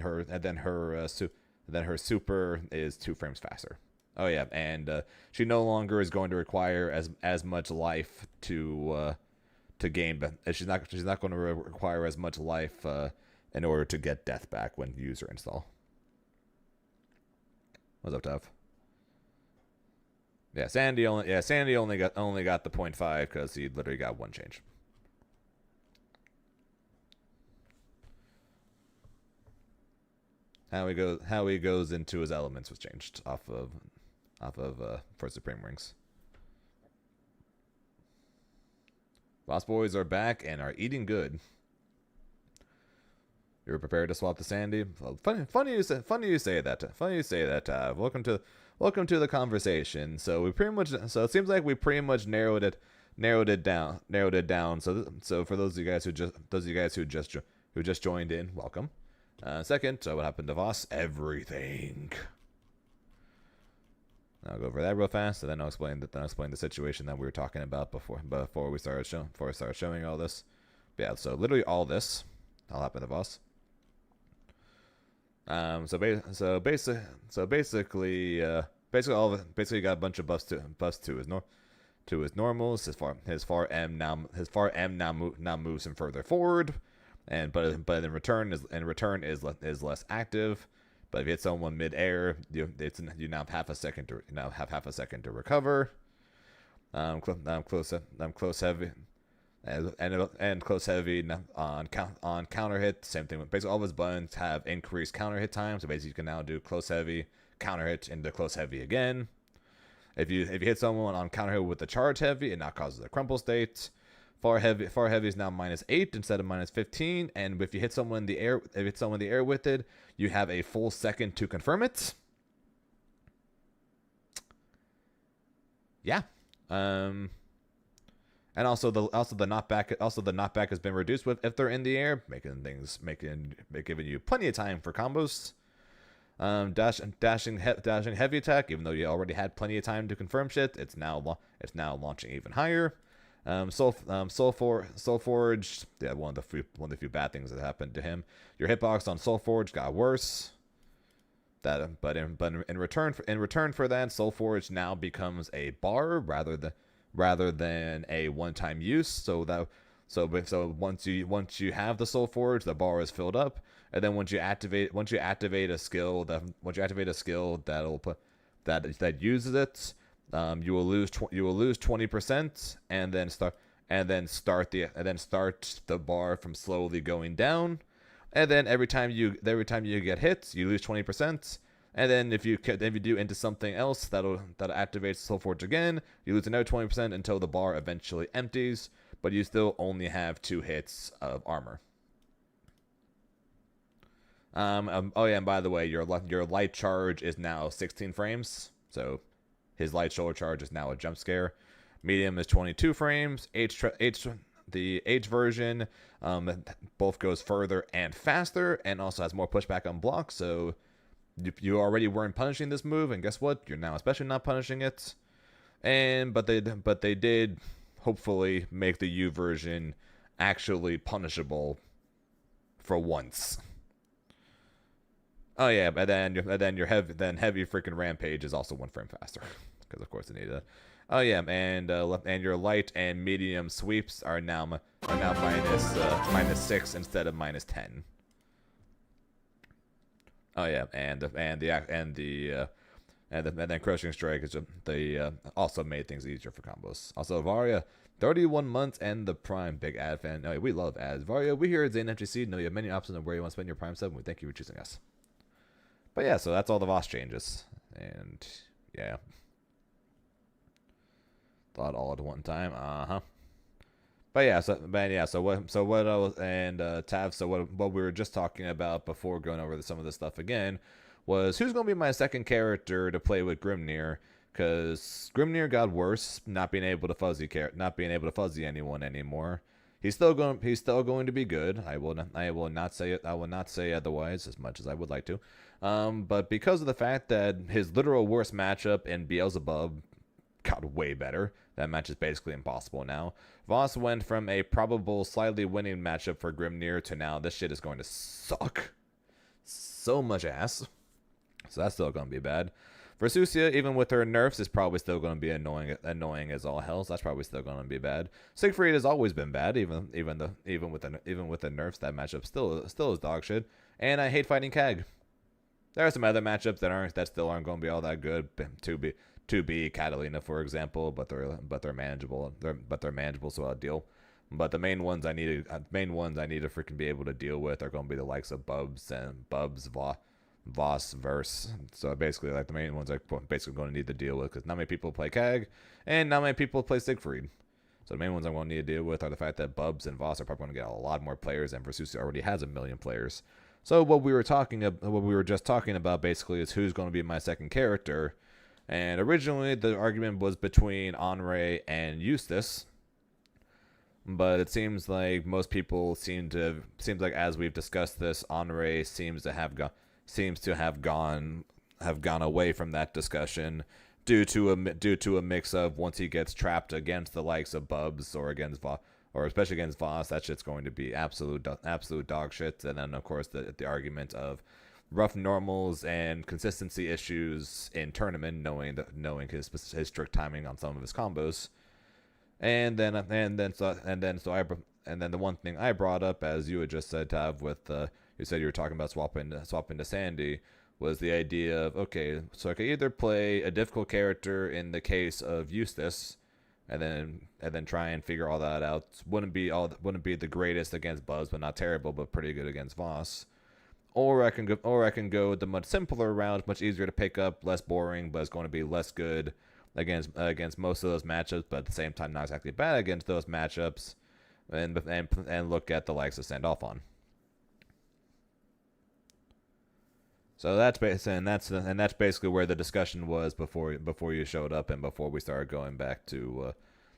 her super is 2 frames faster. Oh yeah, and she no longer is going to require as much life to gain, but she's not going to require as much life in order to get death back when you use her install. What's up, Tuff? Yeah, Sandy only got the 0.5 because he literally got 1 change. How he goes into his elements was changed off of First Supreme Rings. Boss Boys are back and are eating good. You were prepared to swap to Sandy? Well, funny you say that. Welcome to the conversation. So it seems like we pretty much narrowed it down. So for those of you guys who just joined in, welcome. Second, what happened to Voss? Everything. I'll go over that real fast, and then I'll explain the situation that we were talking about before we started showing all this. But yeah, so literally all this all happened to Voss. Basically you got a bunch of buffs to his normals. His far M now moves him further forward. But in return is less active. But if you hit someone mid-air, you now have half a second to recover. Close heavy, and close heavy on counter hit. Same thing. Basically, all of his buttons have increased counter hit time. So basically, you can now do close heavy, counter hit into close heavy again. If you hit someone on counter hit with the charge heavy, it now causes a crumple state. Far heavy is now -8 instead of -15, and if you hit someone in the air, with it, you have a full second to confirm it. Yeah. And also the knockback has been reduced if they're in the air, giving you plenty of time for combos. Dashing heavy attack, even though you already had plenty of time to confirm shit, it's now launching even higher. Soul Forge, yeah, one of the few bad things that happened to him. Your hitbox on Soul Forge got worse. But in return for that, Soul Forge now becomes a bar rather than a one-time use. So once you have the Soul Forge, the bar is filled up, and then once you activate a skill that uses it. You will lose 20%, and then and then start the bar from slowly going down, and then every time you get hits, you lose 20%. And then if you do into something else that activates Soul Forge again, you lose another 20% until the bar eventually empties, but you still only have 2 hits of armor. Oh yeah, and by the way, your light charge is now 16 frames, so his light shoulder charge is now a jump scare. Medium is 22 frames. The H version both goes further and faster, and also has more pushback on blocks, so you already weren't punishing this move, and guess what? You're now especially not punishing it. But they did hopefully make the U version actually punishable for once. Oh yeah, but then your heavy freaking rampage is also 1 frame faster, because of course they need that. Oh yeah, and your light and medium sweeps are now minus 6 instead of minus 10. Oh yeah, and then Crushing Strike is also made things easier for combos. Also, Varia, 31 months and the Prime, big ad fan. Oh, yeah, we love ads. Varia, we here at Zane FGC know you have many options on where you want to spend your Prime sub, and we thank you for choosing us. But yeah, so that's all the Voss changes, and yeah, thought all at one time. But yeah, so what we were just talking about before going over some of this stuff again was who's going to be my second character to play with Grimnir, because Grimnir got worse, not being able to fuzzy anyone anymore. He's still going to be good. I will not say otherwise, as much as I would like to. But because of the fact that his literal worst matchup in Beelzebub got way better, that match is basically impossible now. Voss went from a probable slightly winning matchup for Grimnir to now this shit is going to suck so much ass. So that's still going to be bad. Versusia, even with her nerfs, is probably still going to be annoying as all hell. So that's probably still going to be bad. Siegfried has always been bad, even with the nerfs. That matchup still is dog shit. And I hate fighting Kag. There are some other matchups that still aren't going to be all that good. 2B Catalina, for example, but they're manageable. They're manageable, so I'll deal. But the main ones I need to freaking be able to deal with are going to be the likes of Bubs, Voss, Verse. So basically, like the main ones I'm basically going to need to deal with, because not many people play Kag, and not many people play Siegfried. So the main ones I'm going to need to deal with are the fact that Bubs and Voss are probably going to get a lot more players, and Versusia already has 1 million players. So what we were just talking about basically is who's going to be my second character. And originally the argument was between Henri and Eustace, but it seems like most people seems like, as we've discussed this, Henri seems to have gone away from that discussion due to a mix of, once he gets trapped against the likes of Bubs or especially against Voss, that shit's going to be absolute dog shit. And then of course the argument of rough normals and consistency issues in tournament, knowing his strict timing on some of his combos. And then the one thing I brought up, as you had just said, Tav, with you said you were talking about swapping to Sandy, was the idea of, okay, so I could either play a difficult character in the case of Eustace, and then try and figure all that out. Wouldn't be the greatest against Buzz, but not terrible, but pretty good against Voss. Or I can go with the much simpler route, much easier to pick up, less boring, but it's going to be less good against most of those matchups, but at the same time not exactly bad against those matchups, and look at the likes of Sandalphon. So that's basically where the discussion was before you showed up, and before we started going back to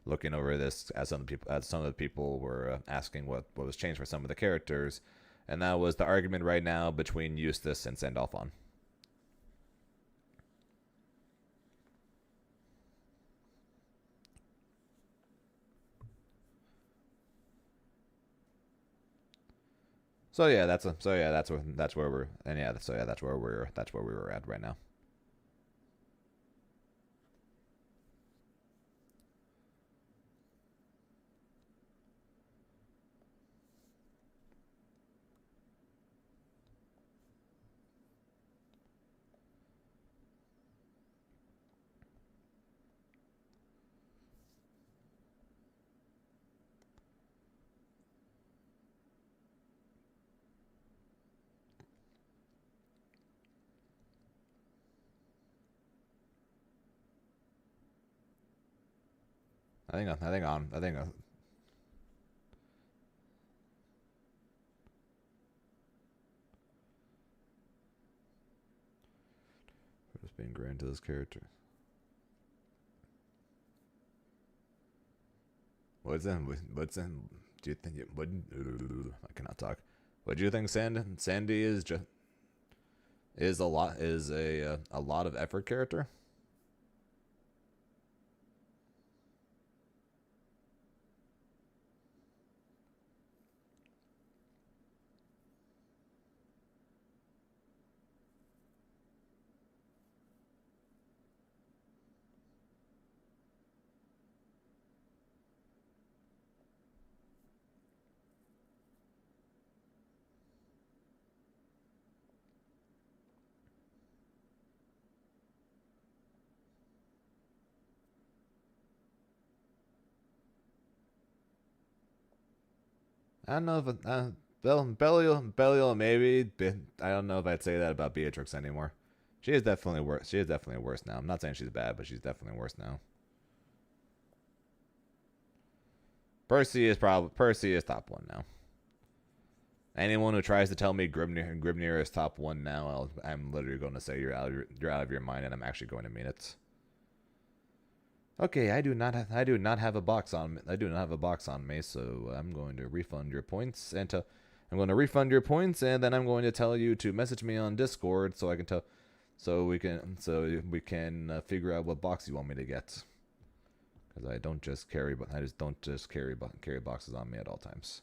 looking over this, as some of the people were asking what was changed for some of the characters. And that was the argument right now between Eustace and Sandalphon. So yeah, that's where we were at right now. I think just being grand to this character. What's in? Do you think? What? I cannot talk. What do you think? Sandy is just a lot of effort character. I don't know if Belial maybe. I don't know if I'd say that about Beatrix anymore. She is definitely worse. She is definitely worse now. I'm not saying she's bad, but she's definitely worse now. Percy is top 1 now. Anyone who tries to tell me Grimnir is top 1 now, I'm literally going to say you're out of your mind, and I'm actually going to mean it. Okay, I do not have a box on me, so I'm going to refund your points, and then I'm going to tell you to message me on Discord so we can figure out what box you want me to get. Because I don't just carry boxes on me at all times.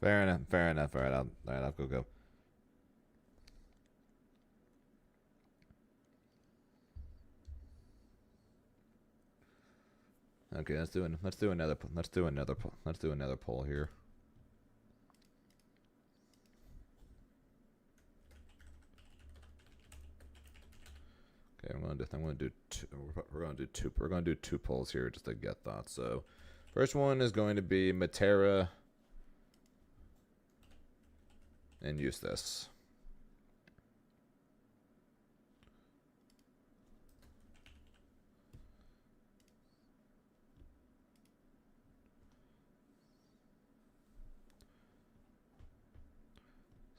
Fair enough. All right, I'll go. Okay, let's do another poll here. Okay, we're gonna do two polls here just to get thoughts. So, first one is going to be Matera and Eustace.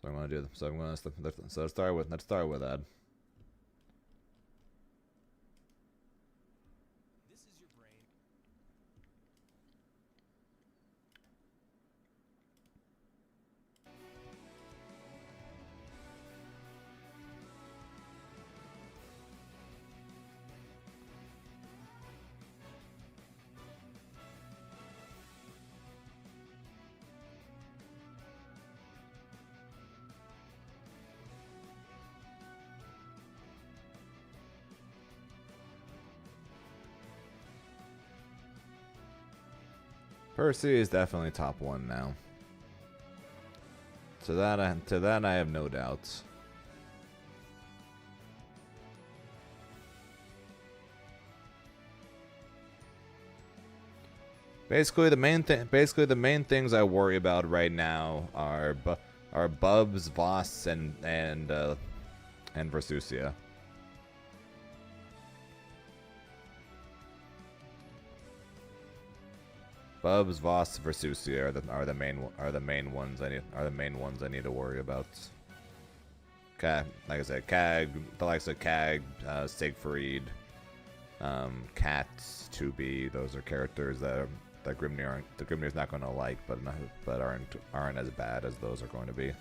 Let's start with that. Percy is definitely top 1 now. To that I have no doubts. Basically, the main things I worry about right now are Bubs, Voss, and Versusia. Bubs, Voss, Versusia are the main ones I need to worry about. Like I said, the likes of Cag, Siegfried, Cats, 2B. Those are characters that Grimnir's not going to like, but aren't as bad as those are going to be.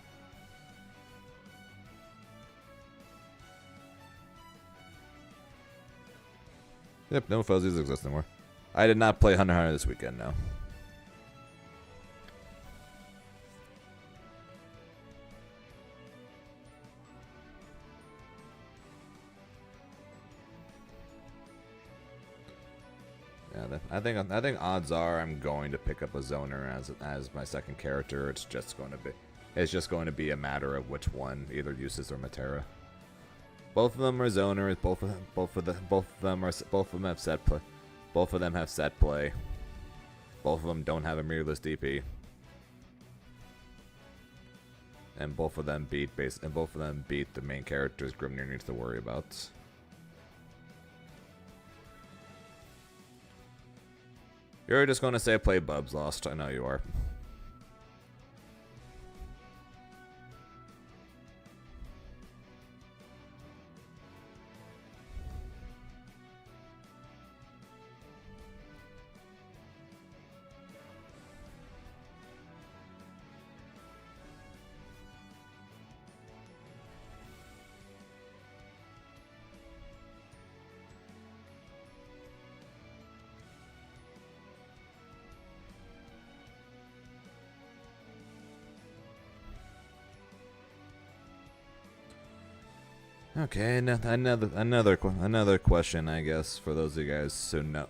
Yep, no fuzzies exist anymore. I did not play Hunter x Hunter this weekend, no. I think odds are I'm going to pick up a zoner as my second character. It's just going to be a matter of which one, either Usis or Matera. Both of them are zoners. Both of them have set play. Both of them have set play. Both of them don't have a mirrorless DP. And both of them beat the main characters Grimnir needs to worry about. You're just gonna say play Bubs Lost. I know you are. Okay, another question, I guess, for those of you guys who know,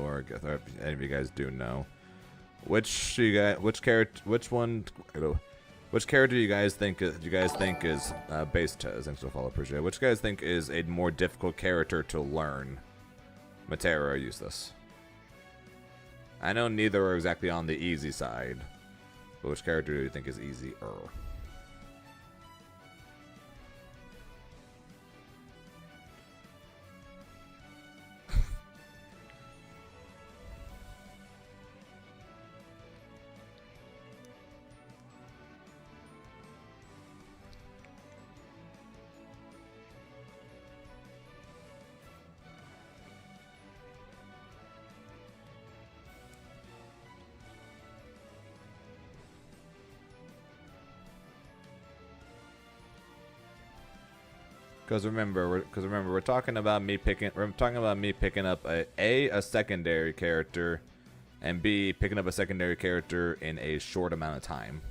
or if any of you guys do know, which character do you guys think is base Tez? Thanks for the follow, appreciate it. Which you guys think is a more difficult character to learn, Matera or Useless? I know neither are exactly on the easy side, but which character do you think is easier? Because remember, we're talking about me picking up a secondary character, and B, picking up a secondary character in a short amount of time.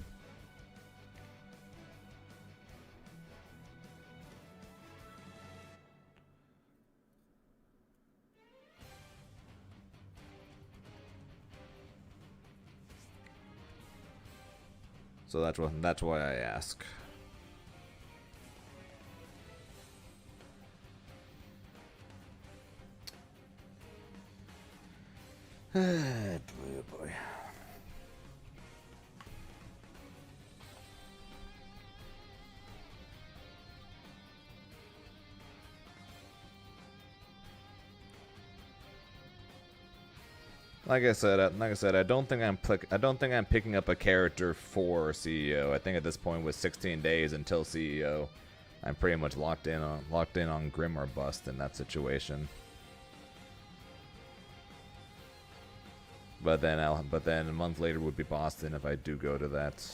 So that's why I ask. Boy, oh boy. Like I said, I don't think I'm picking up a character for CEO. I think at this point, with 16 days until CEO, I'm pretty much locked in on Grim or Bust in that situation. But then a month later would be Boston if I do go to that.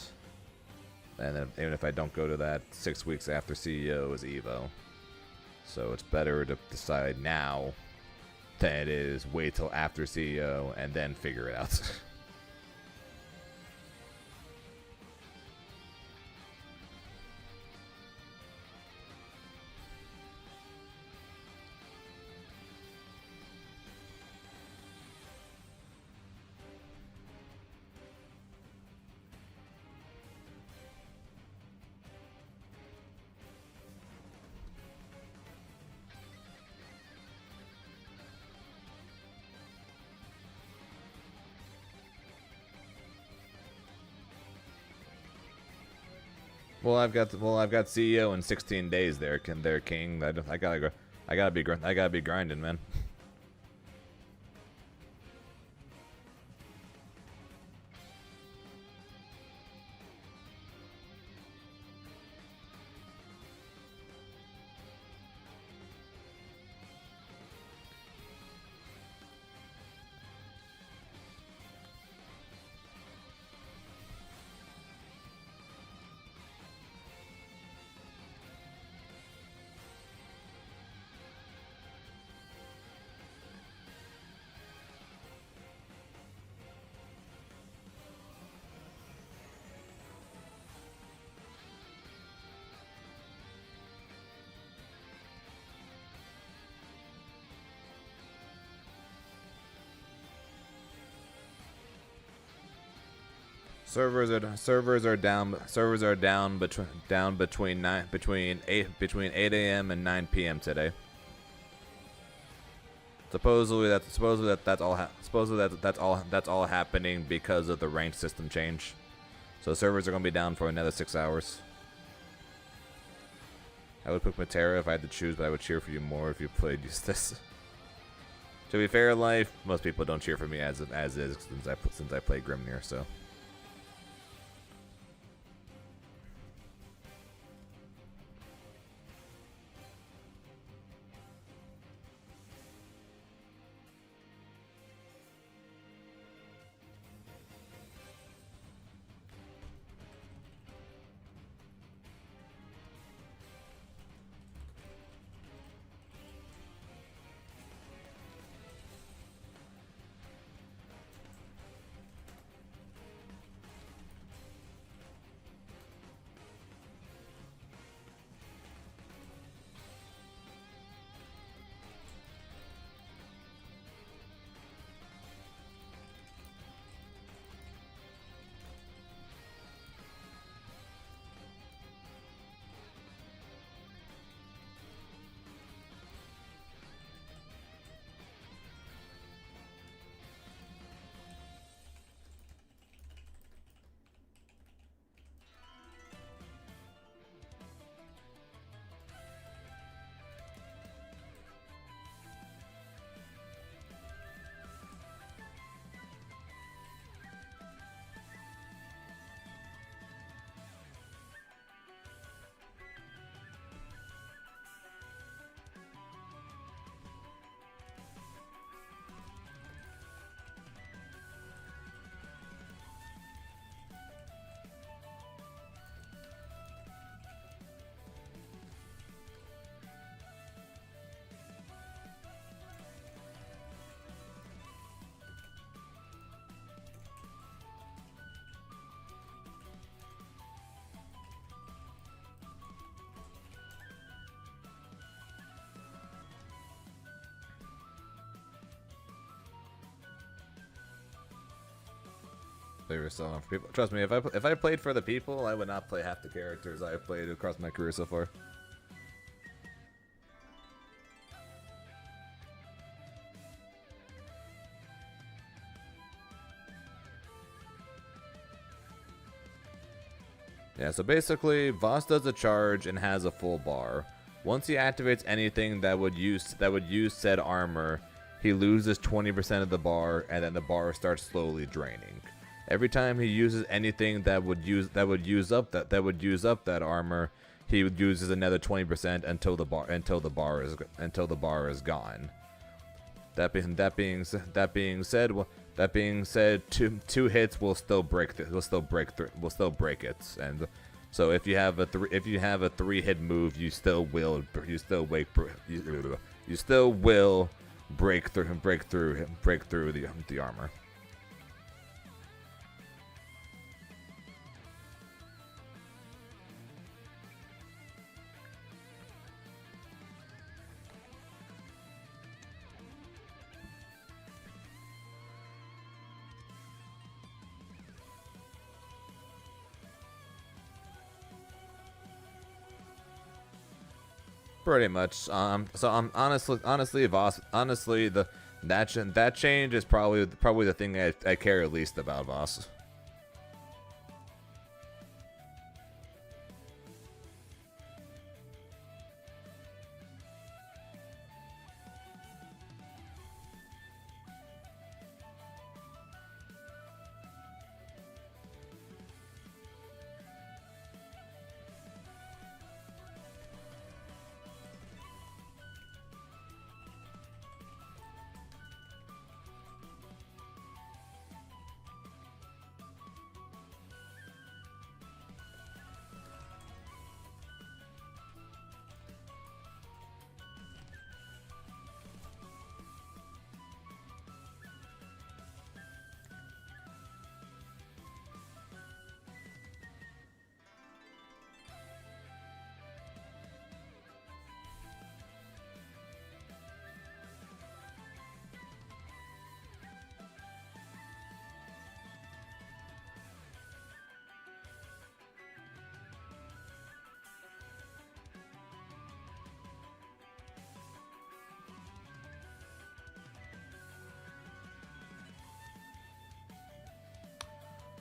And then even if I don't go to that, 6 weeks after CEO is Evo. So it's better to decide now than it is wait till after CEO and then figure it out. Well, I've got CEO in 16 days there, King. I gotta be grinding, man. Servers are down between 8 a.m. and 9 p.m. today. Supposedly that's all happening because of the rank system change. So servers are gonna be down for another 6 hours. I would pick Matera if I had to choose, but I would cheer for you more if you played Eustace. To be fair, life, most people don't cheer for me as is since I play Grimnir, so. They were selling for people. Trust me, if I played for the people, I would not play half the characters I've played across my career so far. Yeah, so basically, Voss does a charge and has a full bar. Once he activates anything that would use said armor, he loses 20% of the bar, and then the bar starts slowly draining. Every time he uses anything that would use up that armor, he uses another 20% until the bar is gone. That being said, two hits will still break it. And so if you have a 3-hit move, you still will break through the armor. Pretty much. Honestly, Voss. Honestly, that change is probably the thing I care least about Voss.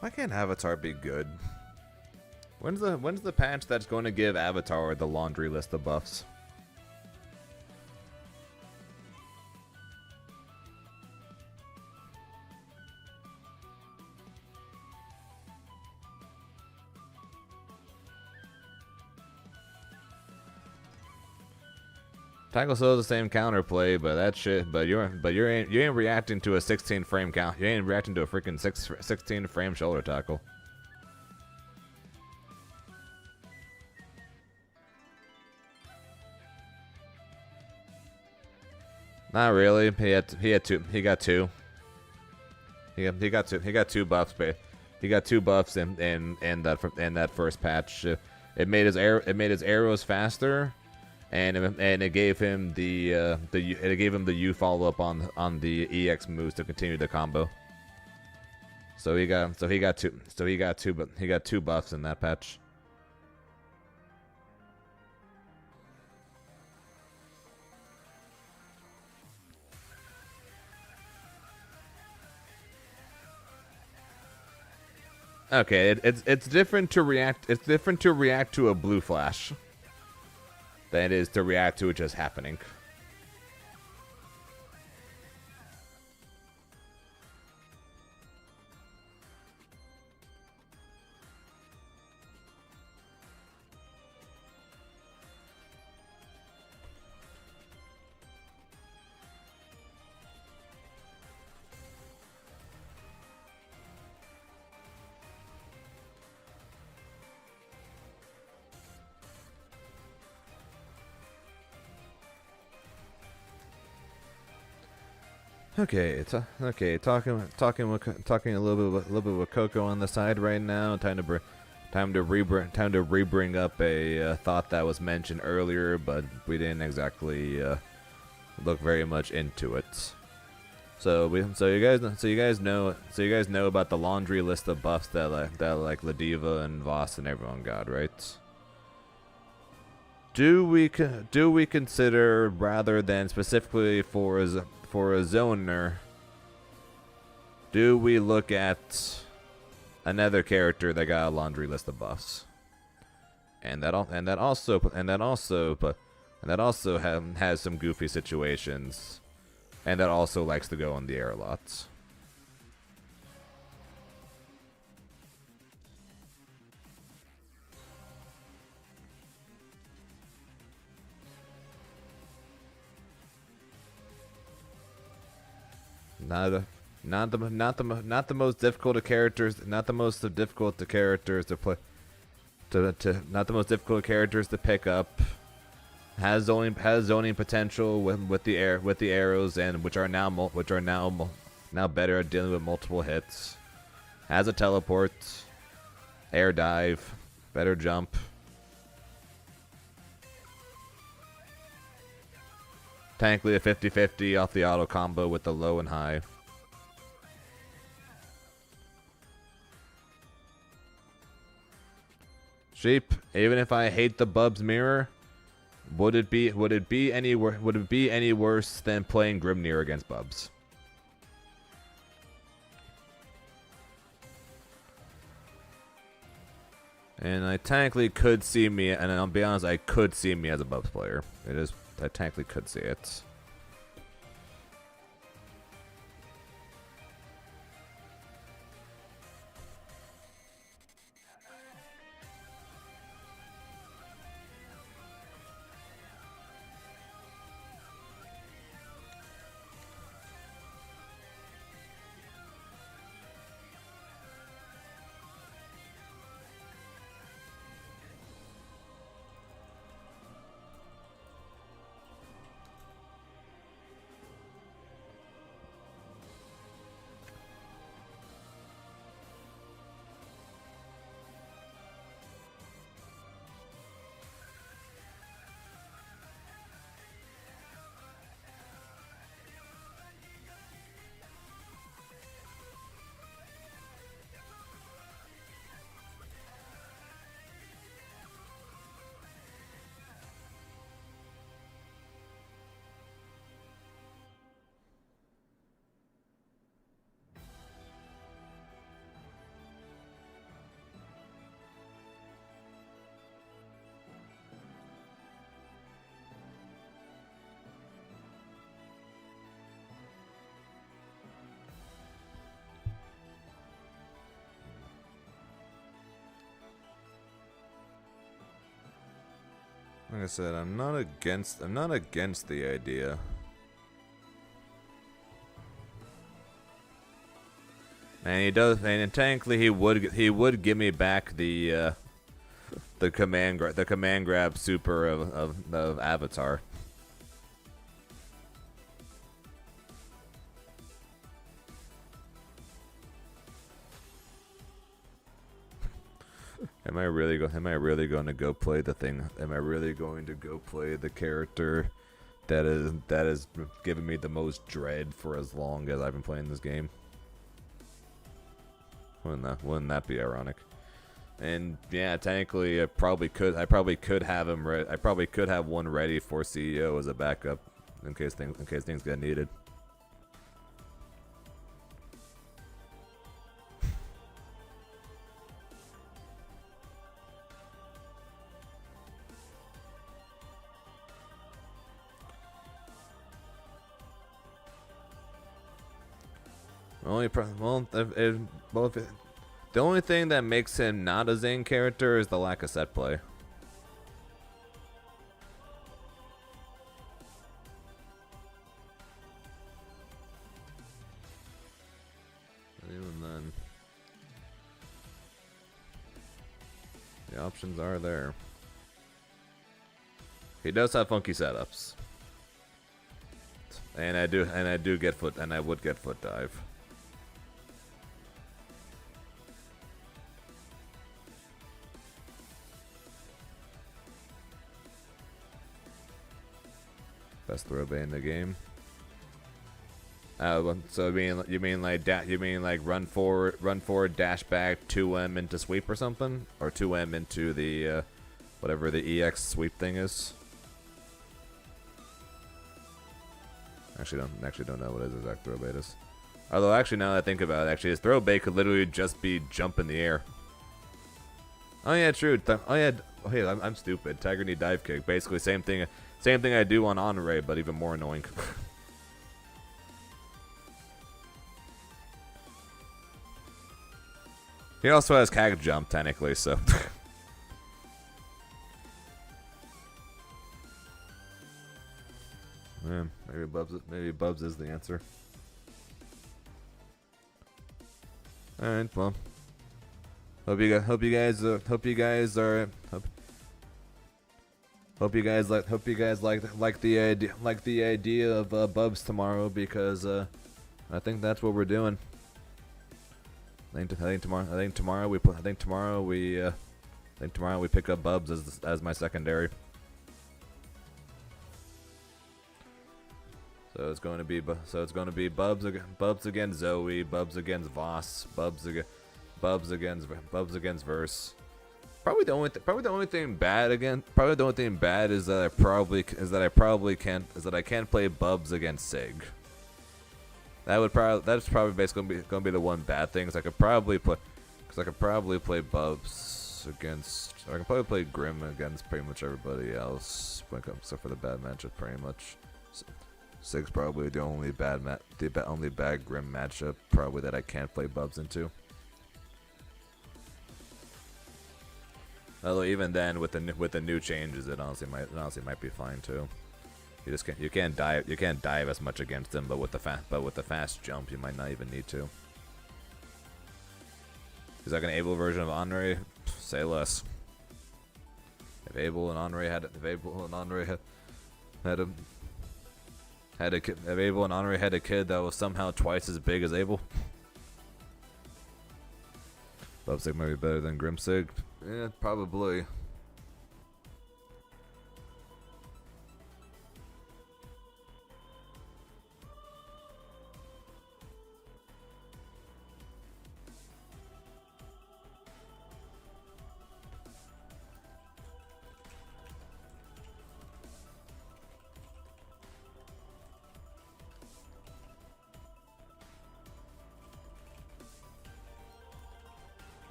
Why can't Avatar be good? When's the patch that's going to give Avatar the laundry list of buffs? Tackle Soul is the same counterplay, but that shit. But you ain't reacting to a 16 frame count. You ain't reacting to a freaking 16 frame shoulder tackle. Not really. He had two. He got two. He got two. He got two buffs. He got two buffs in that first patch. It made his arrows faster. And it gave him the U follow up on the EX moves to continue the combo. So he got two buffs in that patch. Okay, it's different to react. It's different to react to a blue flash than it is to react to it just happening. Okay, talking a little bit with Coco on the side right now. Time to rebring up a thought that was mentioned earlier, but we didn't exactly look very much into it. So you guys know about the laundry list of buffs that Ladiva and Voss and everyone got, right? Do we consider, rather than specifically for a zoner, do we look at another character that got a laundry list of buffs, and that also has some goofy situations, and that also likes to go in the air lots? Not the most difficult of characters. Not the most difficult to characters to play. Not the most difficult characters to pick up. Has zoning potential with the arrows, and which are now better at dealing with multiple hits. Has a teleport, air dive, better jump. Technically a 50-50 off the auto combo with the low and high. Sheep, even if I hate the Bub's mirror, would it be any worse than playing Grimnir against Bubs? And I technically could see me, and I'll be honest, I could see me as a Bubs player. I technically could see it. Like I said, I'm not against the idea. And he does, and technically he would give me back the command grab super of Avatar. Am I really going to go play the thing? Am I really going to go play the character that is giving me the most dread for as long as I've been playing this game? Wouldn't that be ironic? And yeah, technically I probably could have him I probably could have one ready for CEO as a backup in case things get needed. The only thing that makes him not a Zane character is the lack of set play. And even then, the options are there. He does have funky setups, and I would get foot dive. Best throw bay in the game. So you mean like run forward, dash back, 2M into sweep or something, or 2M into the whatever the EX sweep thing is. Actually don't know what his exact throw bait is. Although actually now that I think about it, actually his throw bait could literally just be jump in the air. Oh yeah, true. I'm stupid. Tiger knee dive kick. Basically same thing I do on Honore, but even more annoying. He also has Kag jump technically, so. Yeah, maybe Bubs is the answer. All right, well. Hope you guys like the idea of Bubs tomorrow, because I think that's what we're doing. I think tomorrow we pick up Bubs as my secondary. So it's going to be Bubs against Zoe, Bubs against Voss, Bubs against Verse. Probably the only thing bad is that I can't play Bubs against Sig. That's probably basically gonna be the one bad thing. I could probably play Bubs against, or I can probably play Grim against pretty much everybody else when it comes, except for the bad matchup, pretty much. Sig's probably the only bad Grim matchup probably that I can't play Bubs into. Although even then, with the new changes, it honestly might be fine too. You can't dive as much against him, but with the fast jump, you might not even need to. Is that an able version of Honore? Say less. If Abel and Honore had a kid that was somehow twice as big as Abel, Bubsig might be better than Grimsig. Yeah, probably.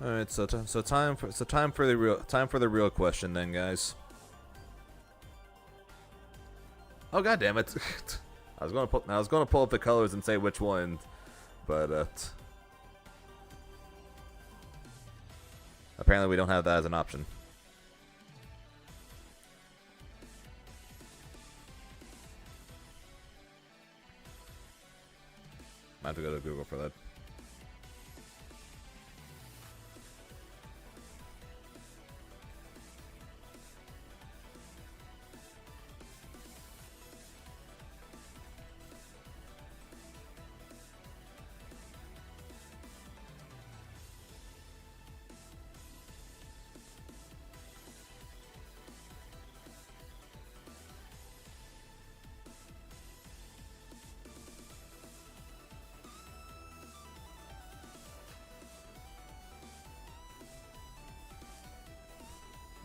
All right, so time for the real question then, guys. Oh, god damn it. I was gonna pull up the colors and say which one, but apparently we don't have that as an option. I have to go to Google for that.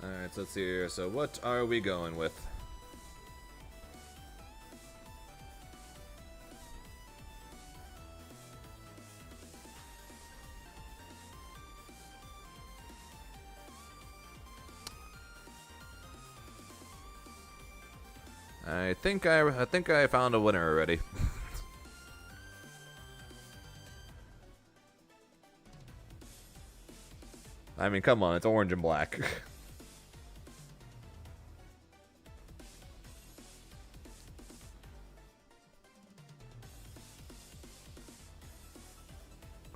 Alright, so let's see here. So what are we going with? I think I found a winner already. I mean, come on, it's orange and black.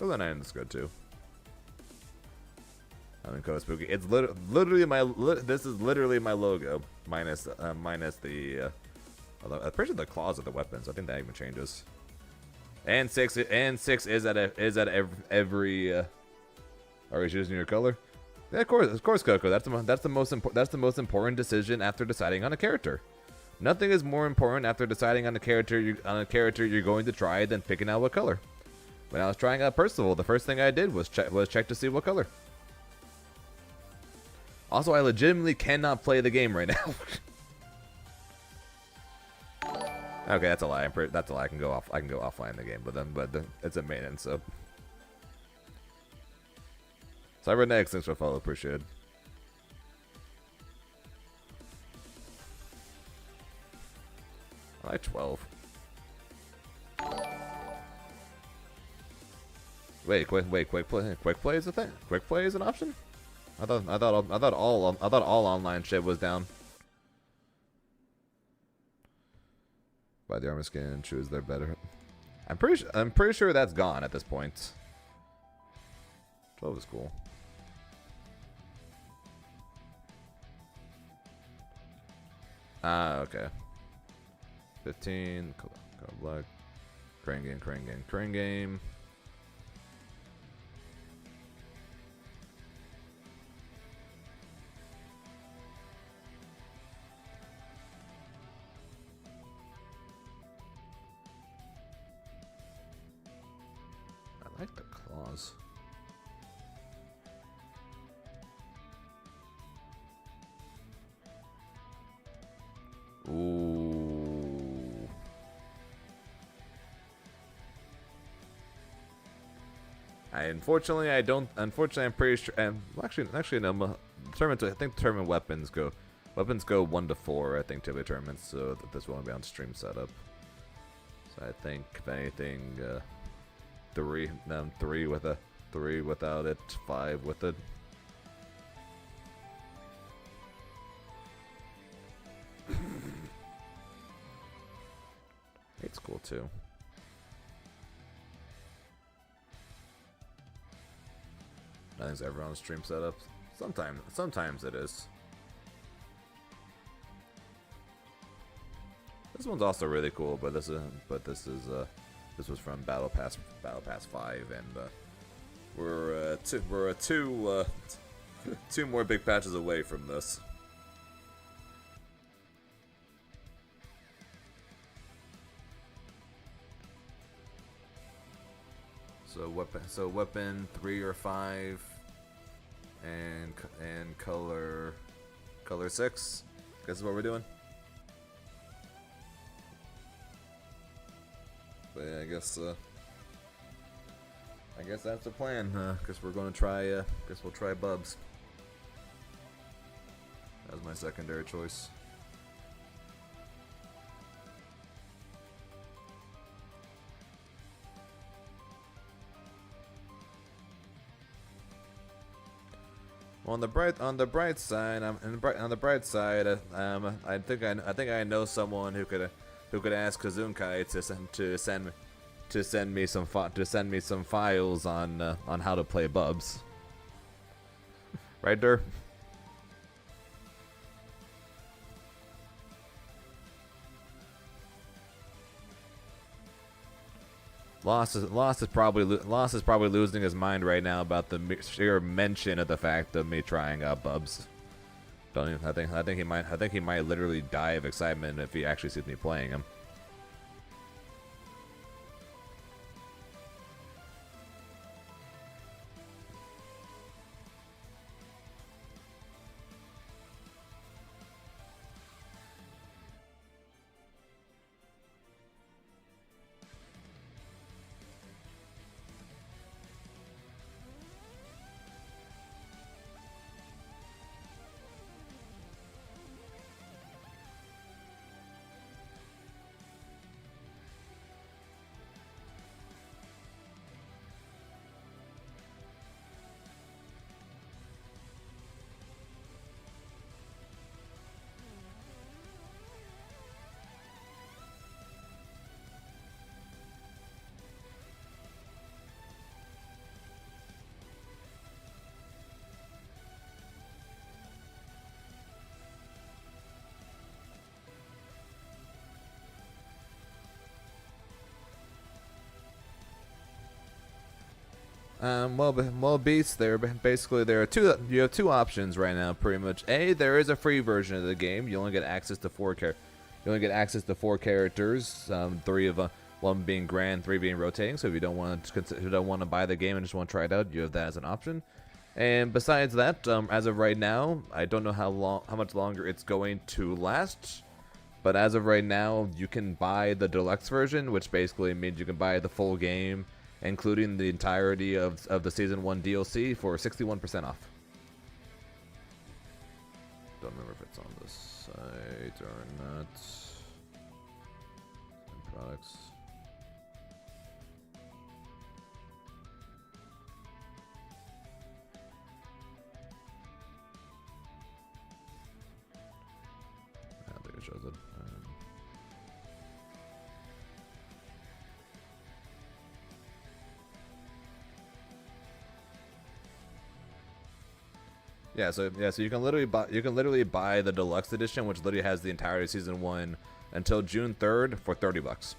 Well, then is good too. I mean, Code Spooky. It's literally my. This is literally my logo, minus the. Although I'm pretty sure the claws are the weapons. I think that even changes. And six is at every. Are we choosing your color? Yeah, of course, Coco. That's the most important decision after deciding on a character. Nothing is more important after deciding on a character you're going to try than picking out what color. When I was trying out Percival, the first thing I did was check to see what color. Also, I legitimately cannot play the game right now. Okay, that's a lie. That's a lie. I can go offline in the game, but it's a maintenance. So, Cybernetics, thanks for follow. Appreciate it. I like 12. Wait, quick play is a thing. Quick play is an option. I thought all online shit was down. Buy the armor skin and choose their better. I'm pretty sure that's gone at this point. 12 is cool. Ah, okay. 15. Black. Crane game. I like the claws. Ooh. Unfortunately, I'm pretty sure. Actually, no. Tournament. I think tournament weapons go 1 to 4. I think typically tournaments. So this won't be on stream setup. So I think if anything, 3 with a 3 without it, 5 with it. It's cool too. Nothing's ever on stream setup. Sometimes it is. This one's also really cool, but this was from Battle Pass 5, and we're two more big patches away from this. So weapon 3 or 5, and color 6. This is what we're doing. But yeah, I guess that's the plan. Guess we're gonna try. Guess we'll try Bubs. That was my secondary choice. On the bright side, I think I know someone who could ask Kazunkai to send me some files on how to play Bubs. Right, Der? Lost is probably losing his mind right now about the sheer mention of the fact of me trying out Bubs. I think he might literally die of excitement if he actually sees me playing him. Well, Beats. There are two. You have two options right now, pretty much. There is a free version of the game. You only get access to four characters. One being Grand, three being Rotating. So if you don't want to buy the game and just want to try it out, you have that as an option. And besides that, as of right now, I don't know how much longer it's going to last. But as of right now, you can buy the deluxe version, which basically means you can buy the full game, including the entirety of the Season 1 DLC for 61% off. Don't remember if it's on the site or not. Products. I don't think it shows it. So you can literally buy the deluxe edition, which literally has the entirety of Season 1 until June 3rd for $30.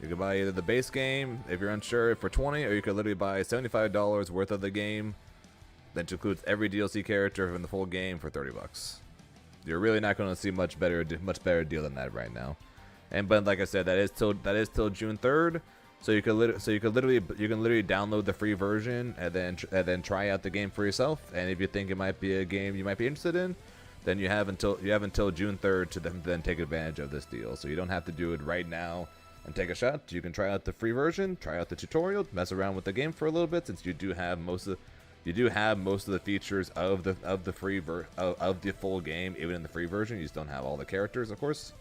You can buy either the base game if you're unsure for $20, or you could literally buy $75 worth of the game that includes every DLC character from the full game for $30. You're really not going to see much better deal than that right now. But like I said, that is till June 3rd. So you can literally download the free version and then try out the game for yourself. And if you think it might be a game you might be interested in, then you have until June 3rd to then take advantage of this deal. So you don't have to do it right now and take a shot. You can try out the free version, try out the tutorial, mess around with the game for a little bit, since you do have most of the features of the full game, even in the free version. You just don't have all the characters, of course.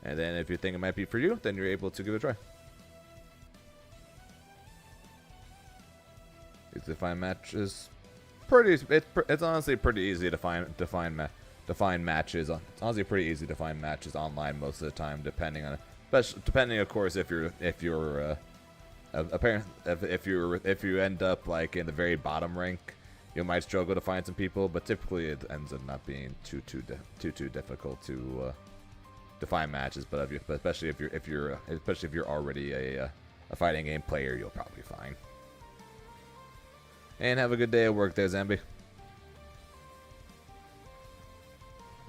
And then if you think it might be for you, then you're able to give it a try. Easy to find matches. It's honestly pretty easy to find matches. It's honestly pretty easy to find matches online most of the time, depending of course if you end up like in the very bottom rank, you might struggle to find some people, but typically it ends up not being too difficult to find matches. But especially if you're already a fighting game player, you'll probably be fine. And have a good day at work there, Zambi.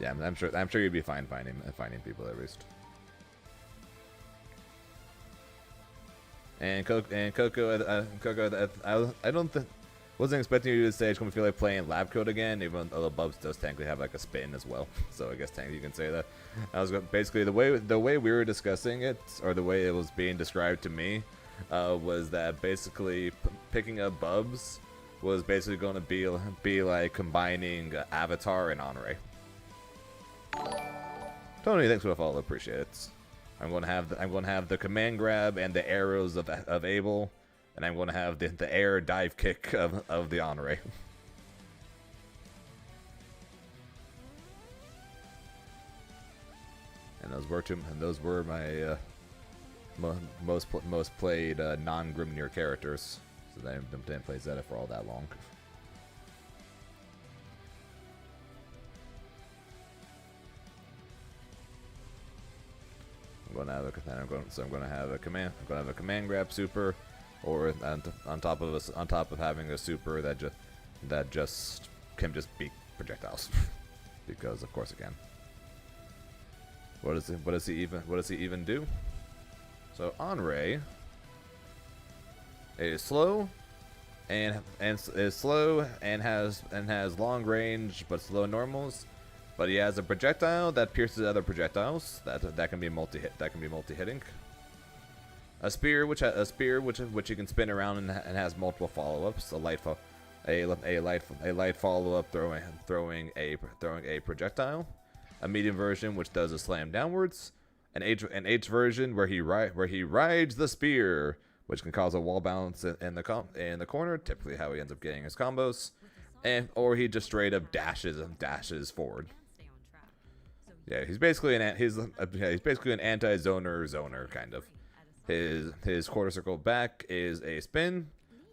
Yeah, I'm sure you'd be fine finding people at least. And Coco, I don't think, wasn't expecting you to say it's gonna feel like playing Lab Code again, even though the Bubs does technically have like a spin as well. So I guess technically you can say that. Basically the way we were discussing it, or the way it was being described to me, was that basically picking up Bubs was basically going to be like combining Avatar and Honore. Tony, thanks for the follow. Appreciate it. I'm going to have the command grab and the arrows of Abel, and I'm going to have the air dive kick of the Honore. And those were my most played non-Grimnir characters. So I didn't play Zeta for all that long. I'm going to have a command grab super, or on top of having a super that just can just beat projectiles, because of course it can. What does he even do? So Onray is slow and has long range but slow normals. But he has a projectile that pierces other projectiles. That can be multi-hitting. A spear which you can spin around and has multiple follow-ups. A light follow-up throwing a projectile. A medium version which does a slam downwards. An H version where he rides the spear, which can cause a wall bounce in the corner. Typically how he ends up getting his combos, or he just straight up dashes forward. Yeah, he's basically an anti-zoner kind of. His quarter circle back is a spin,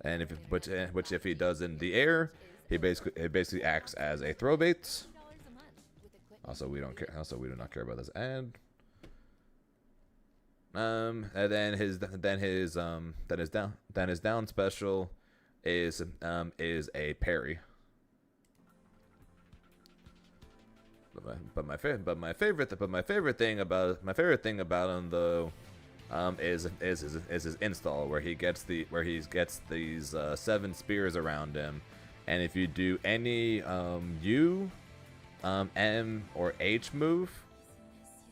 and which if he does in the air, it basically acts as a throw bait. Also, we don't care. Also, we do not care about this ad. And then his down special is a parry. But my favorite thing about him though is his install, where he gets these 7 spears around him, and if you do any U, M or H move,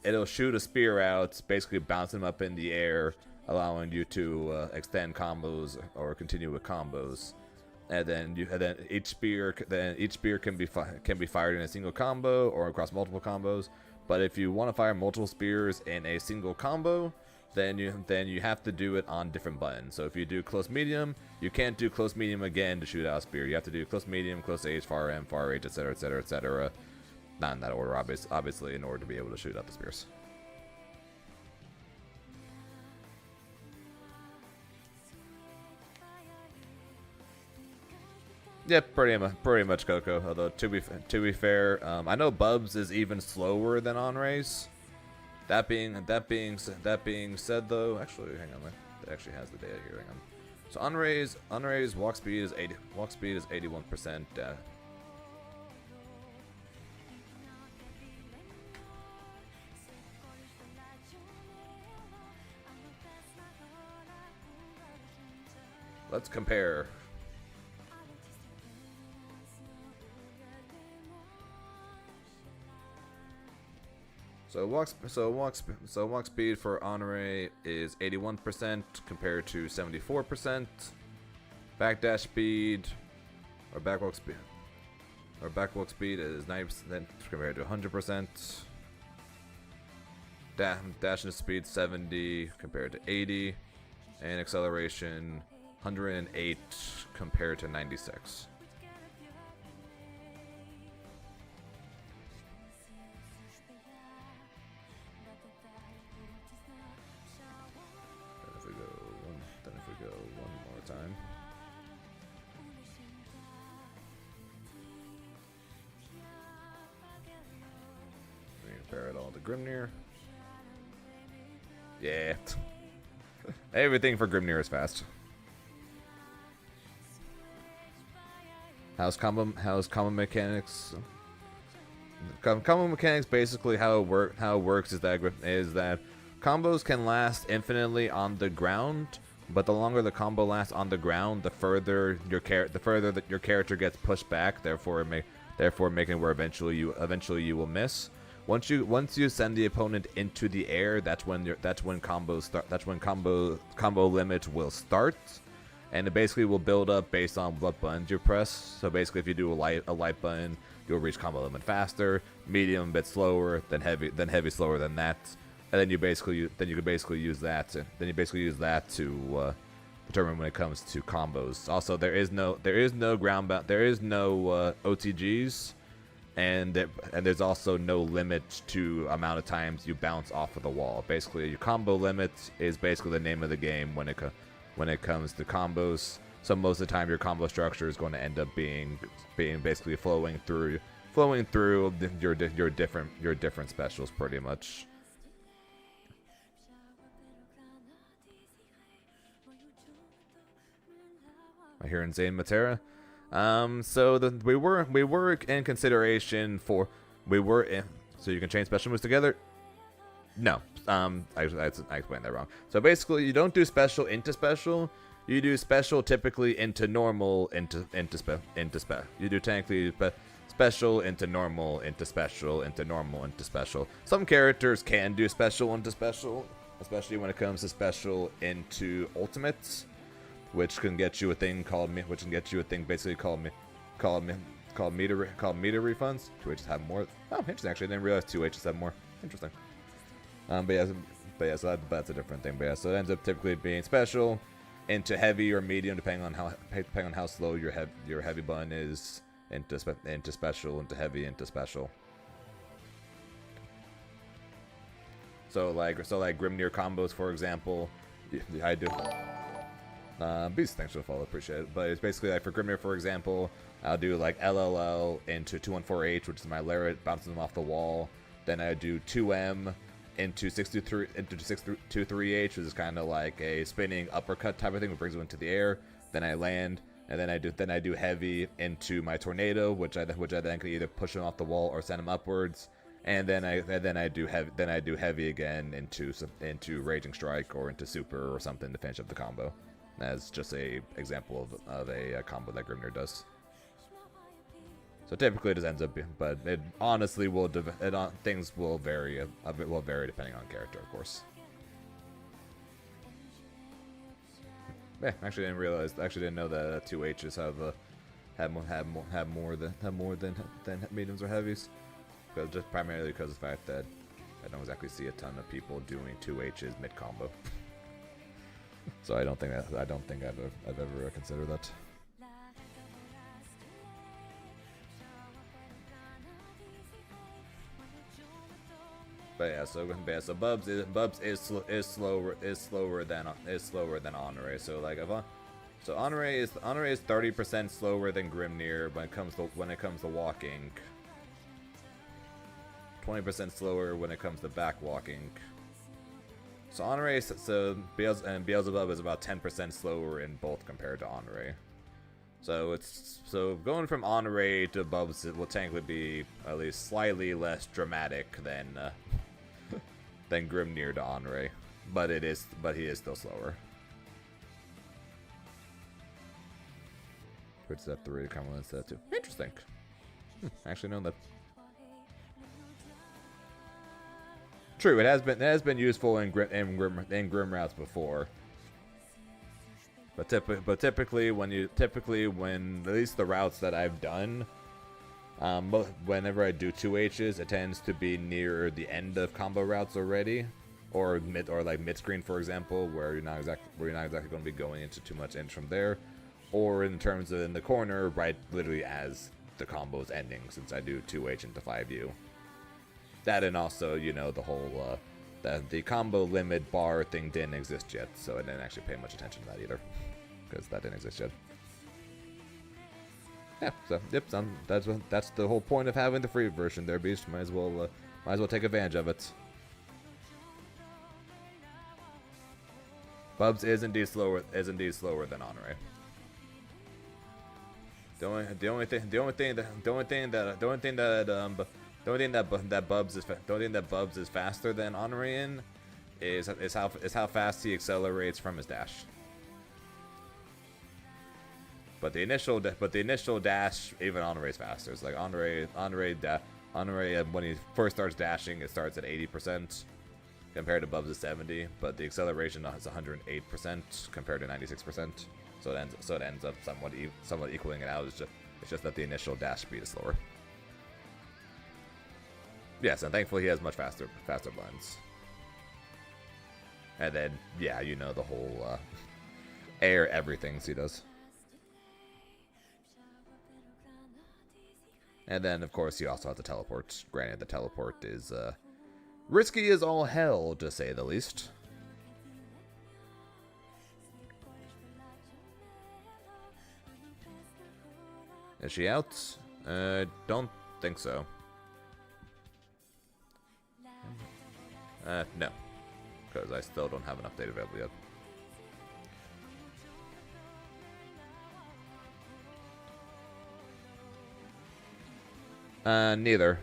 it'll shoot a spear out, basically bouncing him up in the air, allowing you to extend combos or continue with combos. And then each spear can be fired in a single combo or across multiple combos. But if you want to fire multiple spears in a single combo, then you have to do it on different buttons. So if you do close medium, you can't do close medium again to shoot out a spear. You have to do close medium, close H, far M, far H, etc., etc., etc. Not in that order, obviously, in order to be able to shoot out the spears. Yep, pretty much Coco. Although to be fair, I know Bubs is even slower than Onray's. That being said, though, actually, hang on, it actually has the data here. Hang on. So Onray's walk speed is 81%. Let's compare. So walk speed for Honore is 81% compared to 74%. Backdash speed or backwalk speed is 90% compared to 100%. Dashing speed 70 compared to 80, and acceleration 108 compared to 96. Then if we go one more time. We compare it all to Grimnir. Yeah. Everything for Grimnir is fast. How's combo mechanics? Combo mechanics, basically how it works is that combos can last infinitely on the ground, but the longer the combo lasts on the ground, the further that your character gets pushed back. Therefore making where eventually you will miss. Once you send the opponent into the air, that's when combos start. That's when combo limits will start. And it basically will build up based on what buttons you press. So basically, if you do a light button, you'll reach combo limit faster. Medium a bit slower, then heavy slower than that, and then you could basically use that to determine when it comes to combos. Also, there is no OTGs, and there's also no limit to amount of times you bounce off of the wall. Basically, your combo limit is basically the name of the game when it comes to combos. So most of the time, your combo structure is going to end up being basically flowing through your different specials pretty much. I hear insane Matera. So we were in consideration for so you can chain special moves together. No, I explained that wrong. So basically, you don't do special into special. You do special typically into normal into spec. You do technically special into normal into special into normal into special. Some characters can do special into special, especially when it comes to special into ultimates, which can get you a thing called basically called meter refunds. 2Hs have more. Oh, interesting. Actually, I didn't realize 2Hs have more. Interesting. But yeah, so that's a different thing. But yeah, so it ends up typically being special into heavy or medium, depending on how slow your heavy button is, into special, into heavy, into special. So like Grimnir combos, for example, I do. Beast, thanks for the follow, appreciate it. But it's basically like for Grimnir, for example, I'll do like LLL into 214H, which is my Lariat, bouncing them off the wall. Then I do 2M into 623H, which is kind of like a spinning uppercut type of thing, which brings them into the air. Then I land, and then I do heavy into my tornado, which I then can either push them off the wall or send them upwards. And then I do heavy again into Raging Strike or into Super or something to finish up the combo. As just a example of a combo that Grimnir does. So typically it just ends up being, but it honestly things will vary depending on character, of course. Yeah, actually didn't know that 2Hs have more than mediums or heavies, primarily because of the fact that I don't exactly see a ton of people doing 2Hs mid combo. So I don't think I've ever considered that. But yeah, so Bubs is slower than Honoré. So like Honoré is 30% slower than Grimnir when it comes to walking. 20% slower when it comes to back walking. So Honoré, Beelzebub is about 10% slower in both compared to Honoré. So going from Honoré to Bubs will technically be at least slightly less dramatic than Grimnir to Honoré, but he is still slower. Twitch set 3, Cumberland set 2. Interesting. Actually known that. True, it has been useful in Grim routes before, but typically when at least the routes that I've done, whenever I do 2Hs, it tends to be near the end of combo routes already, or mid screen, for example, where you're not exactly going to be going into too much ends from there, or in terms of in the corner, right, literally as the combo's ending, since I do 2H into 5U. That, and also, the whole the combo limit bar thing didn't exist yet, so I didn't actually pay much attention to that either, because that didn't exist yet. Yeah, so yep, that's the whole point of having the free version there, Beast. Might as well take advantage of it. Bubs is indeed slower than Honoré. The only thing that Bubs is faster than Honoré in is how fast he accelerates from his dash. But the initial dash, even Honoré's faster. It's like Honoré when he first starts dashing, it starts at 80% compared to Bubs is 70, but the acceleration is 108% compared to 96%. So it ends up somewhat equaling it out. It's just that the initial dash speed is slower. Yes, and thankfully he has much faster blends. And then, yeah, you know the whole air everything he does. And then, of course, you also have to teleport. Granted, the teleport is risky as all hell, to say the least. Is she out? Don't think so. No. Because I still don't have an update available yet. Neither.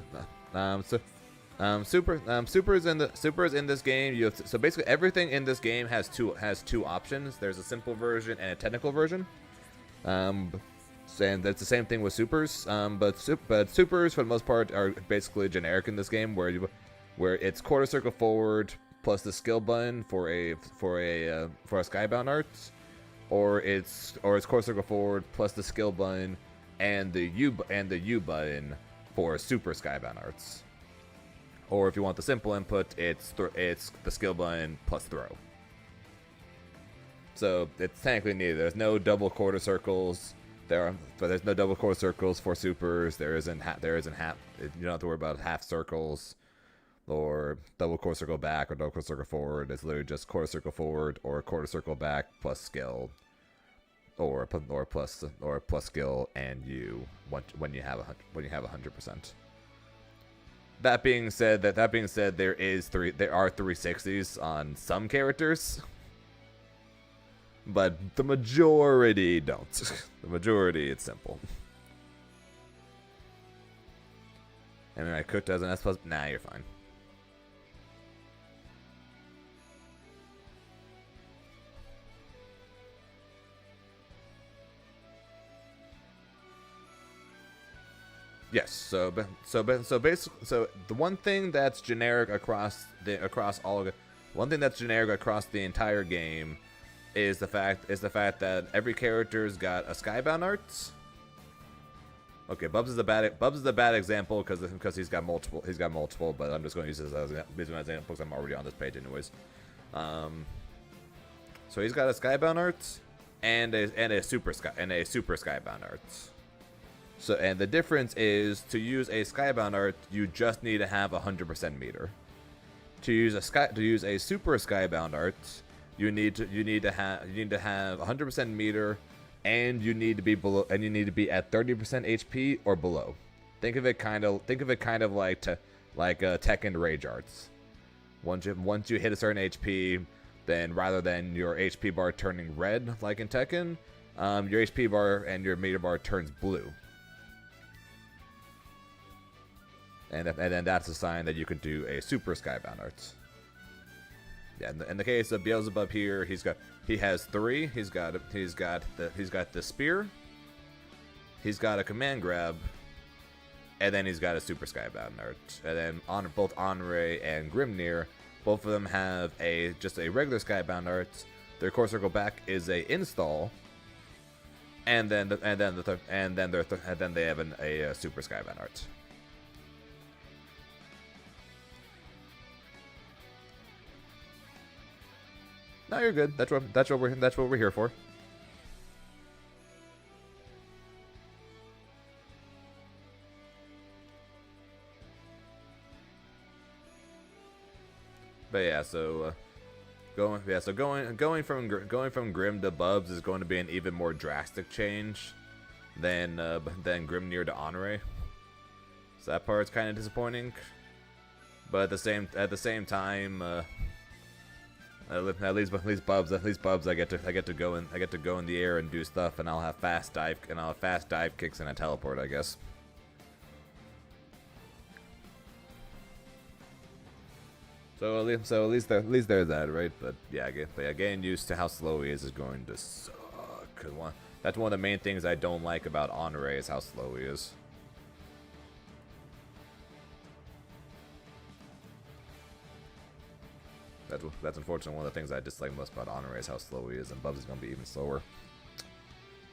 Supers in this game. You have to, so basically everything in this game has two options. There's a simple version and a technical version. And that's the same thing with supers. But supers for the most part are basically generic in this game, where it's quarter circle forward plus the skill button for a skybound art, or it's quarter circle forward plus the skill button and the U button for super skybound arts. Or if you want the simple input, it's the skill button plus throw. So it's technically neither. There's no double quarter circles. There's no double quarter circles for supers. There isn't half. You don't have to worry about half circles or double quarter circle back or double quarter circle forward. It's literally just quarter circle forward or quarter circle back plus skill, or plus skill and U when you have 100%. That being said, there are 360s on some characters, but the majority don't. The majority, it's simple. I mean, I cooked as an S+. Nah, you're fine. Yes. So basically, the one thing that's generic across the entire game is the fact that every character's got a skybound art. Okay, Bubs is a bad example because he's got multiple, but I'm just going to use this as an example because I'm already on this page anyways. So he's got a skybound art and a super skybound art. So, and the difference is, to use a skybound art, you just need to have 100% meter. To use a super skybound art, you need to have 100% meter, and you need to be below, and you need to be at 30% HP or below. Think of it kind of like Tekken Rage arts. Once you hit a certain HP, then rather than your HP bar turning red like in Tekken, your HP bar and your meter bar turns blue. And then that's a sign that you could do a super skybound art. Yeah, in the case of Beelzebub here, he has 3. He's got the spear. He's got a command grab, and then he's got a super skybound art. And then both Onrei and Grimnir, both of them have just a regular skybound art. Their core circle back is a install, and then they have a super skybound art. No, you're good. That's what we're here for. But yeah, going from Grim to Bubs is going to be an even more drastic change than Grimnir to Onrei. So that part's kind of disappointing. But at the same time, at least Bubs, I get to go in the air and do stuff, and I'll have fast dive kicks and a teleport, I guess. So at least there's that, right? But yeah, getting used to how slow he is going to suck. Cause that's one of the main things I don't like about Onrei is how slow he is. That's unfortunately one of the things I dislike most about Onrei is how slow he is, and Bubs is going to be even slower.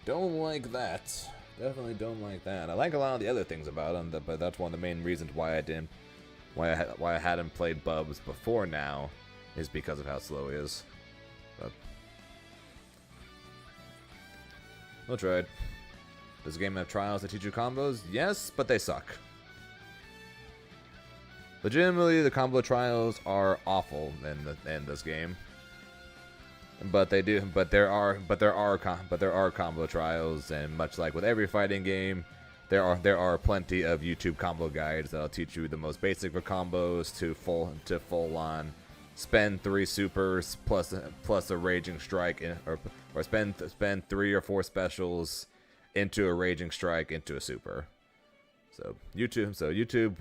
Don't like that. Definitely don't like that. I like a lot of the other things about him, but that's one of the main reasons why I didn't why I hadn't played Bubs before now is because of how slow he is. But we'll try it. Does the game have trials that teach you combos? Yes, but they suck. Legitimately, the combo trials are awful in this game. But there are combo trials, and much like with every fighting game, there are plenty of YouTube combo guides that'll teach you the most basic of combos to full on spend 3 supers plus a raging strike or spend 3 or 4 specials into a raging strike into a super. So YouTube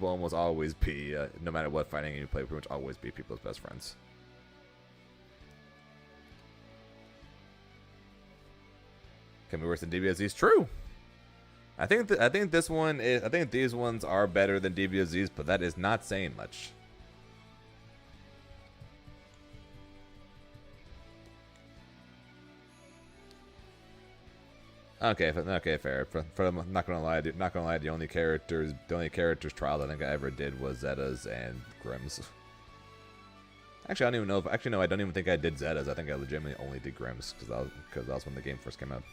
will almost always be no matter what fighting game you play, pretty much always be people's best friends. Can be worse than DBSZ's? True. I think this one is. I think these ones are better than DBSZ's, but that is not saying much. Okay, fair. I'm not gonna lie. The only characters trial I think I ever did was Zeta's and Grimm's. Actually, I don't even know if. Actually, no, I don't even think I did Zeta's. I think I legitimately only did Grimm's because that was when the game first came out.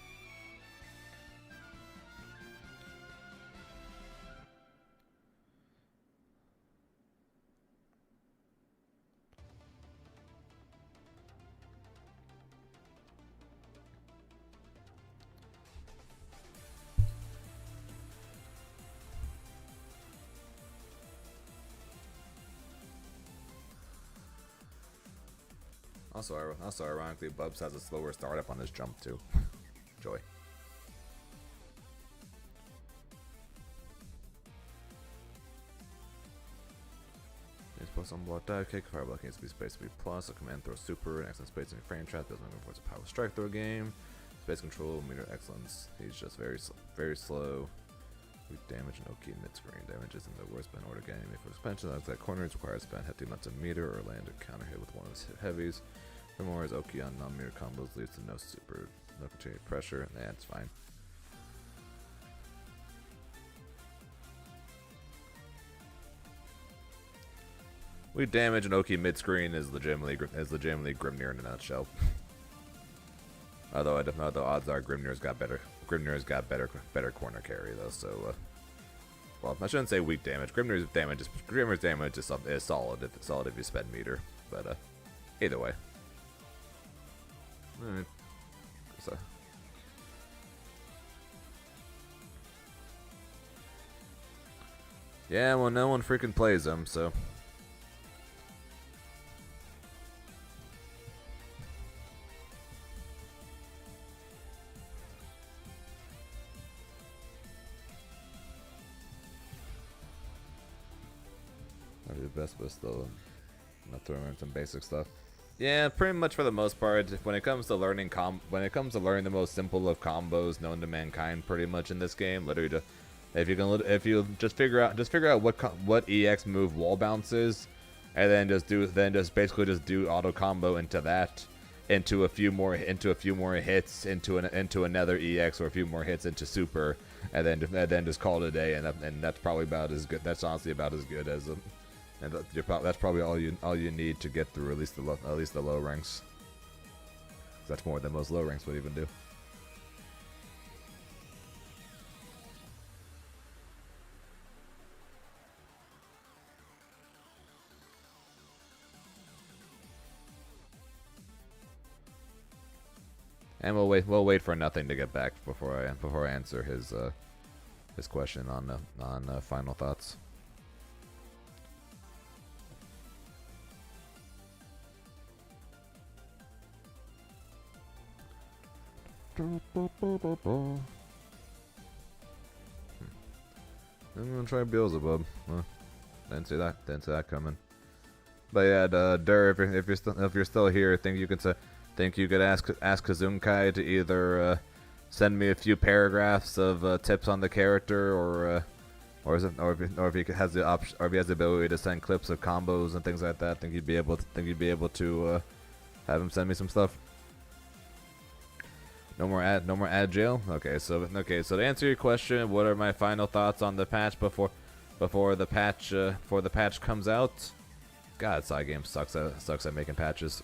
Also, ironically, Bubs has a slower startup on his jump too. Joy. It's plus on block die kick. Fire block needs to be space to be plus. A command throw super. An excellent spacing frame trap. Doesn't move towards a power strike throw game. Space control meter excellence. He's just very slow. Weak damage and Oki mid screen damage isn't the worst, but in order to get enemy for expansion, that corner requires spend hefty amounts of meter or land a counter hit with one of his heavies. Furthermore, his Oki on non-meter combos leads to no continued pressure. That's fine. Weak damage and Oki mid screen is legitimately Grimnir in a nutshell. Although odds are Grimnir's got better corner carry though, so well, I shouldn't say weak damage. Grimnir's damage is solid if you spend meter, but either way. Alright. So yeah, well, no one freaking plays them, so. Best, but still not throwing in some basic stuff. Yeah, pretty much for the most part. When it comes to learning the most simple of combos known to mankind, pretty much in this game, literally, if you just figure out what EX move wall bounce is, and then just basically do auto combo into that, into a few more hits into another EX or a few more hits into super, and then just call it a day, and that's probably about as good. That's honestly about as good as and that's probably all you need to get through at least the low ranks. That's more than most low ranks would even do. And we'll wait for nothing to get back before I answer his question on final thoughts. I'm gonna try Beelzebub. Didn't see that coming. But yeah, Dur, if you're still here, think you could ask Kazunkai to either send me a few paragraphs of tips on the character, or if he has the option, or if he has the ability to send clips of combos and things like that. Think you'd be able to have him send me some stuff. No more ad jail. Okay, so to answer your question, what are my final thoughts on the patch before before the patch comes out. God, side game sucks at making patches.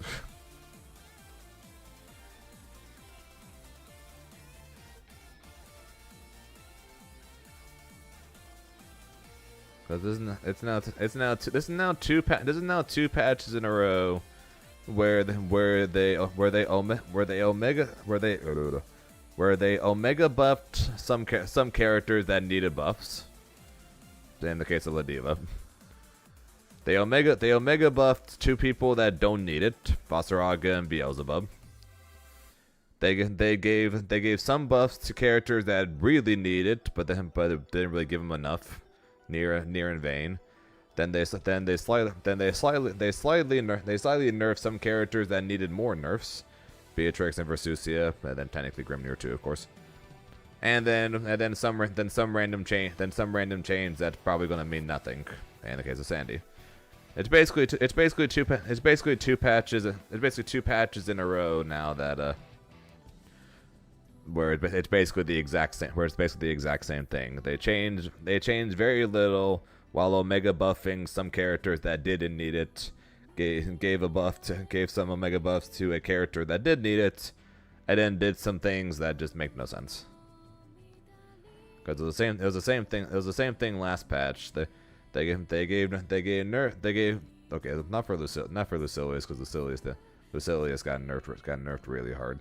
Because this is now two patches in a row where they omega buffed some characters that needed buffs. In the case of Ladiva, they omega buffed two people that don't need it, Vasaraga and Beelzebub. They gave some buffs to characters that really need it, but it didn't really give them enough. Near and Vayne. Then they slightly nerfed some characters that needed more nerfs, Beatrix and Versusia, and then technically Grimnir too, of course. And then some random change that's probably gonna mean nothing. In the case of Sandy, it's basically two patches in a row now that where it's basically the exact same thing. They changed very little while omega buffing some characters that didn't need it. Gave some omega buffs to a character that did need it, and then did some things that just make no sense. Because it was the same thing last patch. They gave okay, not for Lucilius, because Lucilius got nerfed really hard.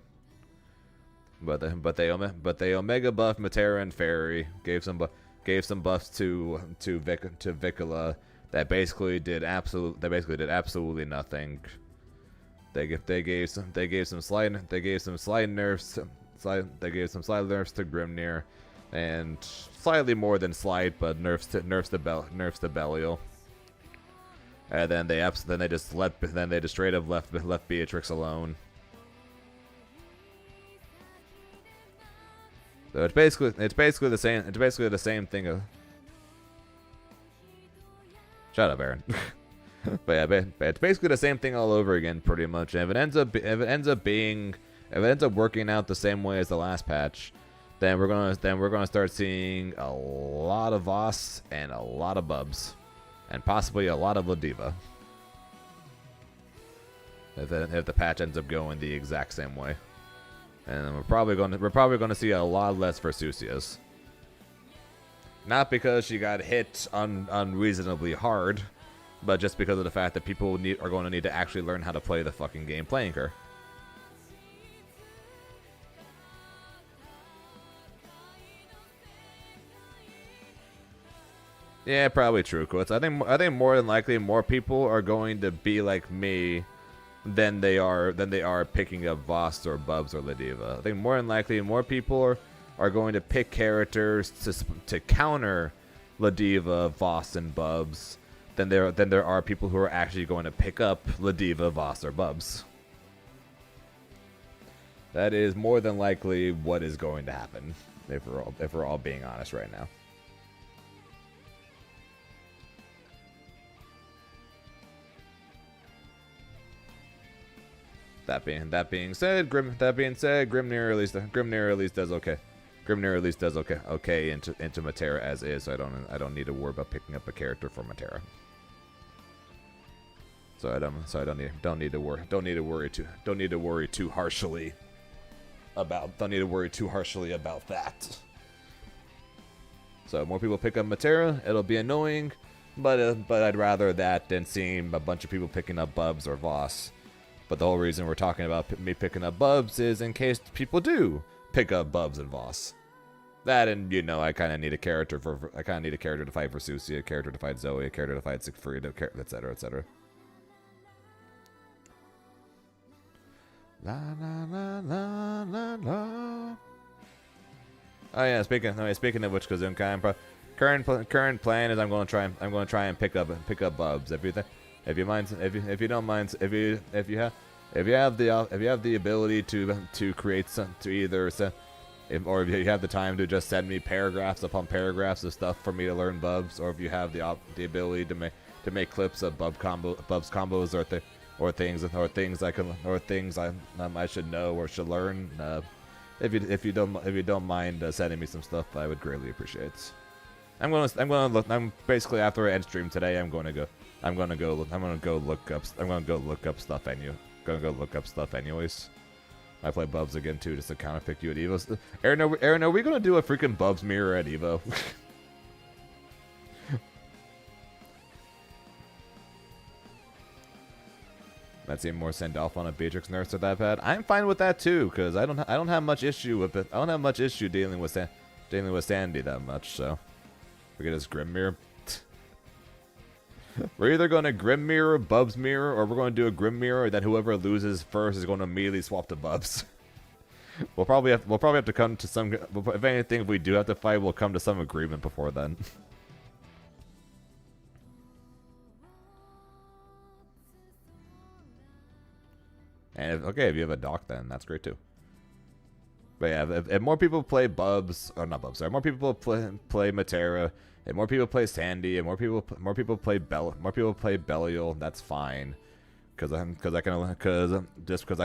But they omega buffed Matera and Fairy, gave some buffs to Vicula that basically did absolutely nothing. They gave some slight nerfs to Grimnir, and slightly more than slight, but nerfs to Belial. And then they just straight up left Beatrix alone. So it's basically the same. It's basically the same thing. Shut up, Aaron. but it's basically the same thing all over again, pretty much. And if it ends up working out the same way as the last patch, then we're gonna start seeing a lot of Voss and a lot of Bubs, and possibly a lot of Ladiva. If the patch ends up going the exact same way. And we're probably going to see a lot less Versusias. Not because she got hit unreasonably hard, but just because of the fact that people are going to need to actually learn how to play the fucking game playing her. Yeah, probably true, Quotes. I think more than likely more people are going to be like me than they are picking up Voss or Bubs or Ladiva. I think more than likely more people are going to pick characters to counter Ladiva, Voss, and Bubs than there are people who are actually going to pick up Ladiva, Voss, or Bubs. That is more than likely what is going to happen, if we're all being honest right now. That being said, Grimnir at least does okay. Grimnir at least does okay into Matera as is. So I don't need to worry about picking up a character for Matera. So I don't need to worry too harshly about that. So more people pick up Matera, it'll be annoying, but I'd rather that than seeing a bunch of people picking up Bubs or Voss. But the whole reason we're talking about me picking up Bubs is in case people do pick up Bubs and Voss. That, and I kind of need a character to fight Versusia, a character to fight Zoe, a character to fight Siegfried, etc., etc. La la la la la la. Oh yeah, speaking of which, Kazunkai, current plan is I'm going to try and pick up Bubs. If you have the ability to create some, to either or if you have the time to just send me paragraphs upon paragraphs of stuff for me to learn Bubs, or if you have the ability to make clips of Bubs combos or things I should know or should learn, if you don't mind sending me some stuff, I would greatly appreciate it. I'm basically after I end stream today. I'm gonna go look up stuff anyways. I play Bubs again too, just to counterpick you at Evo. Aaron, are we gonna do a freaking Bubs mirror at Evo? That seemed more send off on a Beatrix nurse at that bad. I'm fine with that too, because I don't have much issue with it. I don't have much issue dealing with Sandy that much. So we get this Grim Mirror. We're either going to Grim Mirror, Bubs Mirror, or we're going to do a Grim Mirror, and then whoever loses first is going to immediately swap to Bubs. We'll probably have to come to some. If anything, if we do have to fight, we'll come to some agreement before then. And if you have a doc, then that's great too. But yeah, if more people play Bubs, or not Bubs, sorry, more people play Matera, and more people play Sandy, and more people play Belial, that's fine. Because I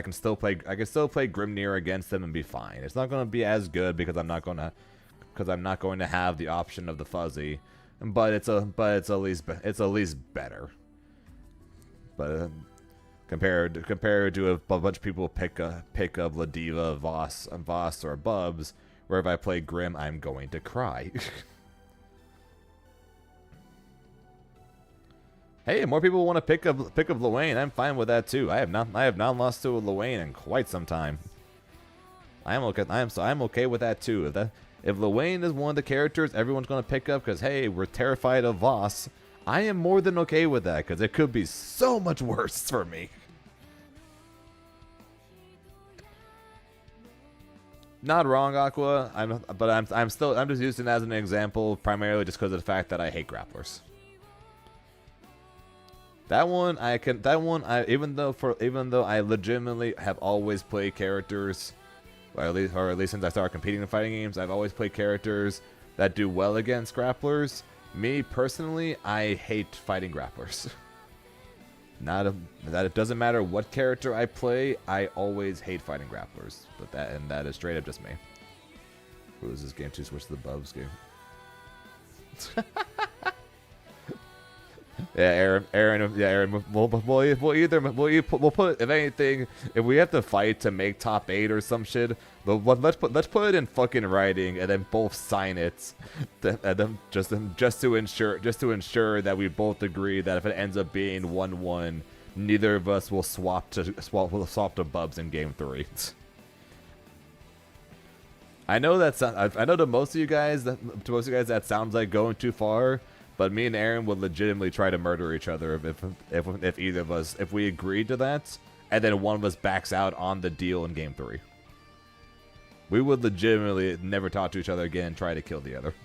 can still play Grimnir against them and be fine. It's not gonna be as good because I'm not going to have the option of the fuzzy, but it's at least better. But compared to a bunch of people pick up Ladiva, Voss, or Bubs, where if I play Grim, I'm going to cry. Hey, more people want to pick up Luane. I'm fine with that too. I have not lost to a Luane in quite some time. I'm okay with that too. If Luane is one of the characters everyone's gonna pick up because hey, we're terrified of Voss, I am more than okay with that because it could be so much worse for me. Not wrong, Aqua. I'm just using it as an example primarily just because of the fact that I hate grapplers. Even though I legitimately have always played characters, or at least since I started competing in fighting games, I've always played characters that do well against grapplers. Me personally, I hate fighting grapplers. That it doesn't matter what character I play, I always hate fighting grapplers. But that is straight up just me. Who is this game to switch to the Bubs game? Yeah, Aaron. We'll put if anything, if we have to fight to make top 8 or some shit, let's put it in fucking writing and then both sign it, and then just to ensure that we both agree that if it ends up being 1-1, neither of us will swap to Bubs in game 3. I know to most of you guys that sounds like going too far. But me and Aaron would legitimately try to murder each other if either of us, if we agreed to that, and then one of us backs out on the deal in game 3. We would legitimately never talk to each other again and try to kill the other.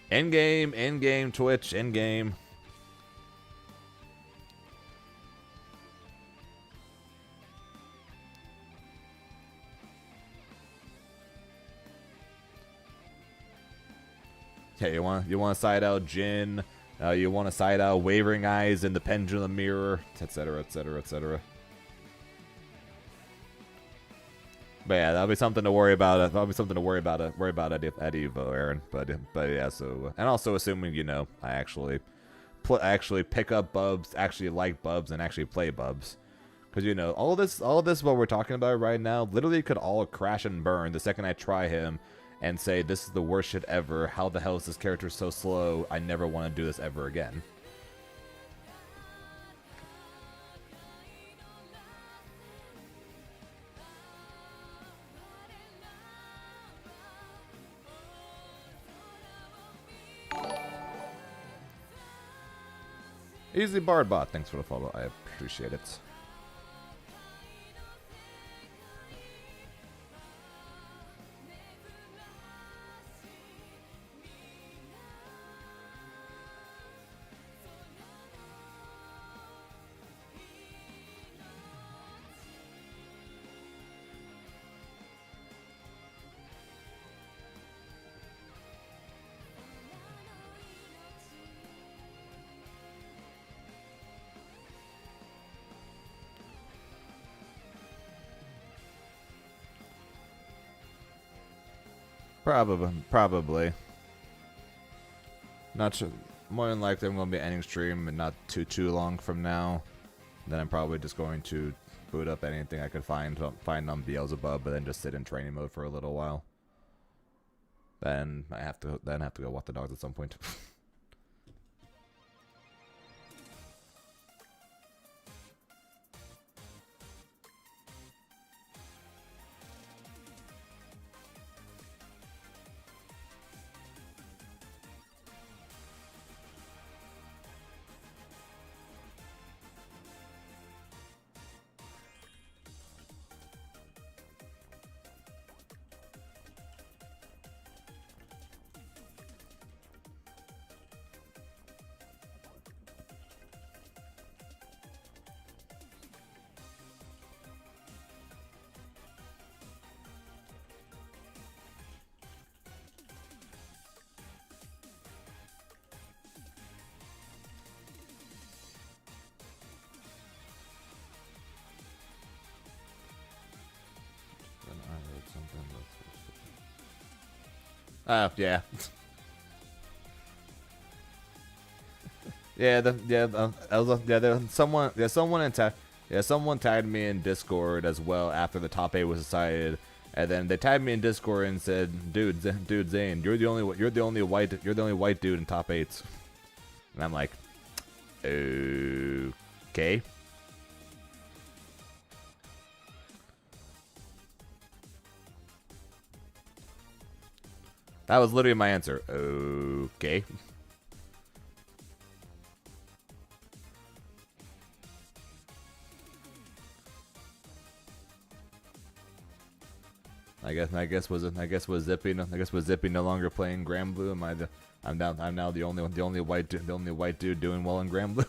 In-game, Twitch, in-game. Yeah, you want to side out Jin, you want to side out Wavering Eyes in the Pendulum Mirror, etc., etc., etc. But yeah, that'll be something to worry about. That'll be something to worry about at Evo, Aaron. But yeah, so and also assuming I actually pick up Bubs, actually like Bubs, and actually play Bubs, because all this what we're talking about right now literally could all crash and burn the second I try him. And say, this is the worst shit ever. How the hell is this character so slow? I never want to do this ever again. Easy Bardbot, thanks for the follow. I appreciate it. Probably. Not sure. More than likely, I'm going to be ending stream, and not too long from now. Then I'm probably just going to boot up anything I could find on Beelzebub, but then just sit in training mode for a little while. Then I have to go walk the dogs at some point. Yeah. Someone tagged me in Discord as well after the top 8 was decided, and then they tagged me in Discord and said, "Dude, Zane, you're the only white dude in top 8s." And I'm like, okay. That was literally my answer. Okay. I guess was Zippy no longer playing Grand Blue. I'm now the only white dude doing well in Grand Blue.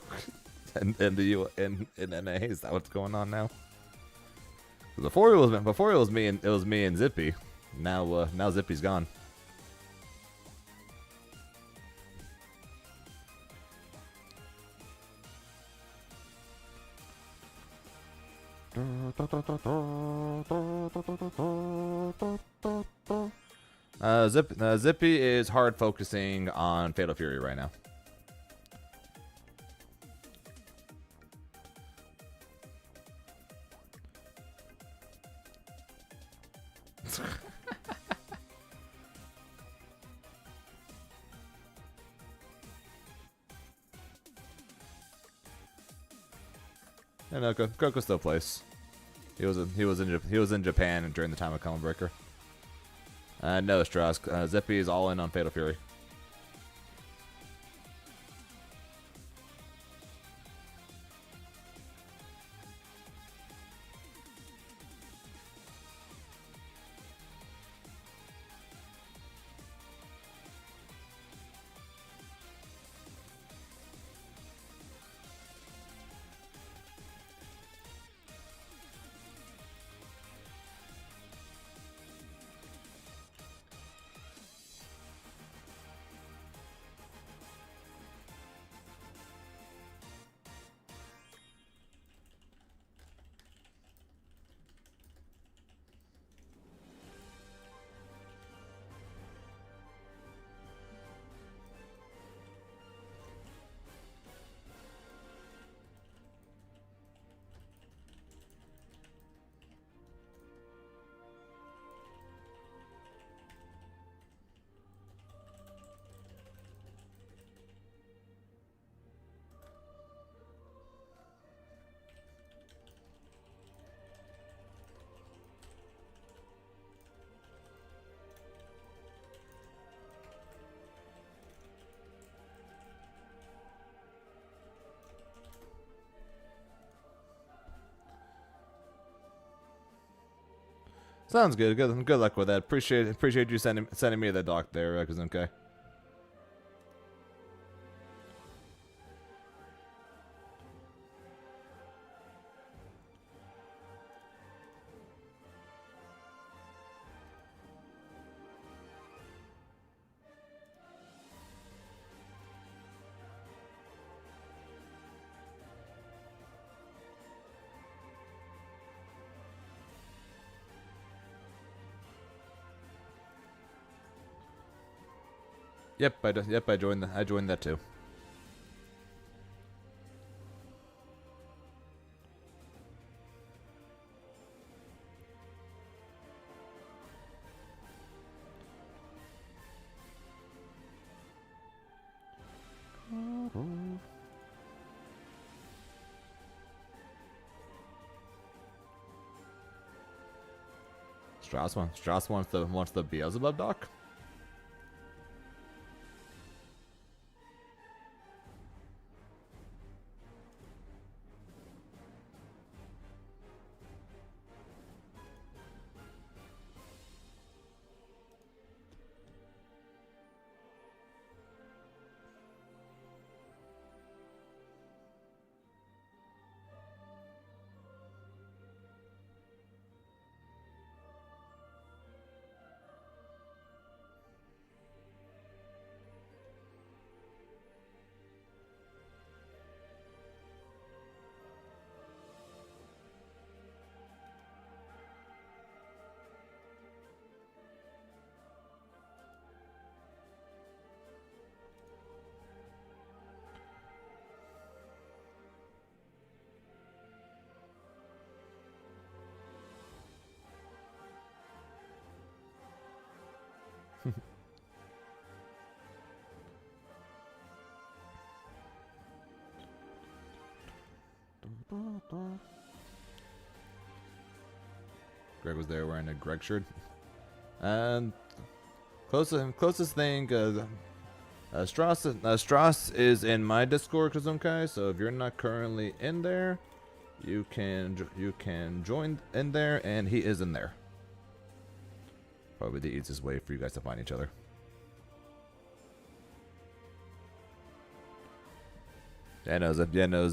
and NA, is that what's going on now? Before it was me and Zippy. Now Zippy's gone. Zippy is hard focusing on Fatal Fury right now. And Goku still plays. He was in Japan during the time of Common Breaker. No, Strauss. Zippy is all in on Fatal Fury. Sounds good. Good luck with that. Appreciate you sending me the doc there, Kazunkai. Yep, I joined that too. Strauss wants the Beelzebub doc. Greg was there wearing a Greg shirt. And closest thing, Strauss is in my Discord, Kazunkai. So if you're not currently in there, you can join in there, and he is in there. Probably the easiest way for you guys to find each other. The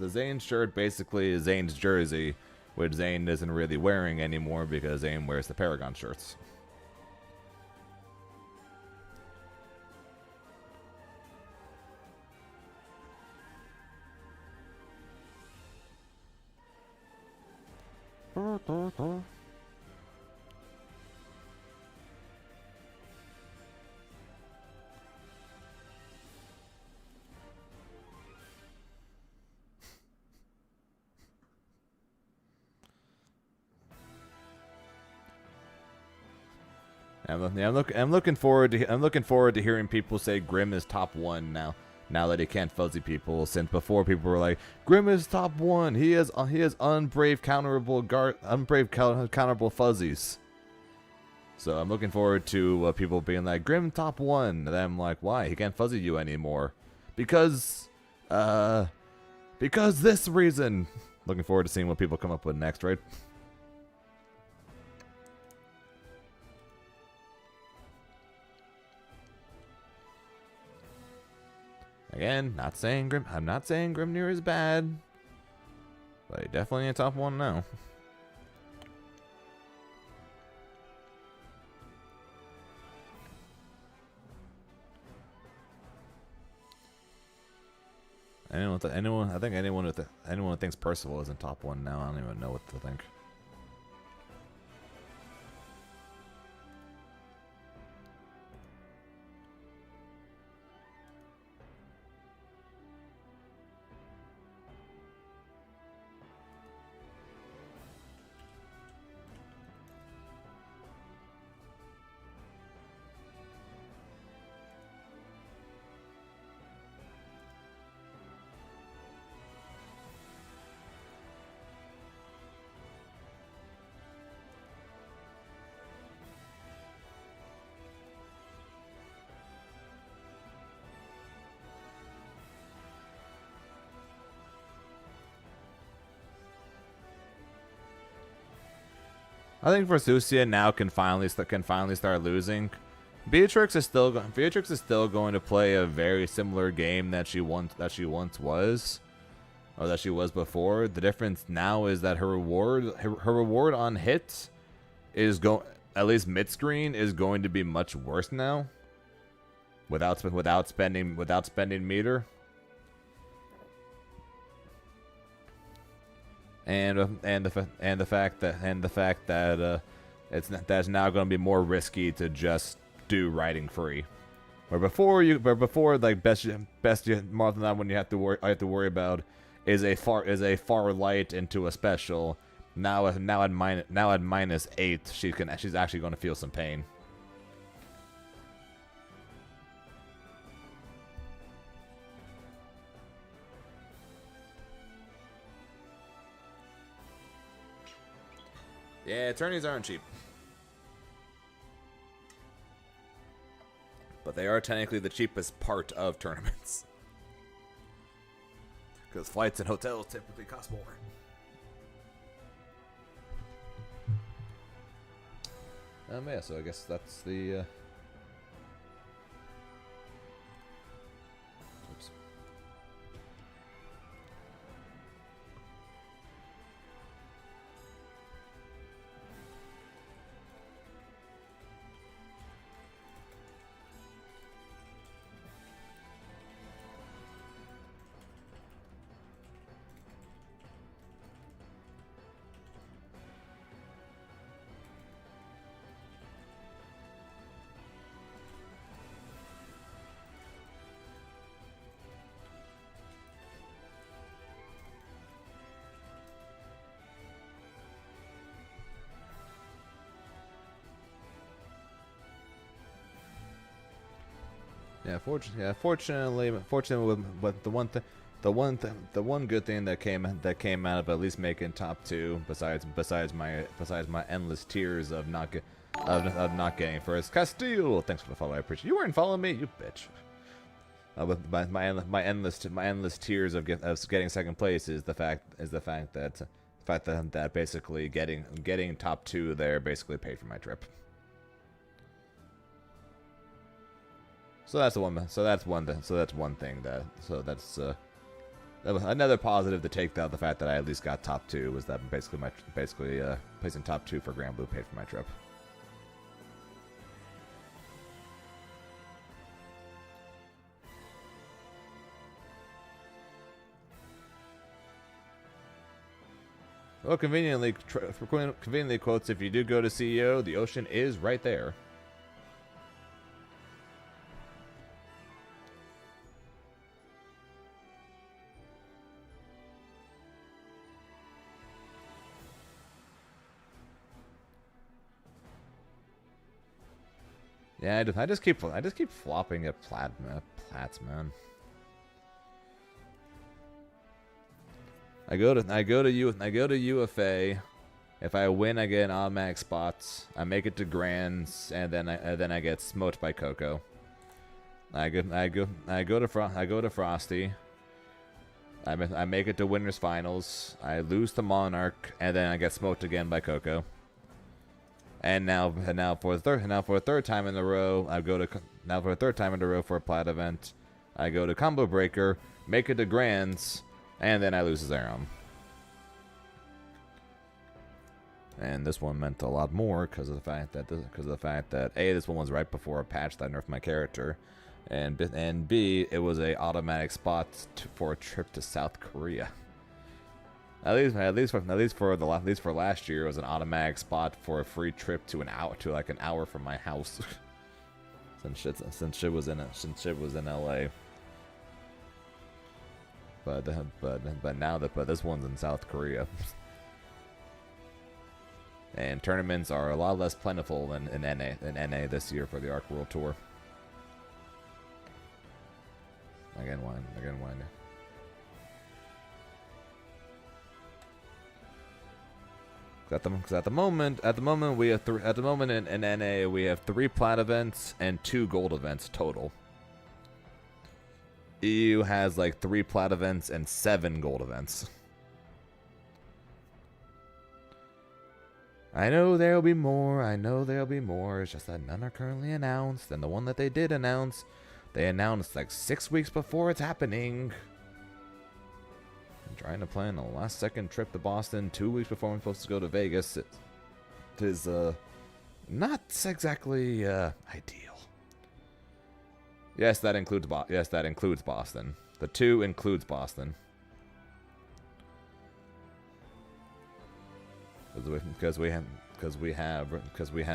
Zane shirt basically is Zane's jersey, which Zane isn't really wearing anymore because Zane wears the Paragon shirts. I'm looking forward to hearing people say Grim is top 1 now. Now that he can't fuzzy people, since before people were like, Grim is top 1. He has unbrave counterable fuzzies. So I'm looking forward to people being like, Grim top 1. And then I'm like, why? He can't fuzzy you anymore. Because this reason. Looking forward to seeing what people come up with next, right? Again, I'm not saying Grimnir is bad, but he definitely in top 1 now. I think anyone who thinks Percival is in top 1 now, I don't even know what to think. I think Versusia now can finally start losing. Beatrix is still going to play a very similar game that she once was, or that she was before. The difference now is that her reward on hits is at least mid screen is going to be much worse now. Without spending meter. And the fact that that's now going to be more risky to just do riding free. Where before like best more than that when you have to worry about is a far light into a special. Now at -8, she's actually going to feel some pain. Yeah, attorneys aren't cheap. But they are technically the cheapest part of tournaments. Because flights and hotels typically cost more. Yeah, so I guess that's the... Oops. Fortunately, but the one good thing that came out of at least making top 2, besides my endless tears of not getting first. Castile, thanks for the follow. I appreciate you. Weren't following me, you bitch. But my endless tears of getting second place is the fact that basically getting top 2 there basically paid for my trip. So that's one thing that was another positive to take out. The fact that I at least got top 2 was that basically placing top 2 for Grand Blue paid for my trip. Well, conveniently quotes, if you do go to CEO, the ocean is right there. Yeah, I just keep flopping at plats, man. I go to UFA. If I win, I get an automatic spots. I make it to Grands, and then I get smoked by Coco. I go to Frosty. I make it to Winners Finals. I lose to Monarch, and then I get smoked again by Coco. And now for a third time in a row, for a plat event, I go to Combo Breaker, make it to Grands, and then I lose to Zerom. And this one meant a lot more because of the fact that A, this one was right before a patch that nerfed my character, and B, it was a automatic spot for a trip to South Korea. At least for last year, it was an automatic spot for a free trip to an hour from my house. since shit was in LA. But this one's in South Korea. And tournaments are a lot less plentiful than in NA this year for the Arc World Tour. Again, why? Because at the moment we have in NA we have 3 plat events and 2 gold events total. EU has like 3 plat events and 7 gold events. I know there'll be more. It's just that none are currently announced, and the one that they did announce, they announced like 6 weeks before it's happening. I'm trying to plan a last-second trip to Boston 2 weeks before I'm supposed to go to Vegas. It is not exactly ideal. Yes, that includes Boston. The 2 includes Boston. Because we have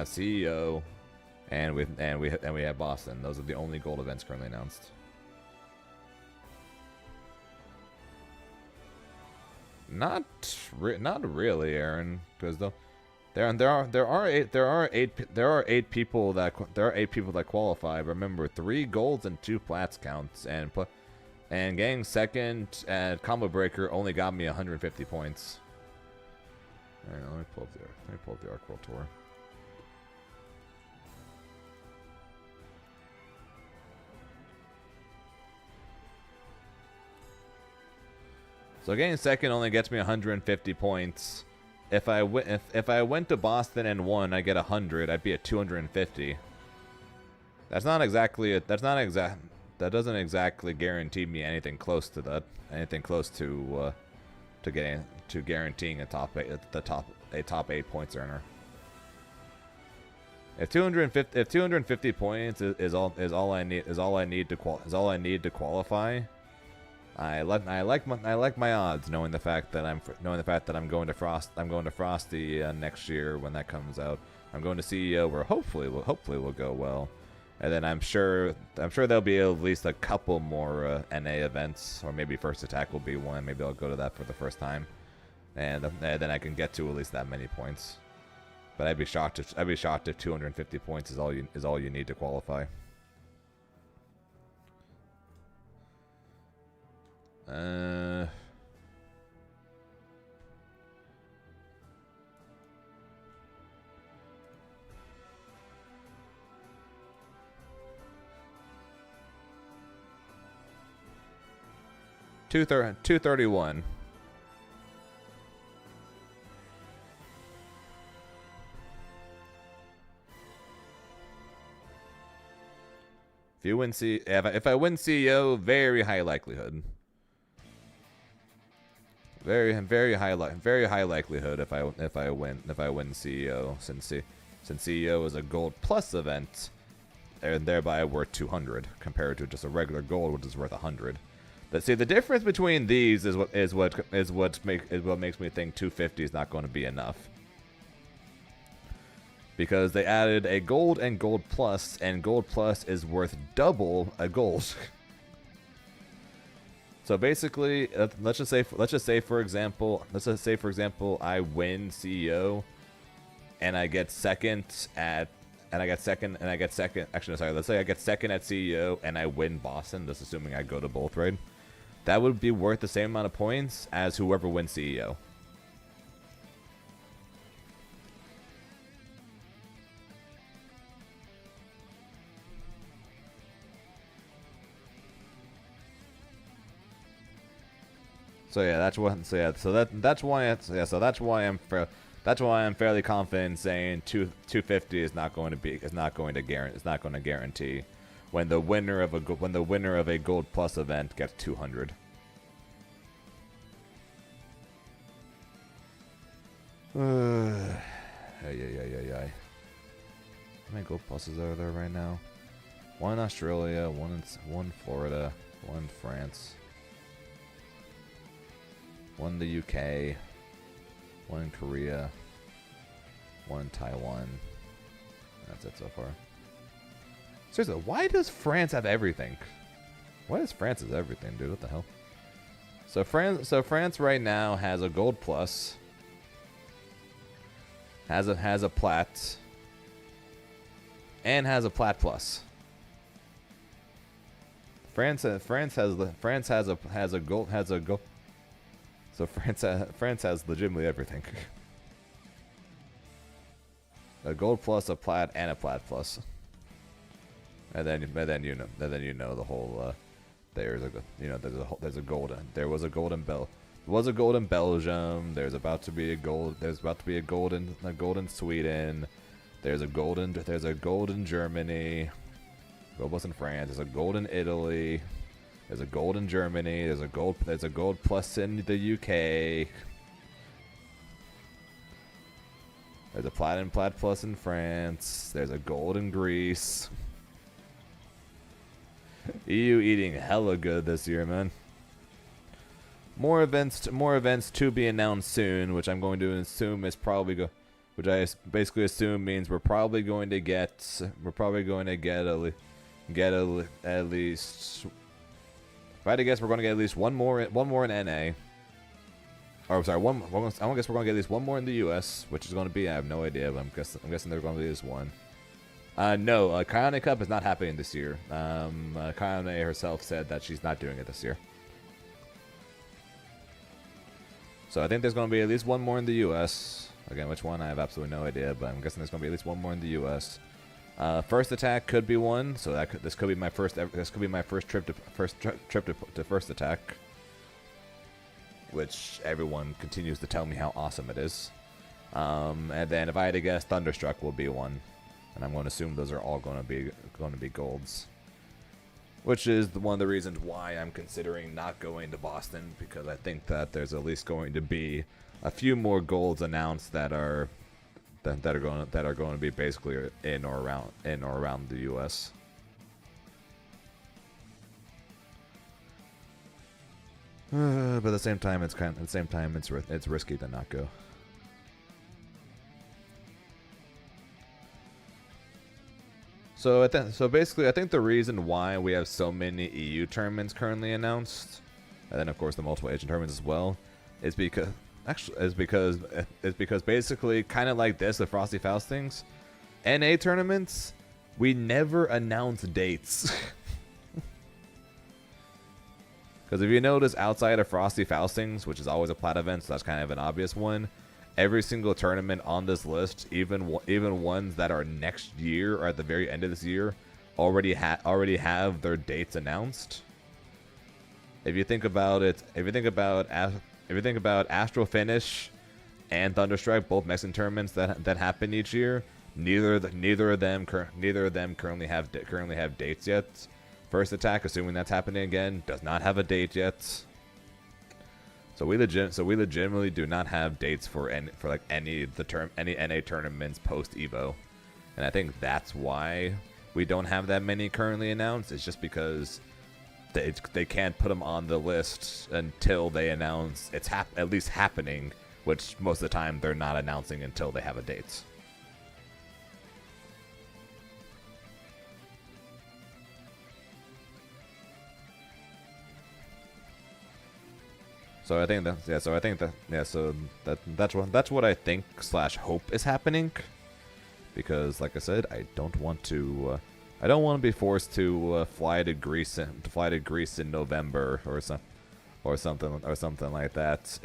CEO, and we have Boston. Those are the only gold events currently announced. Not really, Aaron, because there are eight people that qualify. Remember, 3 golds and 2 plats counts, and getting second at Combo Breaker only got me 150 points. All right, let me pull up the Arc World Tour. So getting second only gets me 150 points. If I went to Boston and won, I get 100. I'd be at 250. That doesn't exactly guarantee me anything close to that. Anything close to guaranteeing a top 8 points earner. If 250 points is all I need to qualify, I like my odds, knowing the fact that I'm going to Frosty next year when that comes out. I'm going to CEO, where hopefully will go well, and then I'm sure there'll be at least a couple more NA events, or maybe First Attack will be one. Maybe I'll go to that for the first time, and then I can get to at least that many points. But I'd be shocked if 250 points is all you need to qualify. Uh, $231. If I win CEO, very high likelihood. Very high likelihood if I win CEO, since CEO is a gold plus event, and thereby worth 200 compared to just a regular gold, which is worth 100. But see, the difference between these is what makes me think 250 is not going to be enough, because they added a gold and gold plus, and gold plus is worth double a gold. So basically, let's just say for example, I win CEO, and I get second. Actually, sorry. Let's say I get second at CEO and I win Boston. Just assuming I go to both, right? That would be worth the same amount of points as whoever wins CEO. So yeah, that's why I'm fairly confident saying 250 is not going to guarantee when the winner of a gold plus event gets 200. How many gold pluses are there right now? One in Australia, one in Florida, one in France. One in the UK, one in Korea, one in Taiwan. That's it so far. Seriously, why does France have everything? Why does France have everything, dude? What the hell? So France right now has a gold plus, has a plat, and has a plat plus. France has a gold. So France has legitimately everything. A gold plus, a plat, and a plat plus. And then you know the whole. There was a gold in Belgium. There's about to be a gold. There's about to be a gold in Sweden. There's a gold in Germany. Gold plus in France. There's a gold in Italy. There's a gold in Germany. There's a gold plus in the UK. There's a plat plus in France. There's a gold in Greece. EU eating hella good this year, man. More events to be announced soon, which I'm going to assume is probably which I basically assume means we're probably going to get at least. If I had to guess, we're going to get at least one more in NA. Or I'm sorry, I guess we're going to get at least one more in the US, which is going to be, I have no idea, but I'm guessing there's going to be this one. No, Kayane Cup is not happening this year. Kayane herself said that she's not doing it this year. So I think there's going to be at least one more in the US. Again, which one I have absolutely no idea, but I'm guessing there's going to be at least one more in the US. First attack could be one, so this could be my first trip to first attack, which everyone continues to tell me how awesome it is. And then if I had to guess, Thunderstruck will be one, and I'm going to assume those are all going to be golds, which is one of the reasons why I'm considering not going to Boston, because I think that there's at least going to be a few more golds announced that are going to be basically in or around the US. But at the same time, it's risky to not go. So basically, I think the reason why we have so many EU tournaments currently announced, and then of course the multiple Asian tournaments as well, is because basically kind of like this, the Frosty Faust things, NA tournaments, we never announce dates. Because if you notice, outside of Frosty Faustings, which is always a plat event, so that's kind of an obvious one, every single tournament on this list, even ones that are next year or at the very end of this year, already have their dates announced. If you think about it, if you think about Astral Finish and Thunderstrike, both Mexican tournaments that happen each year, neither of them currently have dates yet. First Attack, assuming that's happening again, does not have a date yet. So we legitimately do not have dates for any NA tournaments post Evo, and I think that's why we don't have that many currently announced. It's just because they can't put them on the list until they announce it's at least happening, which most of the time they're not announcing until they have a date. So I think that's what I think / hope is happening, because like I said, I don't want to be forced to fly to Greece in November or something like that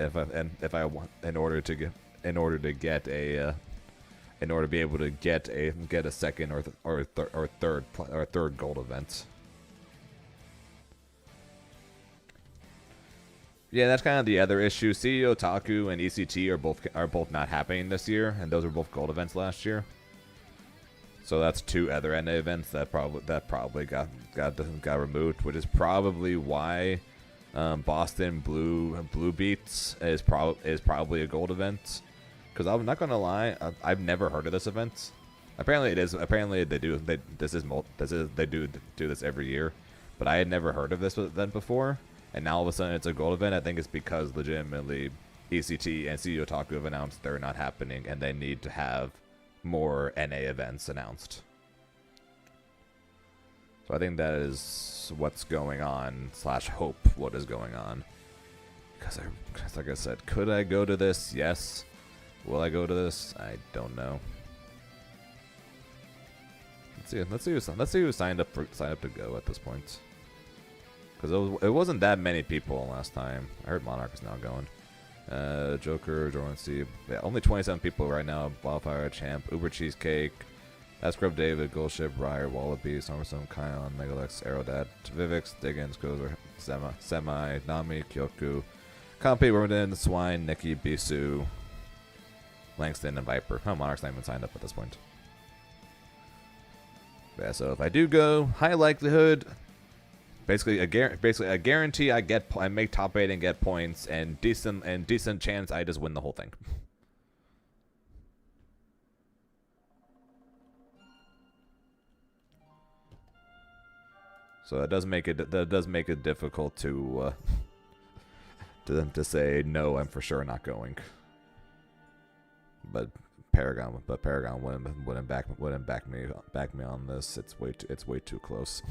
in order to be able to get a second or third gold event. Yeah, that's kind of the other issue. CEO Otaku and ECT are both not happening this year, and those were both gold events last year. So that's two other NA events that probably got removed, which is probably why Boston Blue Beats is probably a gold event. Because I'm not gonna lie, I've never heard of this event. Apparently it is. Apparently they do this every year, but I had never heard of this event before. And now all of a sudden it's a gold event. I think it's because legitimately ECT and CEO Otaku have announced they're not happening, and they need to have more NA events announced. So I think that is what's going on / hope what is going on. Because like I said, could I go to this? Yes. Will I go to this? I don't know. Let's see who signed up to go at this point. Because it wasn't that many people last time. I heard Monarch is now going. Joker, Jordan C. Yeah, only 27 people right now. Wildfire, Champ, Uber Cheesecake, Ascrub David, Goldship, Ryer, Wallaby, Somerstone, Kion, Megalex, Aerodad, Vivix, Diggins, Gozer, Semi, Nami, Kyoku, Compi, Wormden, Swine, Nikki, Bisu, Langston, and Viper. Oh, Monarch's not even signed up at this point. Yeah, so if I do go, high likelihood. Basically a guarantee I make top 8 and get points, and decent chance I just win the whole thing. So that does make it difficult to say no, I'm for sure not going. But Paragon wouldn't back me on this. It's way too close.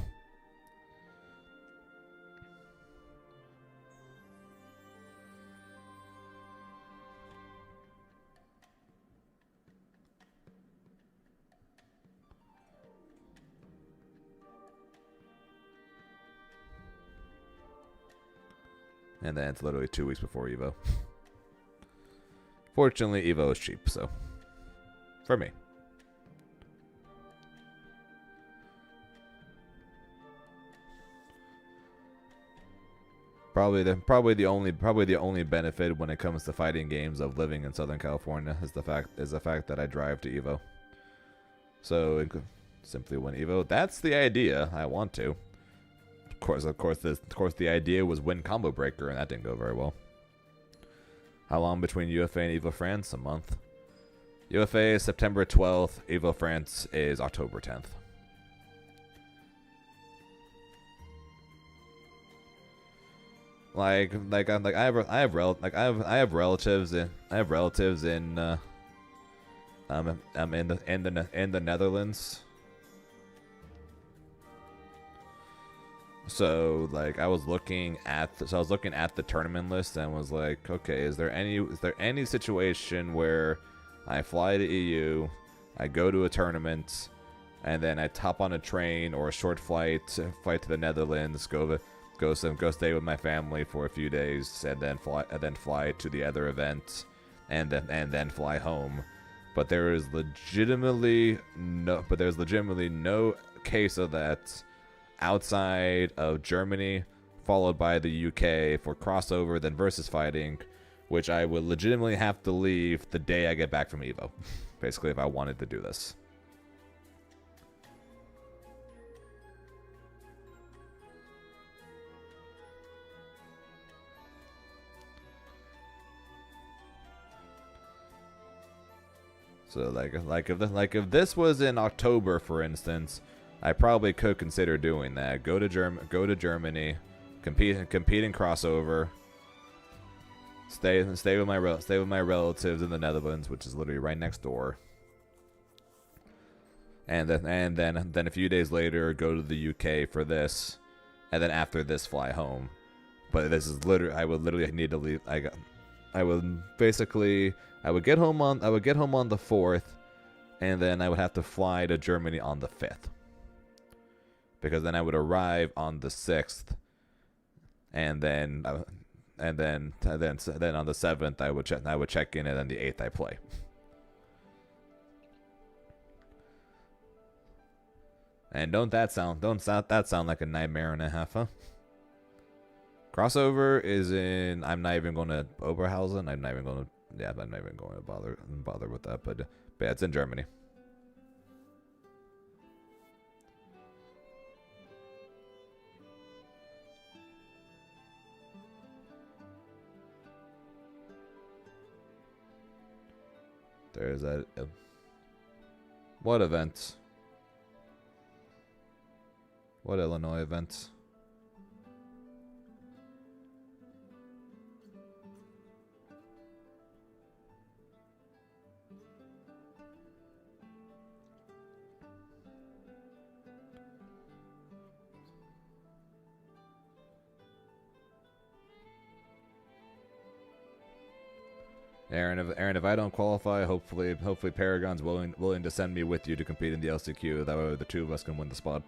And then it's literally 2 weeks before Evo. Fortunately, Evo is cheap, so for me. Probably the only benefit when it comes to fighting games of living in Southern California is the fact that I drive to Evo. So simply win Evo. That's the idea. I want to. Of course, the idea was win Combo Breaker, and that didn't go very well. How long between UFA and Evo France? A month. UFA is September 12th. Evo France is October 10th. I have relatives in the Netherlands. So I was looking at the tournament list and was like, okay, is there any situation where I fly to EU, I go to a tournament, and then I hop on a train or a short flight to the Netherlands, go stay with my family for a few days, and then fly to the other event, and then fly home. But there's legitimately no case of that outside of Germany, followed by the UK for crossover, then versus fighting, which I would legitimately have to leave the day I get back from Evo, basically, if I wanted to do this. So if this was in October, for instance, I probably could consider doing that. Go to Germany, compete in crossover. Stay with my relatives in the Netherlands, which is literally right next door. And then a few days later, go to the UK for this, and then after this, fly home. But this is literally, I would literally need to leave. I would get home on the 4th, and then I would have to fly to Germany on the 5th. Because then I would arrive on the 6th, and then on the 7th I would check in, and then the 8th I play. And don't that sound like a nightmare and a half, huh? Crossover is in. I'm not even going to Oberhausen. I'm not even going to bother with that. But yeah, it's in Germany. There's that. What event? What Illinois event? Aaron, if I don't qualify, hopefully Paragon's willing to send me with you to compete in the LCQ. That way the two of us can win the spot.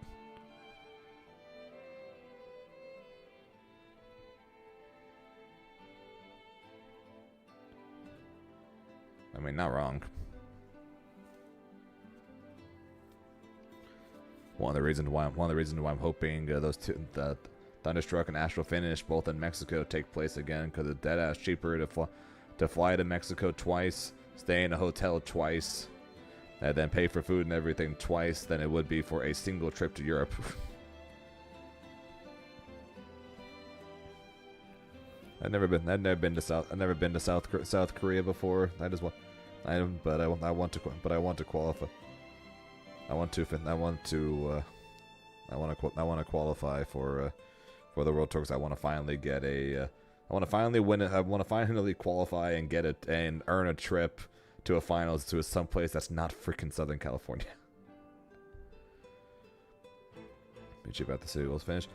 I mean, not wrong. One of the reasons why I'm hoping those two, the Thunderstruck and Astral Finish, both in Mexico, take place again, because it's dead ass cheaper to fly to Mexico twice, stay in a hotel twice, and then pay for food and everything twice than it would be for a single trip to Europe. I've never been to South Korea before. I want to qualify. I want to qualify for the World Tour, because I want to finally I want to finally qualify and get it and earn a trip to a finals to some place that's not freaking Southern California. Be cheap about the city was finished.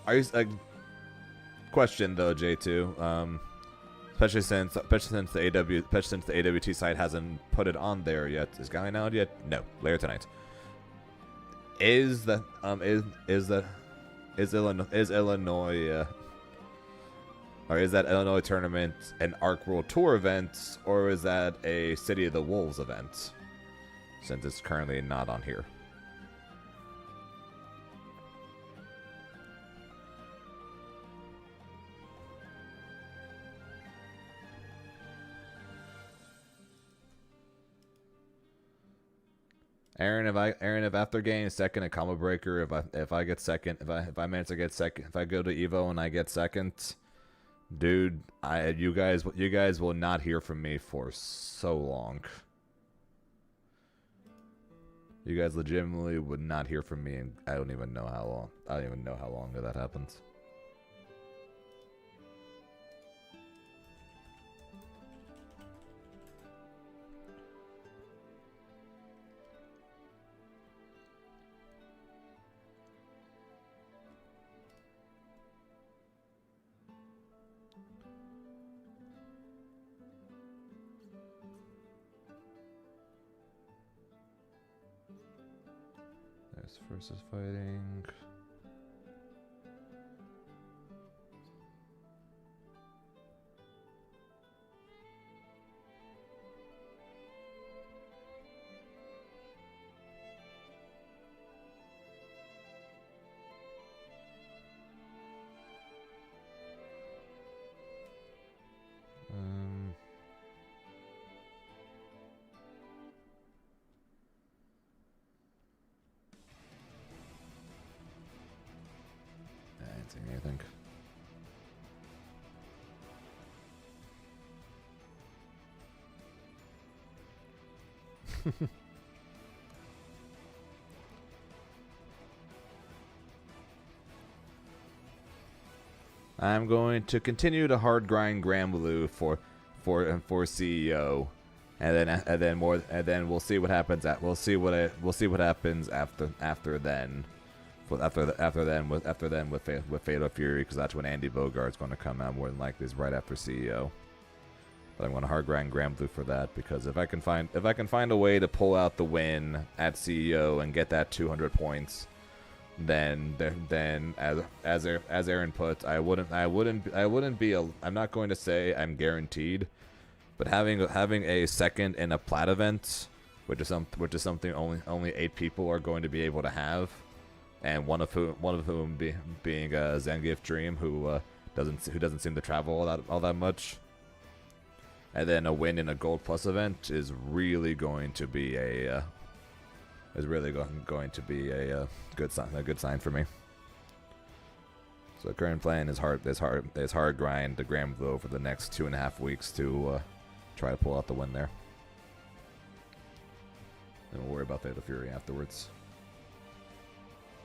Are you question though, J2? Especially since the AWT site hasn't put it on there yet. Is Galleon out yet? No, later tonight. Is Illinois or is that Illinois tournament an Arc World Tour event, or is that a City of the Wolves event? Since it's currently not on here. Aaron, if after getting second at Combo Breaker, if I get second, if I manage to get second, if I go to Evo and I get second, dude, you guys will not hear from me for so long. You guys legitimately would not hear from me, and I don't even know how long. I don't even know how long that happens. Versus fighting. I think. I'm going to continue to hard grind Granblue for CEO, and then we'll see what happens. We'll see what happens after then. After then with Fatal Fury, because that's when Andy Bogart's going to come out more than likely, is right after CEO. But I'm going to hard grind Granblue for that, because if I can find a way to pull out the win at CEO and get that 200 points, then as Aaron put, I'm not going to say I'm guaranteed, but having a second in a plat event, which is something only 8 people are going to be able to have. And one of whom being Zangief Dream, who doesn't seem to travel all that much, and then a win in a Gold Plus event is really going to be a good sign for me. So the current plan is hard grind the Granblue over the next 2.5 weeks to try to pull out the win there, and we'll worry about Fatal Fury afterwards.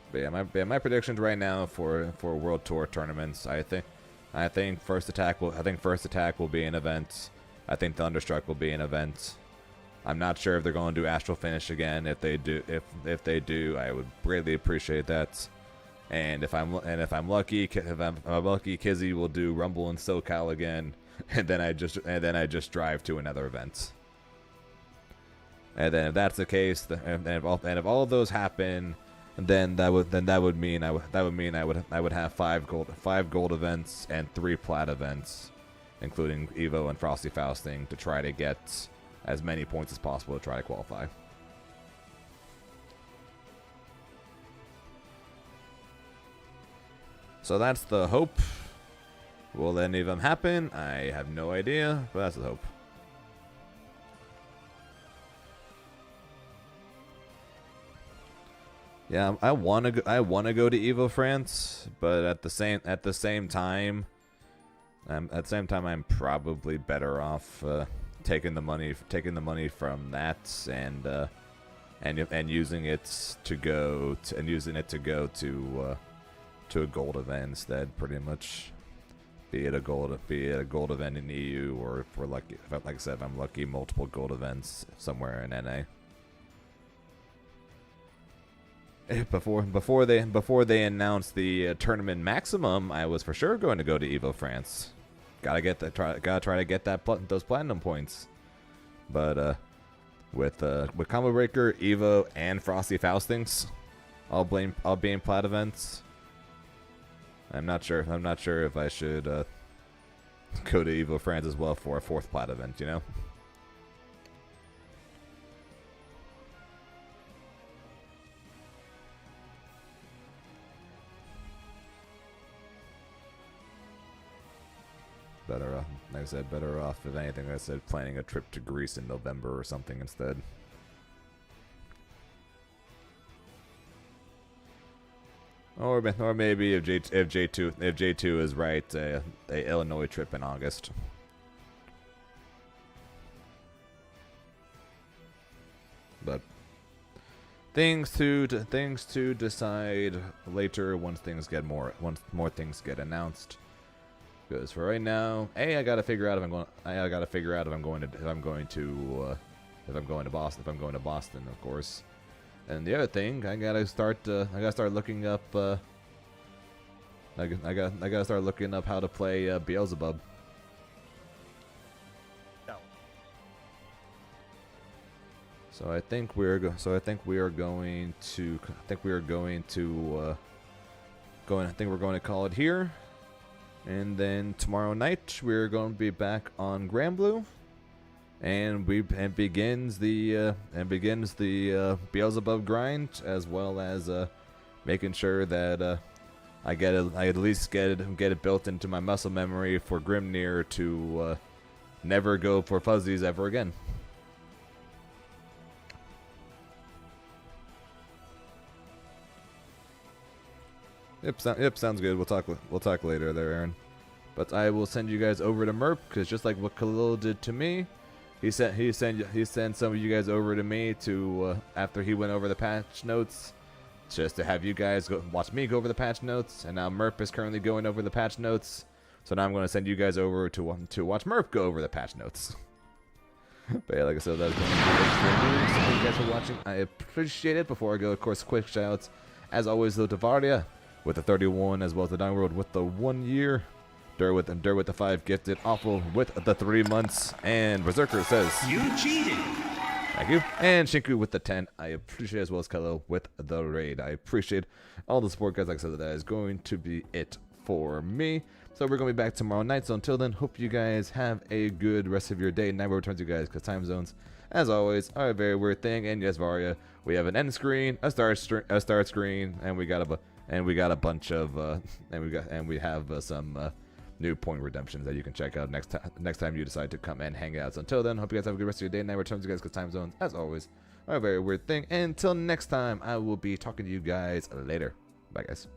But yeah, my predictions right now for World Tour tournaments, I think First Attack will be an event. I think Thunderstruck will be an event. I'm not sure if they're going to do Astral Finish again. If they do, I would greatly appreciate that. And if I'm lucky, Kizzy will do Rumble in SoCal again, and then I just drive to another event. And then if that's the case, and if all of those happen, then that would mean I would have 5 gold events and 3 plat events, including Evo and Frosty Fausting, to try to get as many points as possible to try to qualify. So that's the hope. Will any of them happen? I have no idea, but that's the hope. Yeah, I wanna go to Evo France, but at the same time, I'm probably better off taking the money from that and using it to go to a gold event instead, pretty much. Be it a gold event in EU, or if we're lucky, like I said, if I'm lucky, multiple gold events somewhere in NA. Before they announced the tournament maximum, I was for sure going to go to Evo France. Gotta try to get those platinum points. But with Combo Breaker, Evo, and Frosty Faustings, all being plat events. I'm not sure if I should go to Evo France as well for a 4th plat event, you know? Better off, like I said, better off, if anything, like I said, planning a trip to Greece in November or something instead. Or maybe if J2 is right, a Illinois trip in August. But things to decide later once more things get announced. Because for right now, I gotta figure out if I'm going to Boston, of course. And the other thing, I gotta start looking up. I gotta start looking up how to play Beelzebub. No. So I think we're going to call it here. And then tomorrow night we're going to be back on Granblue, and begins the Beelzebub grind, as well as making sure that I at least get it built into my muscle memory for Grimnir to never go for fuzzies ever again. Yep, sounds good. We'll talk later there, Aaron. But I will send you guys over to Merp, because just like what Khalil did to me, he sent some of you guys over to me to after he went over the patch notes, just to have you guys watch me go over the patch notes. And now Merp is currently going over the patch notes, so now I'm going to send you guys over to watch Merp go over the patch notes. But yeah, like I said, that's going to be it for me. So thank you guys for watching. I appreciate it. Before I go, of course, quick shoutouts. As always, though, to Vardia with the 31, as well as the Downworld with the 1 year, Dur with the 5 gifted, Awful with the 3 months, and Berserker says you cheated. Thank you. And Shinku with the 10. I appreciate it, as well as Kalo with the raid. I appreciate all the support, guys. Like I said, that is going to be it for me. So we're going to be back tomorrow night. So until then, hope you guys have a good rest of your day. Night will return to you guys, because time zones, as always, are a very weird thing. And yes, Varia, we have an end screen, a start screen, and we got a bunch of we have some new point redemptions that you can check out next time you decide to come and hang out. So until then, hope you guys have a good rest of your day. Night returns to you guys, because time zones, as always, are a very weird thing. And until next time, I will be talking to you guys later. Bye, guys.